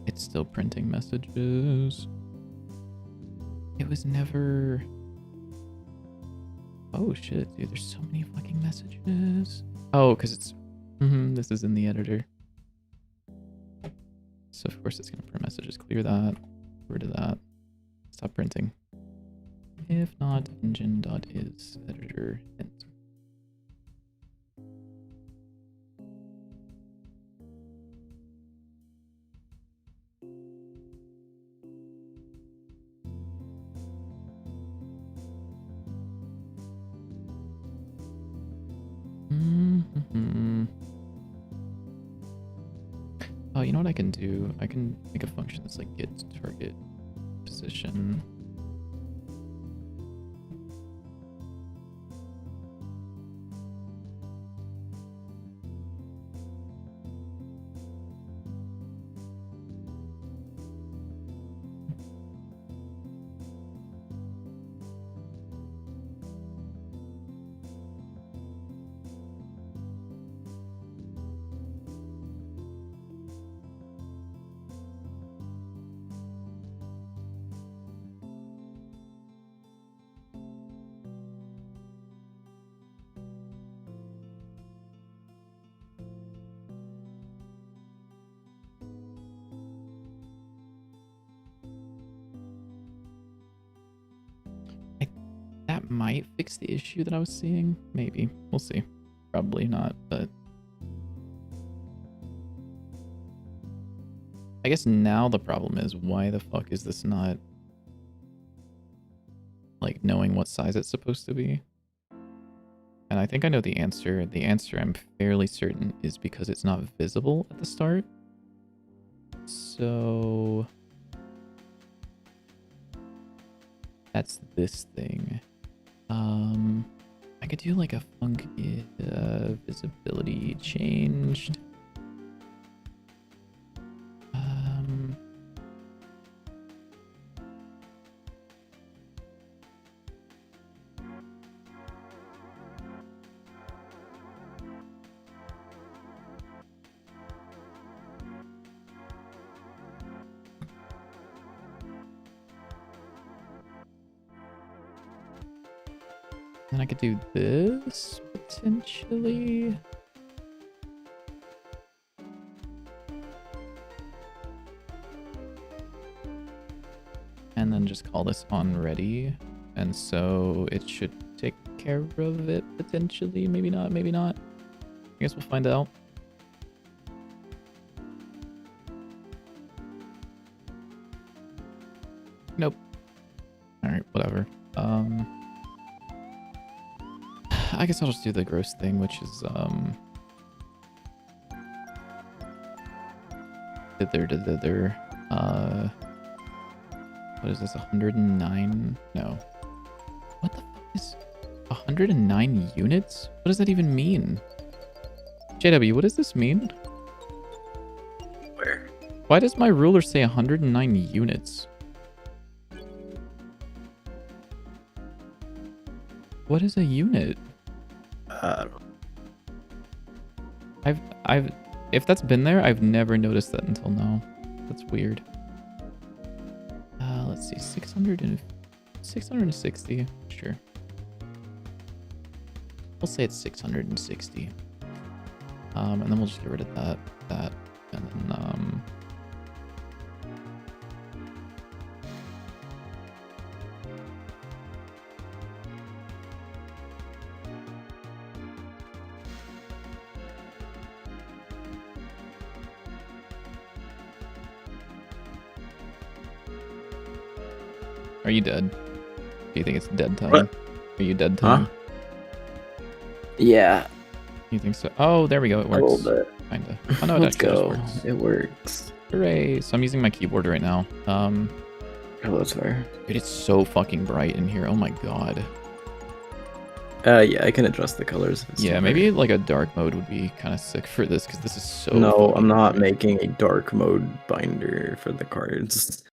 It's still printing messages. It was never... Oh shit, dude, there's so many fucking messages. Oh, because it's... this is in the editor. So of course it's gonna print messages. Clear that. Get rid of that. Stop printing. If not, engine.is editor hint. Oh, you know what I can do? I can make a function that's like get target position. That might fix the issue that I was seeing. Maybe. We'll see. Probably not, but... I guess now the problem is, why the fuck is this not... like, knowing what size it's supposed to be? And I think I know the answer. The answer, I'm fairly certain, is because it's not visible at the start. So... that's this thing. I could do like a funky visibility changed. Then I could do this, potentially. And then just call this on ready. And so it should take care of it, potentially. Maybe not, maybe not. I guess we'll find out. Nope. Alright, whatever. I guess I'll just do the gross thing, which is thither. What is this? 109? No. What the fuck is 109 units? What does that even mean? JW, what does this mean? Where? Why does my ruler say 109 units? What is a unit? If that's been there, I've never noticed that until now. That's weird. Let's see, 660. Sure. We'll say it's 660. And then we'll just get rid of that, and then Are you dead? Do you think it's dead time? What? Are you dead time? Huh? Yeah. You think so? Oh, there we go. It A little works. bit. Kinda. Oh no, it Let's actually just go. works. It works. Hooray! So I'm using my keyboard right now. Oh, that's fair. Dude, it's so fucking bright in here. Oh my god. Yeah, I can adjust the colors. If it's Yeah, too maybe bright. like a dark mode would be kind of sick for this because this is so. No, fucking I'm not bright. making a dark mode binder for the cards.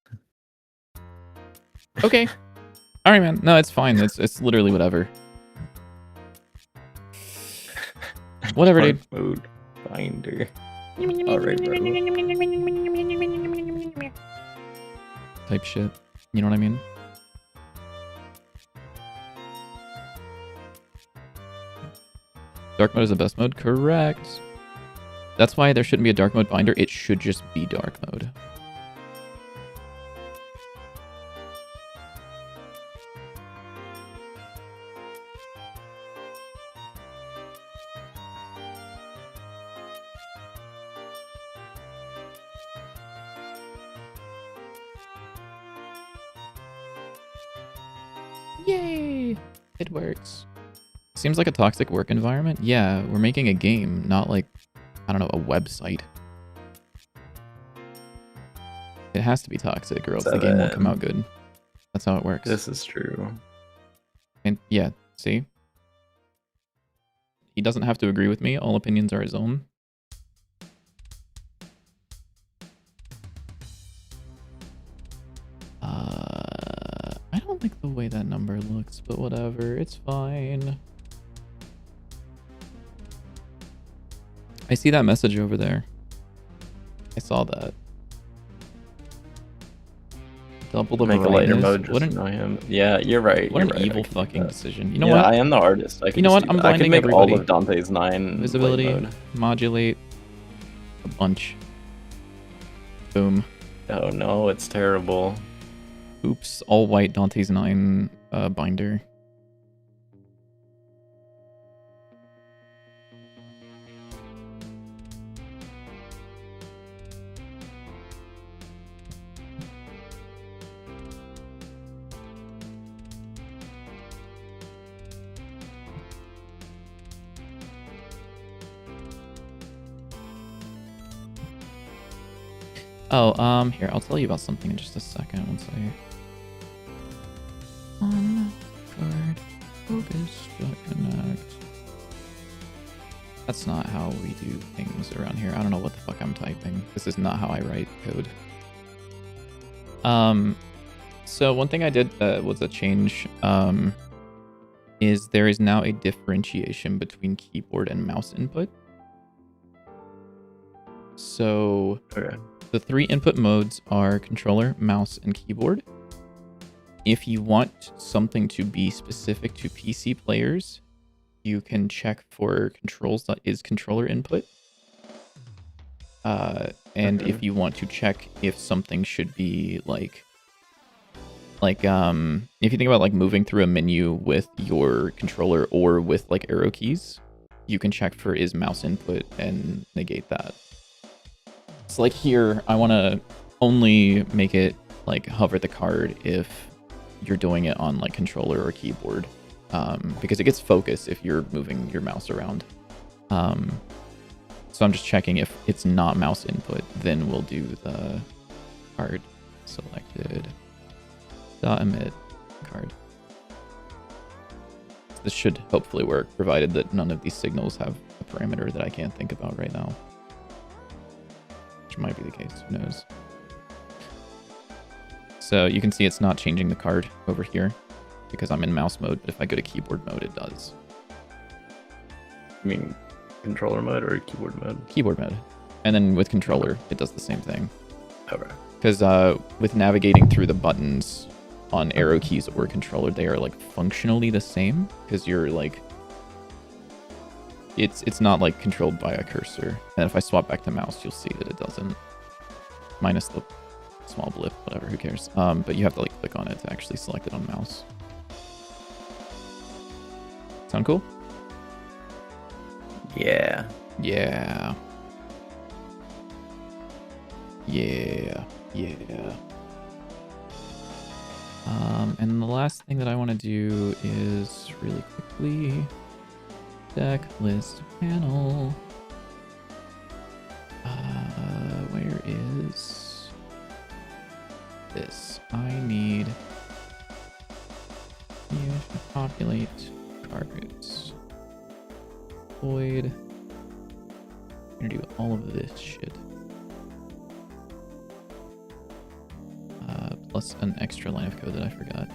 Okay. All right, man. No, it's fine. It's literally whatever. Whatever, Dark dude. mode binder. Alright, bro. Type shit. You know what I mean? Dark mode is the best mode? Correct. That's why there shouldn't be a dark mode binder. It should just be dark mode. Yay! It works. Seems like a toxic work environment. Yeah, we're making a game, not like, I don't know, a website. It has to be toxic or else the game won't come out good. That's how it works. This is true. And yeah, see? He doesn't have to agree with me. All opinions are his own. I don't like the way that number looks, but whatever. It's fine. I see that message over there. I saw that. Double the Make a lighter brightness. mode just What to an, know him. Yeah, you're right. what You're an right. evil I can do fucking that. decision. You know Yeah, what? I am the artist. I can You know just what? do I'm that. I can blinding make everybody. all of Dante's 9 Visibility, light mode. modulate, a bunch. Boom. Oh no, it's terrible. Oops, all white Dante's 9 binder. Oh, here, I'll tell you about something in just a second once I... On card, focus, connect. That's not how we do things around here. I don't know what the fuck I'm typing. This is not how I write code. So one thing I did was a change, is there is now a differentiation between keyboard and mouse input. So... Okay. The 3 input modes are controller, mouse, and keyboard. If you want something to be specific to PC players, you can check for controls.is controller input. And if you want to check if something should be like if you think about like moving through a menu with your controller or with like arrow keys, you can check for is mouse input and negate that. So like here, I want to only make it like hover the card if you're doing it on like controller or keyboard, because it gets focus if you're moving your mouse around. So I'm just checking if it's not mouse input, then we'll do the card selected dot emit card. This should hopefully work, provided that none of these signals have a parameter that I can't think about right now. Might be the case, who knows. So you can see it's not changing the card over here because I'm in mouse mode, but if I go to keyboard mode, it does. You mean controller mode or keyboard mode? Keyboard mode. And then with controller, it does the same thing. Okay. Because with navigating through the buttons on arrow keys or controller, they are like functionally the same because you're like... It's not like controlled by a cursor. And if I swap back to mouse, you'll see that it doesn't. Minus the small blip, whatever, who cares. But you have to like click on it to actually select it on mouse. Sound cool? Yeah. Yeah. Yeah. Yeah. And the last thing that I want to do is really quickly deck list panel. this. I need you to populate cards. Void. I'm gonna do all of this shit. Plus an extra line of code that I forgot.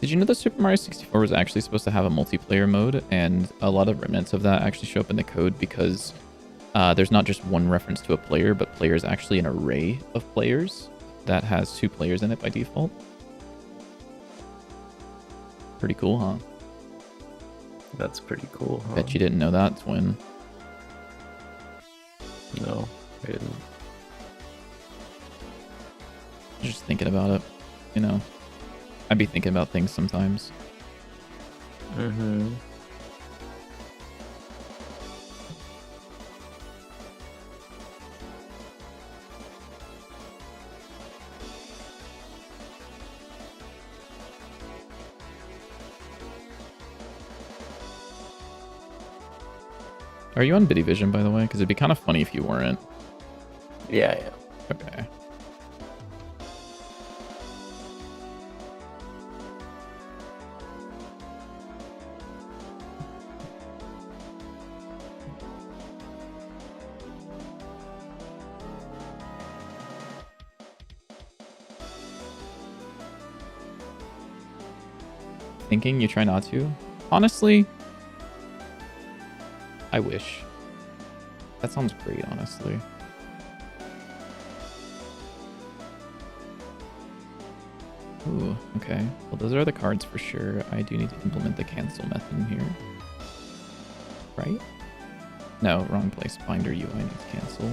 Did you know that Super Mario 64 was actually supposed to have a multiplayer mode, and a lot of remnants of that actually show up in the code because there's not just one reference to a player, but player is actually an array of players that has 2 players in it by default. Pretty cool, huh? That's pretty cool, huh? Bet you didn't know that, Twin. No, I didn't. Just thinking about it, you know. I'd be thinking about things sometimes. Mm-hmm. Are you on Biddy Vision, by the way? Because it'd be kind of funny if you weren't. Yeah, yeah. Okay. Thinking you try not to? Honestly, I wish. That sounds great, honestly. Ooh, okay. Well, those are the cards for sure. I do need to implement the cancel method in here. Right? No, wrong place. Binder UI needs cancel.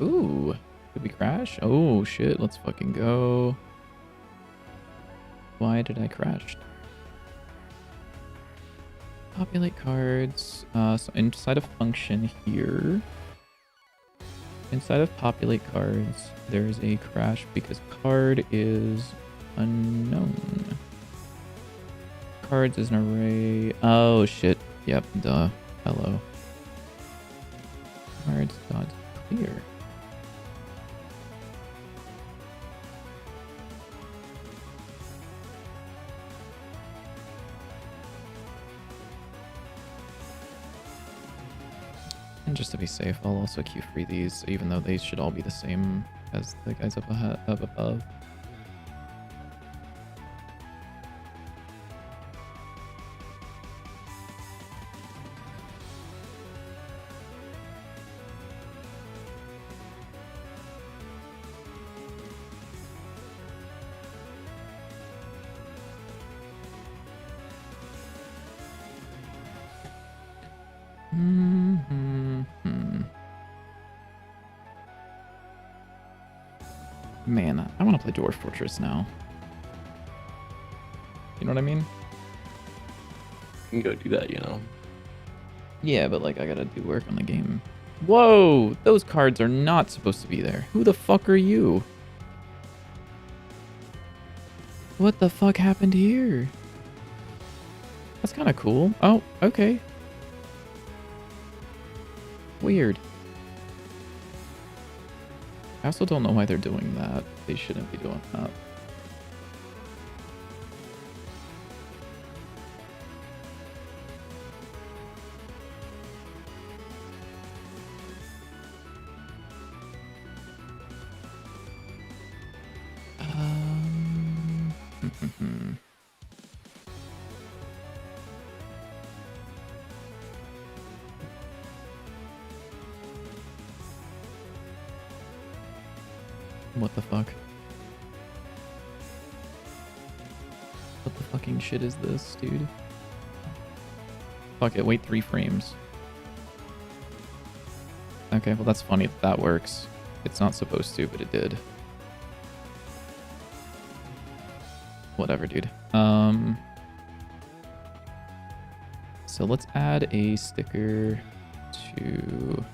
Ooh, did we crash? Oh shit, let's fucking go. Why did I crash? Populate cards. So inside of function here, inside of populate cards, there's a crash because card is unknown. Cards is an array. Oh shit. Yep, duh. Hello. Cards dot clear. And just to be safe, I'll also queue free these, even though they should all be the same as the guys up above. Man, I want to play Dwarf Fortress now. You know what I mean? You can go do that, you know. Yeah, but like I gotta do work on the game. Whoa! Those cards are not supposed to be there. Who the fuck are you? What the fuck happened here? That's kind of cool. Oh, okay. Weird. I also don't know why they're doing that. They shouldn't be doing that. What the fuck? What the fucking shit is this, dude? Fuck it, wait 3 frames. Okay, well that's funny that that works. It's not supposed to, but it did. Whatever, dude. So let's add a sticker to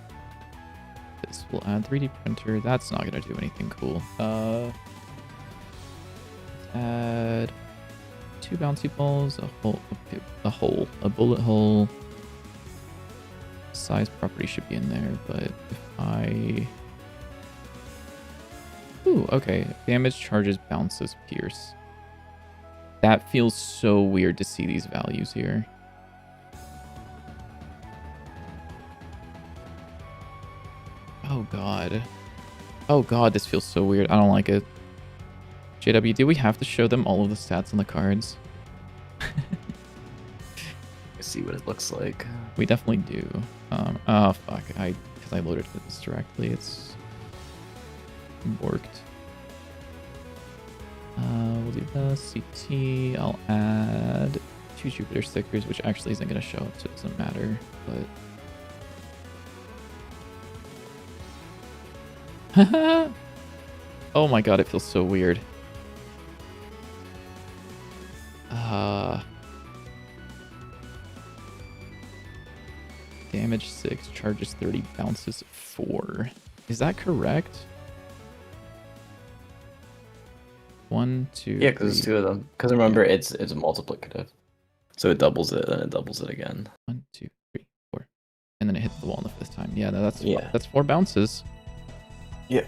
this. We'll add 3D printer. That's not gonna do anything cool. Let's add 2 bouncy balls, a bullet hole. Size property should be in there, but if I... Ooh, okay. Damage, charges, bounces, pierce. That feels so weird to see these values here. Oh god. Oh god, this feels so weird. I don't like it. JW, do we have to show them all of the stats on the cards? See what it looks like. We definitely do. Oh fuck, because I loaded this directly, it's worked. We'll do the CT. I'll add 2 Jupiter stickers, which actually isn't going to show up, so it doesn't matter. But oh my god, it feels so weird. Damage 6, charges 30, bounces 4. Is that correct? 1, 2. Yeah, because it's 2 of them. Because remember, it's multiplicative, so it doubles it and it doubles it again. 1, 2, 3, 4, and then it hits the wall on the 5th time. Yeah, that's 4 bounces. Yeah.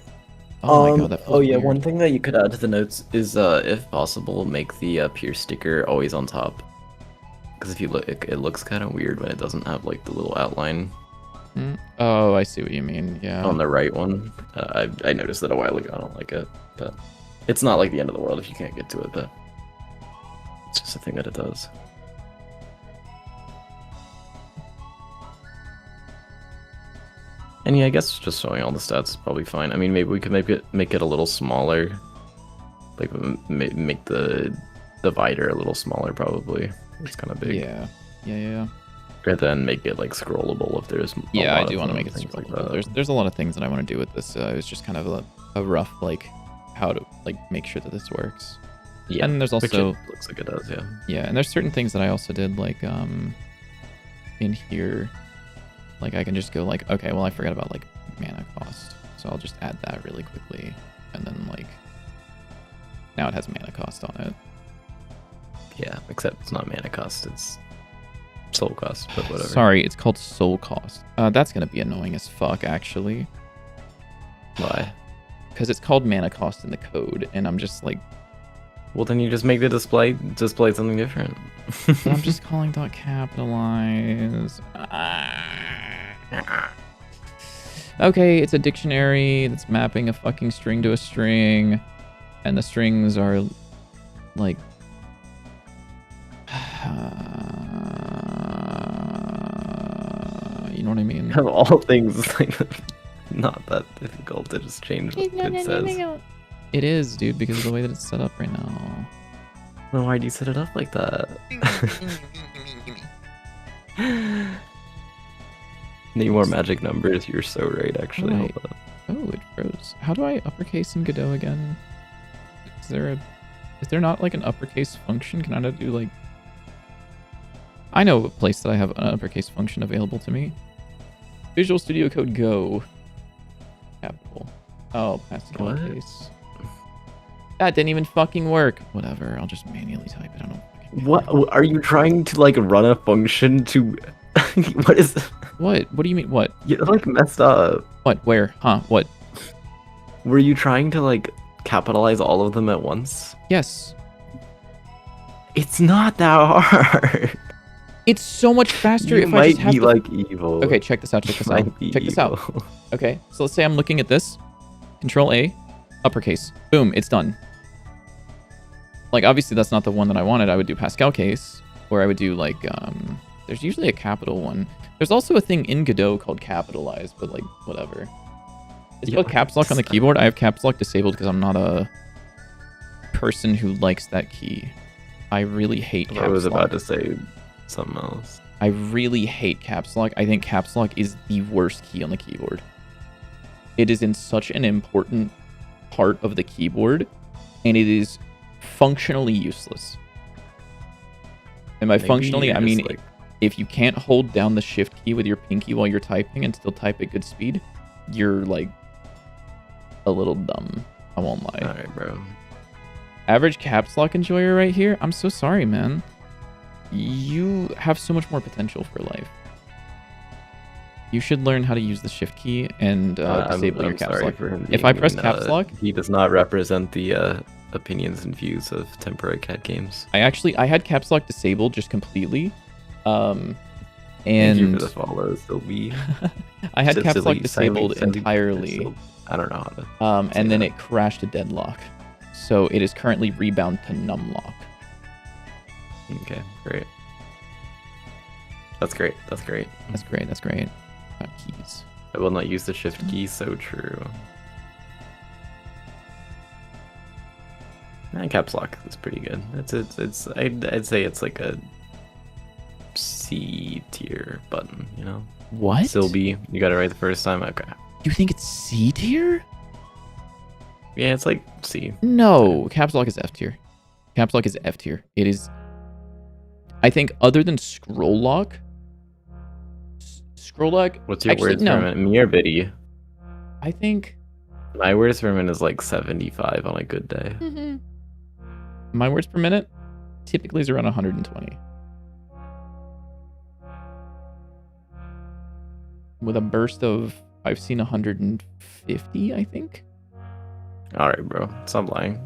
Oh my god, that feels weird. One thing that you could add to the notes is, if possible, make the pierce sticker always on top. Because if you look, it looks kind of weird when it doesn't have like the little outline. Oh, I see what you mean. Yeah. On the right one, I noticed that a while ago. I don't like it, but it's not like the end of the world if you can't get to it. But it's just a thing that it does. And yeah, I guess just showing all the stats is probably fine. I mean, maybe we could make it a little smaller, like make the divider a little smaller. Probably it's kind of big. Yeah. And then make it like scrollable if there's. Yeah, I do want to make it scrollable. Like there's a lot of things that I want to do with this. It's just kind of a rough like how to like make sure that this works. Yeah, and there's also looks like it does. Yeah. Yeah, and there's certain things that I also did like in here. Like I can just go like, okay, well I forgot about like mana cost, so I'll just add that really quickly, and then like now it has mana cost on it. Yeah, except it's not mana cost, it's soul cost, but whatever. Sorry, it's called soul cost. That's gonna be annoying as fuck, actually. Why? Because it's called mana cost in the code, and I'm just like... Well, then you just make the display something different. I'm just calling dot capitalize. Okay, it's a dictionary that's mapping a fucking string to a string, and the strings are like... you know what I mean? Of all things, like, not that difficult to just change what it says. It is, dude, because of the way that it's set up right now. Well, why do you set it up like that? Need more magic numbers. You're so right, actually. Right. Hold on. Oh, it froze. How do I uppercase in Godot again? Is there not like an uppercase function? Can I not do like... I know a place that I have an uppercase function available to me. Visual Studio Code Go. Capital. Oh, Pascal case. That didn't even fucking work. Whatever, I'll just manually type it. I don't fucking care. What are you trying to like run a function to? What is? What? What do you mean? What? You like messed up. What? Where? Huh? What? Were you trying to like capitalize all of them at once? Yes. It's not that hard. It's so much faster You if I just have might be to... like evil. Okay, check this out. Check this out. Check this out. Okay, so let's say I'm looking at this. Control A, uppercase. Boom, it's done. Like, obviously, that's not the one that I wanted. I would do Pascal case, or I would do, like, there's usually a capital one. There's also a thing in Godot called capitalize, but, like, whatever. It's called caps lock on the keyboard. I have caps lock disabled because I'm not a person who likes that key. I really hate caps lock. I was about to say something else. I really hate caps lock. I think caps lock is the worst key on the keyboard. It is in such an important part of the keyboard, and it is functionally useless. And by Maybe functionally, you're I just, mean like, if you can't hold down the shift key with your pinky while you're typing and still type at good speed, you're like a little dumb. I won't lie. alright, bro. Average caps lock enjoyer right here. I'm so sorry, man. You have so much more potential for life. You should learn how to use the shift key and disable your caps lock. If I press caps lock, he does not represent the opinions and views of temporary cat games. I had caps lock disabled just completely. Thank you for And the follow, Sylvie. I had caps lock Silly, disabled silly, entirely. silly. I don't know how to. And then that. it crashed to deadlock. So it is currently rebound to numlock. Okay, great. That's great. That's great. That's great. That's great. Got keys. I will not use the shift key. So true. Caps lock is pretty good. I'd say it's like a C tier button. You know. What? Sylvie, you got it right the first time. Okay. You think it's C tier? Yeah, it's like C. No, caps lock is F tier. Caps lock is F tier. It is. I think other than scroll lock. Scroll lock. What's your actually, words no. per minute? Mrrp. I think. My words per minute is like 75 on a good day. My words per minute typically is around 120. With a burst of, I've seen 150, I think. All right, bro. Stop lying.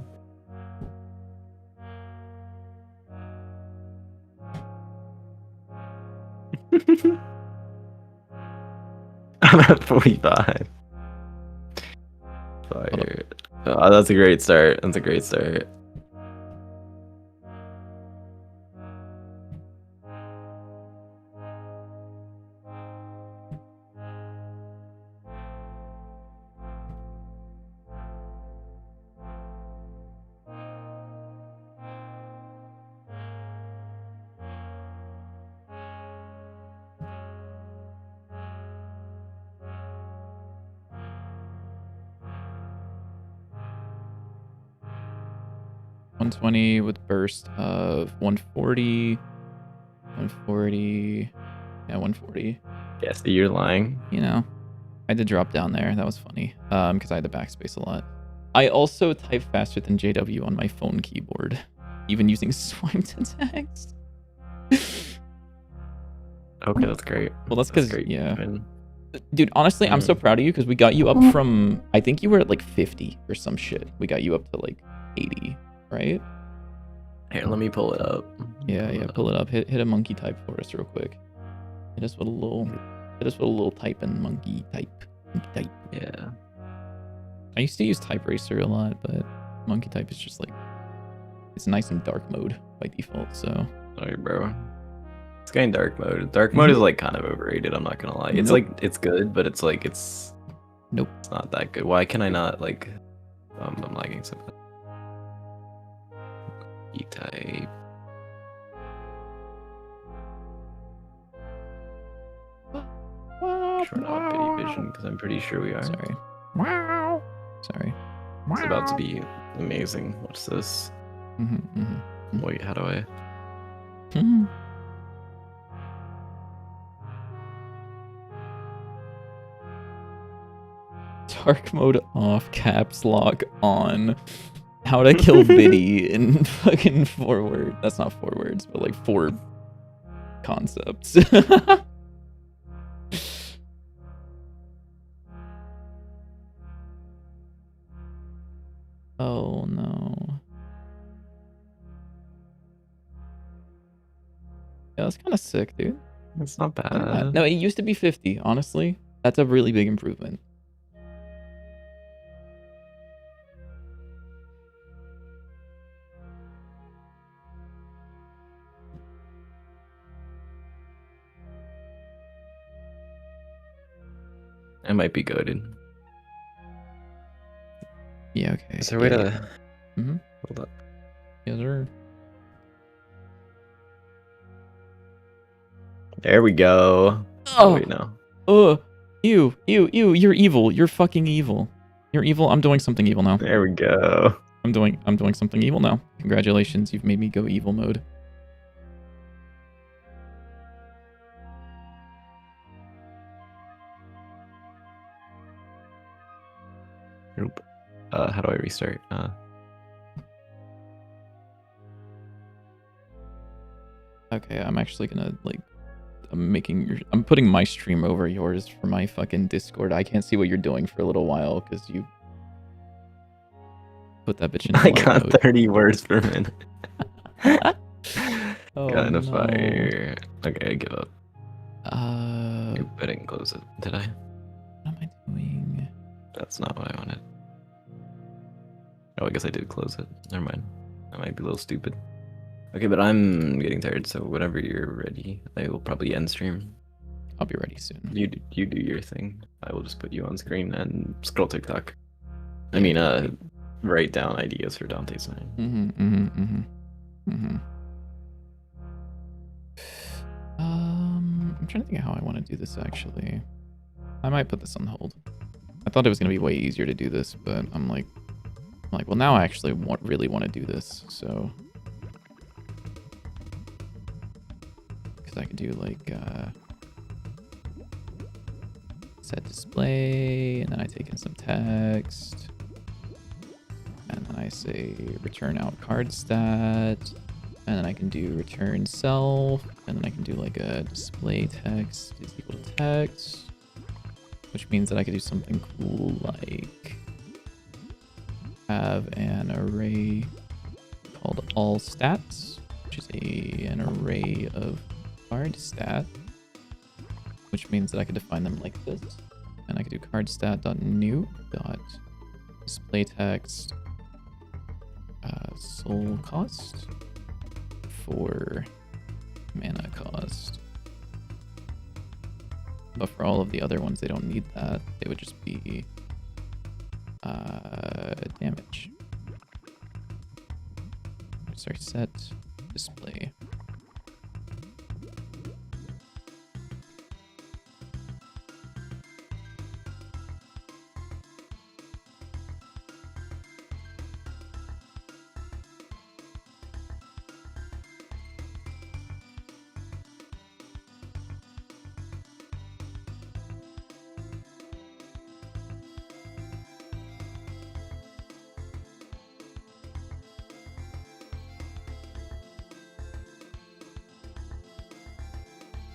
I'm at 45. Fire. Oh, that's a great start. That's a great start. $120 with burst of 140. 140. Yeah, 140. Yeah, so you're lying. You know, I did drop down there. That was funny. Because I had to backspace a lot. I also type faster than JW on my phone keyboard, even using swipe to text. Okay, that's great. Well, that's because, yeah. Man. Dude, honestly, I'm so proud of you because we got you up from, I think you were at like 50 or some shit. We got you up to like 80, right? Here, let me pull it up. Yeah, pull it up. Hit a monkey type for us real quick. Hit us with a little typing monkey type. Monkey type. Yeah. I used to use type racer a lot, but monkey type is just like, it's nice in dark mode by default, so. Sorry, bro. It's getting dark mode. Dark mode is like kind of overrated, I'm not gonna lie. It's Nope. like, it's good, but it's like, it's... Nope. It's not that good. Why can I not, like... I'm lagging so bad. E-type. Sure not Pity Vision, because I'm pretty sure we are. Sorry. Wow. Sorry. It's about to be amazing. What's this? Wait, how do I... Dark mode off, caps lock on. How to kill Biddy in fucking 4 words. That's not 4 words, but like 4 concepts. Oh no. Yeah, that's kind of sick, dude. It's not Look at that. bad. No, it used to be 50, honestly. That's a really big improvement. It might be goaded. Yeah, okay. Is there a way to... Mhm. Hold up. Yes, sir. There we go. Oh, wait, no. Ew, you're evil. You're fucking evil. You're evil. I'm doing something evil now. There we go. I'm doing something evil now. Congratulations, you've made me go evil mode. Nope. How do I restart? Okay, I'm actually gonna like I'm putting my stream over yours for my fucking Discord. I can't see what you're doing for a little while because you put that bitch in I live got mode. 30 words per minute. Oh, Got in a no. fire. Okay, I give up. What I didn't close it, did I? am I doing? That's not what I wanted. Oh, I guess I did close it. Never mind. I might be a little stupid. Okay, but I'm getting tired, so whenever you're ready, I will probably end stream. I'll be ready soon. You do your thing. I will just put you on screen and scroll TikTok. I Yeah, mean, write down ideas for Dante's name. I'm trying to think of how I want to do this actually. I might put this on hold. I thought it was gonna be way easier to do this, but I'm like, well, now I actually really want to do this, so because I could do like set display, and then I take in some text, and then I say return out card stat, and then I can do return self, and then I can do like a display text is equal to text, which means that I could do something cool like have an array called all stats, which is an array of card stat, which means that I could define them like this. And I could do card stat.new dot display text soul cost for mana cost. But for all of the other ones, they don't need that. They would just be damage. Sorry, set display.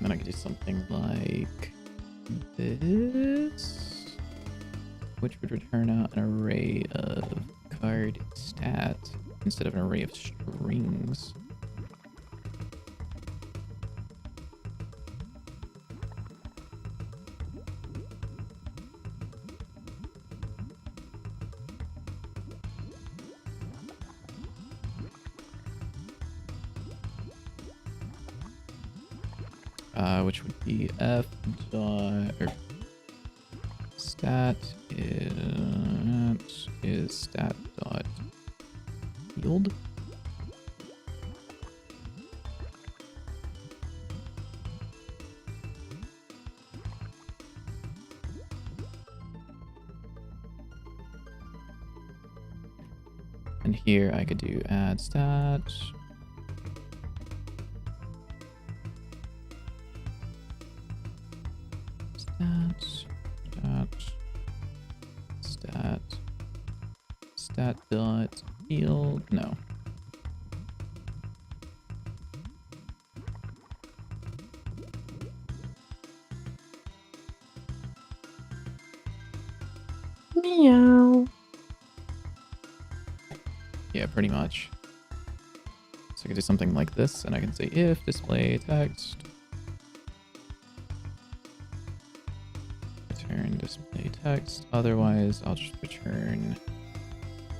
Then I could do something like this, which would return out an array of card stat instead of an array of strings. Which would be f dot or stat is stat dot field. And here I could do add stat. Stat dot field. No. Meow. Yeah, pretty much. So I could do something like this, and I can say if display text return display text. Otherwise, I'll just return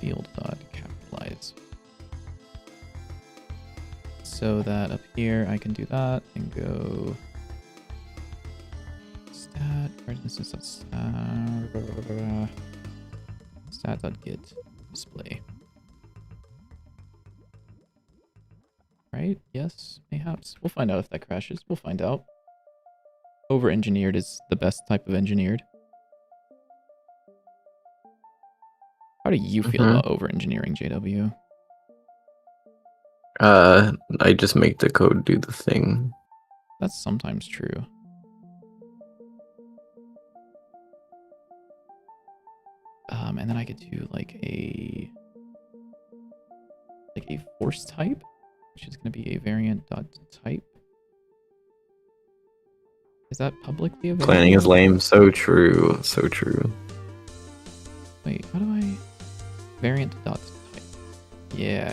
field dot capitalize. So that up here I can do that and go stat. For instance, stat.get display. Right? Yes, mayhaps. We'll find out if that crashes. We'll find out. Over-engineered is the best type of engineered. How do you feel about over-engineering, JW? I just make the code do the thing. That's sometimes true. And then I could do like a force type, which is going to be a variant dot type. Is that publicly available? Planning is lame. So true. So true. Wait, how do I... Variant dot type. Yeah.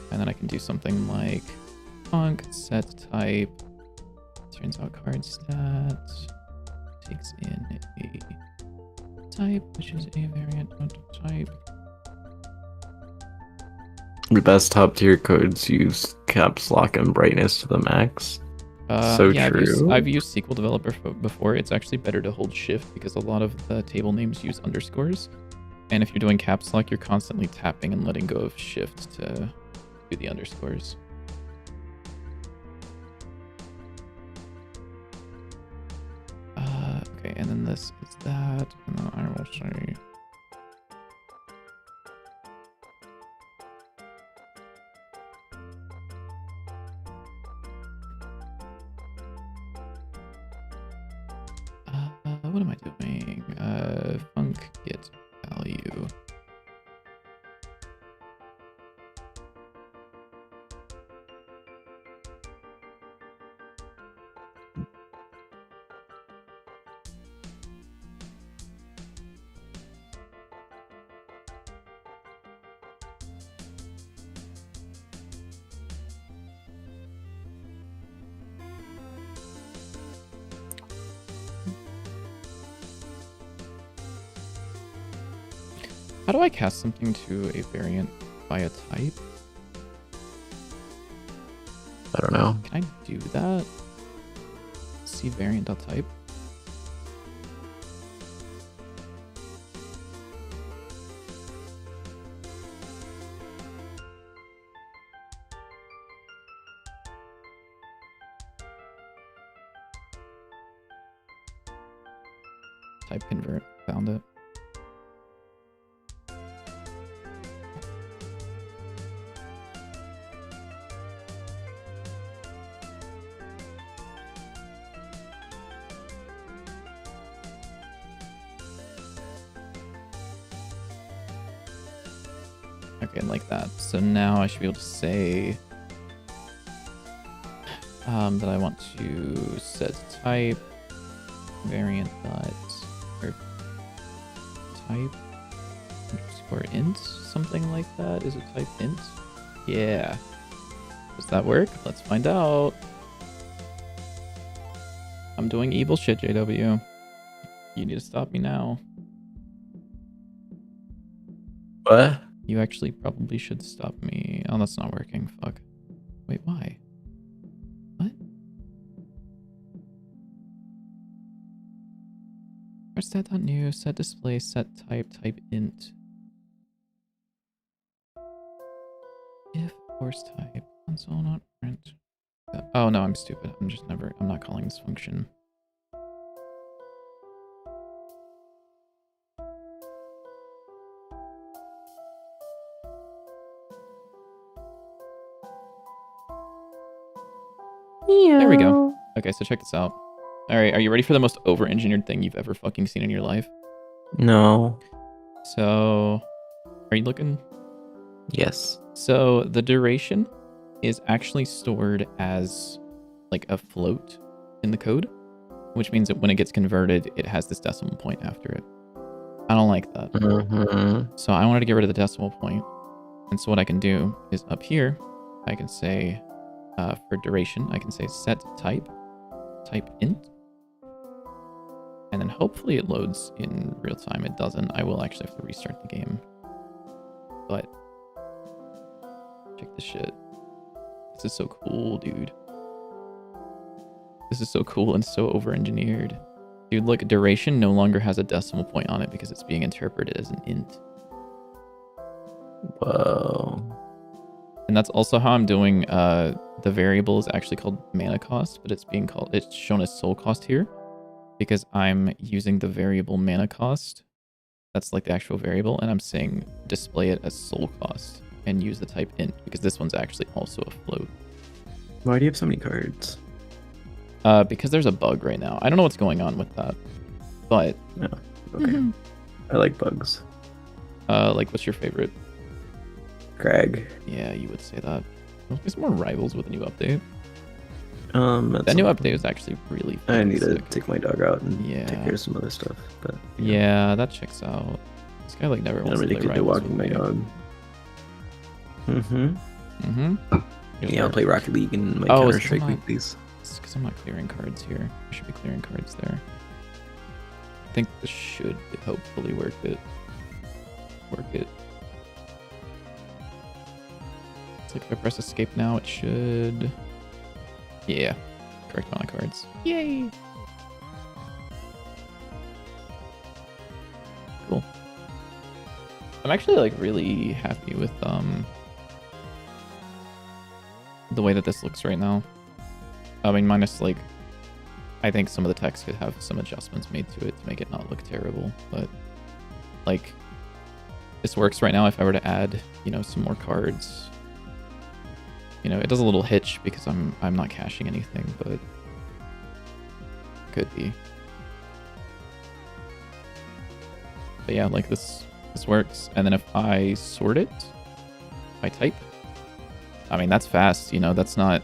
And then I can do something like func set type. Turns out card stats. Takes in a type, which is a variant dot type. The best top tier codes use caps lock and brightness to the max. So yeah, true. I've used SQL Developer before. It's actually better to hold shift because a lot of the table names use underscores. And if you're doing caps lock, you're constantly tapping and letting go of shift to do the underscores. Okay, and then this is that. And then I will say... what am I doing? Func get value. How do I cast something to a variant by a type? I don't know. Can I do that? See variant.type. Type convert. Found it. Okay, like that. So now I should be able to say that I want to set type variant dot or type underscore int, something like that. Is it type int? Yeah. Does that work? Let's find out. I'm doing evil shit, JW. You need to stop me now. What? You actually probably should stop me. Oh, that's not working. Fuck. Wait, why? What? Set.new, set display, set type, type int. If force type, console not print. Oh no, I'm stupid. I'm not calling this function. There we go. Okay, so check this out. All right, are you ready for the most over-engineered thing you've ever fucking seen in your life? No. So, are you looking? Yes. So the duration is actually stored as like a float in the code, which means that when it gets converted, it has this decimal point after it. I don't like that. So I wanted to get rid of the decimal point. And so what I can do is up here, I can say for duration, I can say set type int. And then hopefully it loads in real time. It doesn't. I will actually have to restart the game. But check this shit. This is so cool, dude. This is so cool and so over-engineered. Dude, look, duration no longer has a decimal point on it because it's being interpreted as an int. Whoa. And that's also how I'm doing the variable is actually called mana cost, but it's shown as soul cost here because I'm using the variable mana cost That's like the actual variable, and I'm saying display it as soul cost and use the type int because this one's actually also a float. Why do you have so many cards? Because there's a bug right now. I don't know what's going on with that, but No. Okay. I like bugs. like what's your favorite? Crag. Yeah, you would say that. There's more rivals with the new update. That That new update was actually really fun. I need to take my dog out and Yeah. take care of some other stuff. But Yeah, that checks out. This guy like never I'm wants to really play good to rivals walking with my me. dog. Mm-hmm. Yeah, I'll play Rocket League and my Oh, Counter Strike weeklies. It's because I'm not clearing cards here. I should be clearing cards there. I think this should hopefully work it. It's like if I press escape now, it should. Yeah, correct amount of cards. Yay! Cool. I'm actually like really happy with the way that this looks right now. I mean, minus like, I think some of the text could have some adjustments made to it to make it not look terrible, but like this works right now. If I were to add, you know, some more cards, you know, it does a little hitch because I'm not caching anything, but could be. But yeah, like this works. And then if I sort it by type, I mean, that's fast, you know, that's not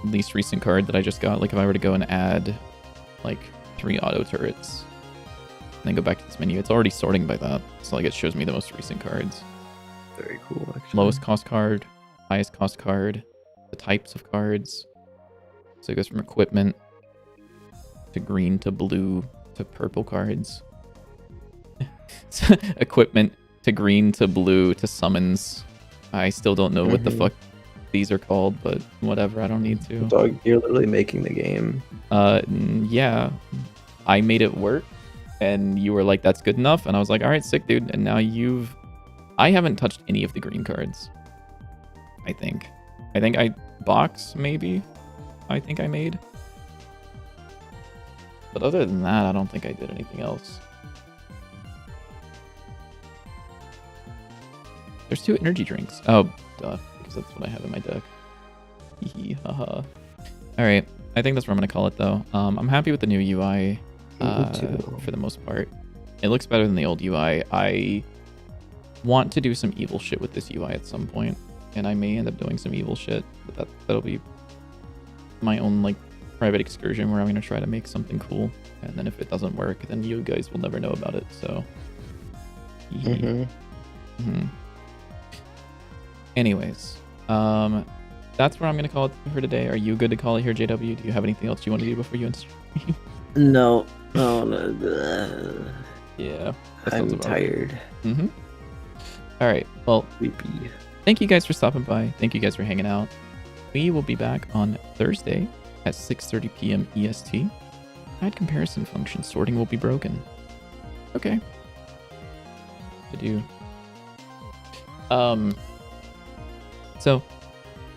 least recent card that I just got. Like if I were to go and add like 3 auto turrets and then go back to this menu, it's already sorting by that. So like it shows me the most recent cards. Very cool, actually. Lowest cost card, highest cost card, the types of cards. So it goes from equipment to green to blue to purple cards. Equipment to green to blue to summons. I still don't know what the fuck these are called, but whatever, I don't need to. Dog, you're literally making the game. Yeah. I made it work and you were like, that's good enough. And I was like, all right, sick, dude. And now I haven't touched any of the green cards. I think box, maybe. I think I made. But other than that, I don't think I did anything else. There's 2 energy drinks. Oh, duh. Because that's what I have in my deck. Hee haha. Alright. I think that's what I'm going to call it, though. I'm happy with the new UI for the most part. It looks better than the old UI. I want to do some evil shit with this UI at some point, and I may end up doing some evil shit, but that'll be my own like private excursion where I'm going to try to make something cool, and then if it doesn't work, then you guys will never know about it, so... Anyways, that's where I'm gonna call it for today. Are you good to call it here, JW? Do you have anything else you want to do before you end stream? No. Yeah. I'm tired. All right. Well, Sleepy. thank you guys for stopping by. Thank you guys for hanging out. We will be back on Thursday at 6:30 p.m. EST. Add comparison function. Sorting will be broken. Okay. To do. So,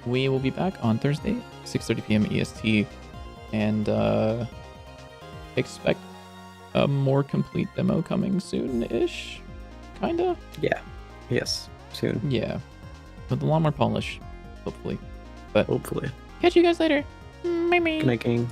we will be back on Thursday, 6:30 p.m. EST, and expect a more complete demo coming soon-ish, kinda? Yeah. Yes. Soon. Yeah. With a lot more polish, hopefully. But hopefully. catch you guys later. Bye. Good night, gang.